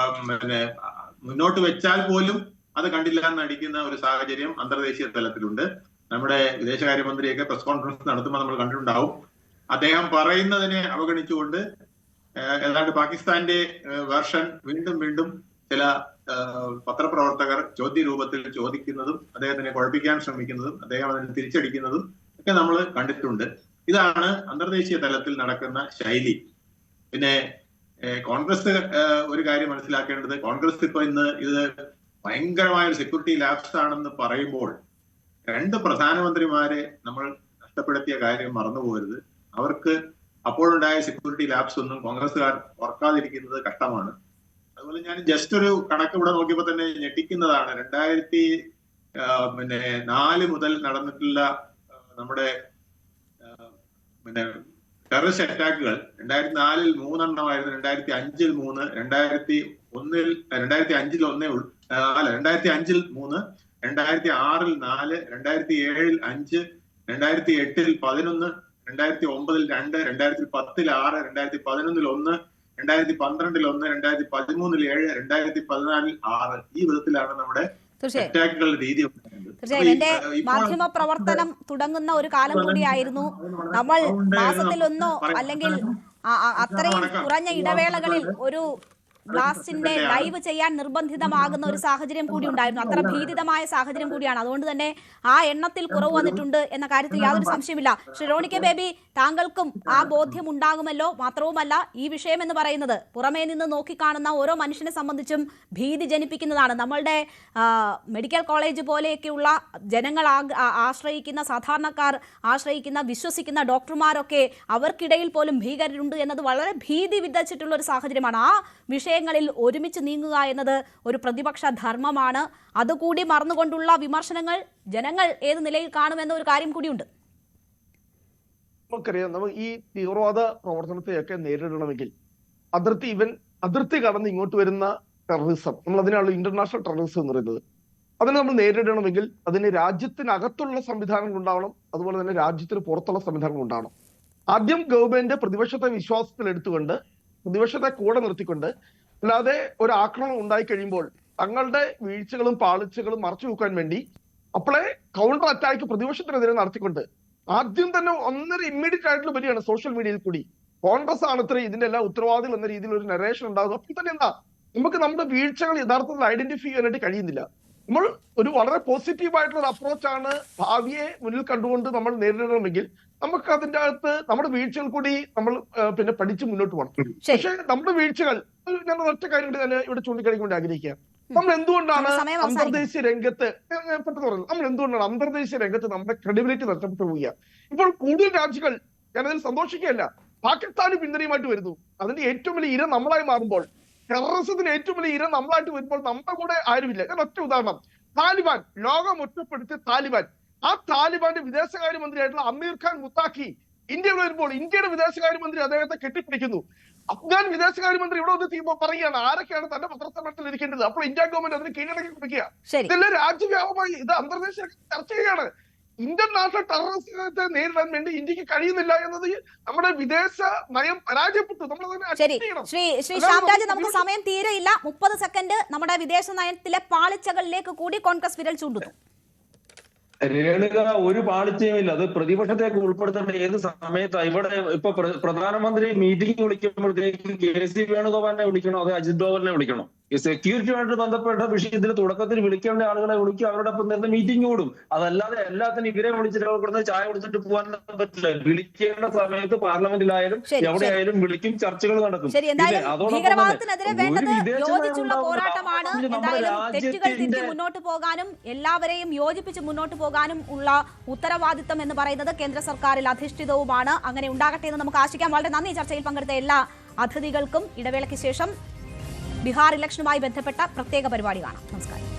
മുന്നോട്ട് വെച്ചാൽ പോലും അത് കണ്ടില്ല എന്ന് നടിക്കുന്ന ഒരു സാഹചര്യം അന്തർദേശീയ തലത്തിലുണ്ട്. നമ്മുടെ വിദേശകാര്യമന്ത്രിയൊക്കെ പ്രസ് കോൺഫറൻസ് നടത്തുമ്പോൾ നമ്മൾ കണ്ടിട്ടുണ്ടാവും. അദ്ദേഹം പറയുന്നതിനെ അവഗണിച്ചുകൊണ്ട് ഏതാണ്ട് പാകിസ്ഥാന്റെ വേർഷൻ വീണ്ടും വീണ്ടും ചില പത്രപ്രവർത്തകർ ചോദ്യ രൂപത്തിൽ ചോദിക്കുന്നതും അദ്ദേഹത്തിനെ കുഴപ്പിക്കാൻ ശ്രമിക്കുന്നതും അദ്ദേഹം അതിന് തിരിച്ചടിക്കുന്നതും ഒക്കെ നമ്മൾ കണ്ടിട്ടുണ്ട്. ഇതാണ് അന്തർദേശീയ തലത്തിൽ നടക്കുന്ന ശൈലി. പിന്നെ കോൺഗ്രസ് ഒരു കാര്യം മനസ്സിലാക്കേണ്ടത്, കോൺഗ്രസ് ഇപ്പൊ ഇന്ന് ഇത് ഭയങ്കരമായ ഒരു സെക്യൂരിറ്റി ലാപ്സ് ആണെന്ന് പറയുമ്പോൾ രണ്ട് പ്രധാനമന്ത്രിമാരെ നമ്മൾ നഷ്ടപ്പെടുത്തിയ കാര്യം മറന്നുപോകരുത്. അവർക്ക് അപ്പോഴുണ്ടായ സെക്യൂരിറ്റി ലാപ്സ് ഒന്നും കോൺഗ്രസ്സുകാർ ഓർക്കാതിരിക്കുന്നത് കഷ്ടമാണ്. അതുപോലെ ഞാൻ ജസ്റ്റ് ഒരു കണക്ക് ഇവിടെ നോക്കിയപ്പോൾ തന്നെ ഞെട്ടിക്കുന്നതാണ്. 2004 മുതൽ നടന്നിട്ടുള്ള നമ്മുടെ ടെററിസ്റ്റ് അറ്റാക്കുകൾ 2004 3 2005 3, 2005 1, 2005 3, 2006 4, 2007 5, 2008 11, 2009 2, 2010 6, 2011 1, 2012 1, 2013 7, 2014 6. ഈ വിധത്തിലാണ് നമ്മുടെ അറ്റാക്കുകളുടെ രീതി.
തീർച്ചയായും എന്റെ മാധ്യമ പ്രവർത്തനം തുടങ്ങുന്ന ഒരു കാലം കൂടിയായിരുന്നു. നമ്മൾ മാസത്തിലൊന്നോ അല്ലെങ്കിൽ അത്രയും കുറഞ്ഞ ഇടവേളകളിൽ ഒരു ബ്ലാസ്റ്റിന്റെ ലൈവ് ചെയ്യാൻ നിർബന്ധിതമാകുന്ന ഒരു സാഹചര്യം കൂടി ഉണ്ടായിരുന്നു. അത്ര ഭീതിതമായ സാഹചര്യം കൂടിയാണ്. അതുകൊണ്ട് തന്നെ ആ എണ്ണത്തിൽ കുറവ് വന്നിട്ടുണ്ട് എന്ന കാര്യത്തിൽ യാതൊരു സംശയമില്ല. ഷിറോണിക്ക ബേബി, താങ്കൾക്കും ആ ബോധ്യം ഉണ്ടാകുമല്ലോ. മാത്രവുമല്ല, ഈ വിഷയം എന്ന് പറയുന്നത് പുറമേ നിന്ന് നോക്കിക്കാണുന്ന ഓരോ മനുഷ്യനെ സംബന്ധിച്ചും ഭീതി ജനിപ്പിക്കുന്നതാണ്. നമ്മളുടെ മെഡിക്കൽ കോളേജ് പോലെയൊക്കെയുള്ള ജനങ്ങൾ ആശ്രയിക്കുന്ന, സാധാരണക്കാർ ആശ്രയിക്കുന്ന, വിശ്വസിക്കുന്ന ഡോക്ടർമാരൊക്കെ അവർക്കിടയിൽ പോലും ഭീകരരുണ്ട് എന്നത് വളരെ ഭീതി വിതച്ചിട്ടുള്ള ഒരു സാഹചര്യമാണ്. ആ വിഷയങ്ങളിൽ ഒരുമിച്ച് നീങ്ങുക എന്നത് ഒരു പ്രതിപക്ഷ ധർമ്മമാണ്. അതുകൂടി മറന്നുകൊണ്ടുള്ള വിമർശനങ്ങൾ ജനങ്ങൾ ഏത് നിലയിൽ കാണുമെന്ന ഒരു കാര്യം കൂടിയുണ്ട്.
നമുക്കറിയാം, നമ്മൾ ഈ തീവ്രവാദ പ്രവർത്തനത്തെയൊക്കെ നേരിടണമെങ്കിൽ അതിർത്തി കടന്ന് ഇങ്ങോട്ട് വരുന്ന ടെററിസം, നമ്മൾ അതിനാണ് ഇന്റർനാഷണൽ ടെററിസം എന്ന് പറയുന്നത്. അതിനെ നമ്മൾ നേരിടണമെങ്കിൽ അതിന് രാജ്യത്തിനകത്തുള്ള സംവിധാനങ്ങൾ ഉണ്ടാവണം, അതുപോലെ തന്നെ രാജ്യത്തിന് പുറത്തുള്ള സംവിധാനങ്ങൾ ഉണ്ടാവണം. ആദ്യം ഗവൺമെന്റ് പ്രതിപക്ഷത്തെ വിശ്വാസത്തിലെടുത്തുകൊണ്ട്, പ്രതിപക്ഷത്തെ കൂടെ നിർത്തിക്കൊണ്ട്, അല്ലാതെ ഒരു ആക്രമണം ഉണ്ടായി കഴിയുമ്പോൾ തങ്ങളുടെ വീഴ്ചകളും പാളിച്ചകളും മറച്ചു വെക്കാൻ വേണ്ടി അപ്പോഴേ കൗണ്ടർ അറ്റാക്ക് പ്രതിപക്ഷത്തിനെതിരെ നടത്തിക്കൊണ്ട് ആദ്യം തന്നെ ഇമ്മീഡിയറ്റ് ആയിട്ടുള്ള വരികയാണ് സോഷ്യൽ മീഡിയയിൽ കൂടി. കോൺഗ്രസ് ആണ് ഇത്ര ഇതിന്റെ എല്ലാ ഉത്തരവാദികൾ എന്ന രീതിയിൽ ഒരു നരേഷൻ ഉണ്ടാകും. അപ്പോൾ തന്നെ എന്താ, നമുക്ക് നമ്മുടെ വീഴ്ചകൾ യഥാർത്ഥത്തിൽ ഐഡന്റിഫൈ ചെയ്യാനായിട്ട് കഴിയുന്നില്ല. നമ്മൾ ഒരു വളരെ പോസിറ്റീവ് ആയിട്ടുള്ള ഒരു അപ്രോച്ചാണ് ഭാവിയെ മുന്നിൽ കണ്ടുകൊണ്ട് നമ്മൾ നേരിടണമെങ്കിൽ നമുക്ക് അതിന്റെ അകത്ത് നമ്മുടെ വീഴ്ചകൾ കൂടി നമ്മൾ പഠിച്ച് മുന്നോട്ട് പോകണം. പക്ഷെ നമ്മുടെ വീഴ്ചകൾ, ഞാൻ ഒറ്റ കാര്യം കൂടി തന്നെ ഇവിടെ ചൂണ്ടിക്കാണിക്കൊണ്ട് ആഗ്രഹിക്കുക. നമ്മൾ എന്തുകൊണ്ടാണ്
സമയം അവസാനിക്കുന്നു.
അന്തർദേശീയ രംഗത്ത് പെട്ടെന്ന് പറയുന്നത്, നമ്മൾ എന്തുകൊണ്ടാണ് അന്തർദേശീയ രംഗത്ത് നമ്മുടെ ക്രെഡിബിലിറ്റി നഷ്ടപ്പെട്ടു പോവുക? ഇപ്പോൾ കൂടുതൽ രാജ്യങ്ങൾ, ഞാനതിൽ സന്തോഷിക്കുകയല്ല, പാകിസ്ഥാന് പിന്തുണയുമായിട്ട് വരുന്നു. അതിന്റെ ഏറ്റവും വലിയ ഇര നമ്മളായി മാറുമ്പോൾ, ടെററിസത്തിന് ഏറ്റവും വലിയ ഇര നമ്മളായിട്ട് വരുമ്പോൾ നമ്മുടെ കൂടെ ആരുമില്ല. ഞാൻ ഒറ്റ ഉദാഹരണം, താലിബാൻ, ലോകം ഒറ്റപ്പെടുത്തിയ താലിബാൻ, ആ താലിബാന്റെ വിദേശകാര്യമന്ത്രിയായിട്ടുള്ള അമീർ ഖാൻ മുത്താഖി ഇന്ത്യയിൽ വരുമ്പോൾ ഇന്ത്യയുടെ വിദേശകാര്യമന്ത്രി അദ്ദേഹത്തെ കെട്ടിപ്പിടിക്കുന്നു. അഫ്ഗാൻ വിദേശകാര്യമന്ത്രി ഇവിടെ ഒന്ന് പറയുകയാണ് ആരൊക്കെയാണ് തന്റെ പത്രസമ്മേളനത്തിൽ ഇരിക്കേണ്ടത്. അപ്പോൾ ഇന്ത്യ ഗവൺമെന്റ് അതിന് കീഴടക്കി കൊടുക്കുക. ഇതെല്ലാം രാജ്യവ്യാപകമായി ഇത് അന്തർദേശീയ ചർച്ച ചെയ്യുകയാണ്. ഇന്ത്യൻ നാഷണൽ ടെററിസത്തെ നേരിടാൻ വേണ്ടി ഇന്ത്യക്ക് കഴിയുന്നില്ല എന്നത് നമ്മുടെ വിദേശ നയം പരാജയപ്പെട്ടു.
ശ്രീ ശ്യാംരാജ്, നമുക്ക് സമയം തീരെയില്ല. 30 സെക്കൻഡ്. നമ്മുടെ വിദേശ നയത്തിലെ പാളിച്ചകളിലേക്ക് കൂടി കോൺഗ്രസ് വിരൽ ചൂണ്ടുന്നു.
രേണുക, ഒരു പാളിച്ചയുമില്ല. അത് പ്രതിപക്ഷത്തേക്ക് ഉൾപ്പെടുത്തേണ്ട ഏത് സമയത്താണ്? ഇവിടെ ഇപ്പൊ പ്രധാനമന്ത്രി മീറ്റിംഗ് വിളിക്കുമ്പോഴത്തേക്ക് KC വേണുഗോപാലിനെ വിളിക്കണോ അതോ അജിത് ഡോവലിനെ വിളിക്കണോ? ഈ സെക്യൂരിറ്റിയുമായിട്ട് ബന്ധപ്പെട്ട വിഷയത്തിൽ തുടക്കത്തിൽ വിളിക്കേണ്ട ആളുകളെ വിളിക്കും, അവരോടൊപ്പം നേരത്തെ മീറ്റിംഗ് കൂടും. അതല്ലാതെ എല്ലാത്തിനും ഇവരെ വിളിച്ചിട്ട് കൊടുക്കുന്നത് ചായ കുടിച്ചിട്ട് പോകാൻ പറ്റില്ല. വിളിക്കേണ്ട സമയത്ത് പാർലമെന്റിലായാലും എവിടെയായാലും വിളിക്കും, ചർച്ചകൾ നടക്കും.
ഭീകരവാദത്തിനെതിരെ വേണ്ടത് യോജിച്ചുള്ള പോരാട്ടമാണ്. എന്തായാലും തെറ്റുകൾ തിരുത്തി മുന്നോട്ട് പോകാനും എല്ലാവരെയും യോജിപ്പിച്ച് മുന്നോട്ട് പോകാനും ഉള്ള ഉത്തരവാദിത്തം എന്ന് പറയുന്നത് കേന്ദ്ര സർക്കാരിൽ അധിഷ്ഠിതവുമാണ്. അങ്ങനെ ഉണ്ടാകട്ടെ എന്ന് നമുക്ക് ആശിക്കാം. വളരെ നന്ദി ചർച്ചയിൽ പങ്കെടുത്ത എല്ലാ അതിഥികൾക്കും. ഇടവേളയ്ക്ക് ശേഷം ബീഹാർ ഇലക്ഷനുമായി ബന്ധപ്പെട്ട പ്രത്യേക പരിപാടി കാണാം. നമസ്കാരം.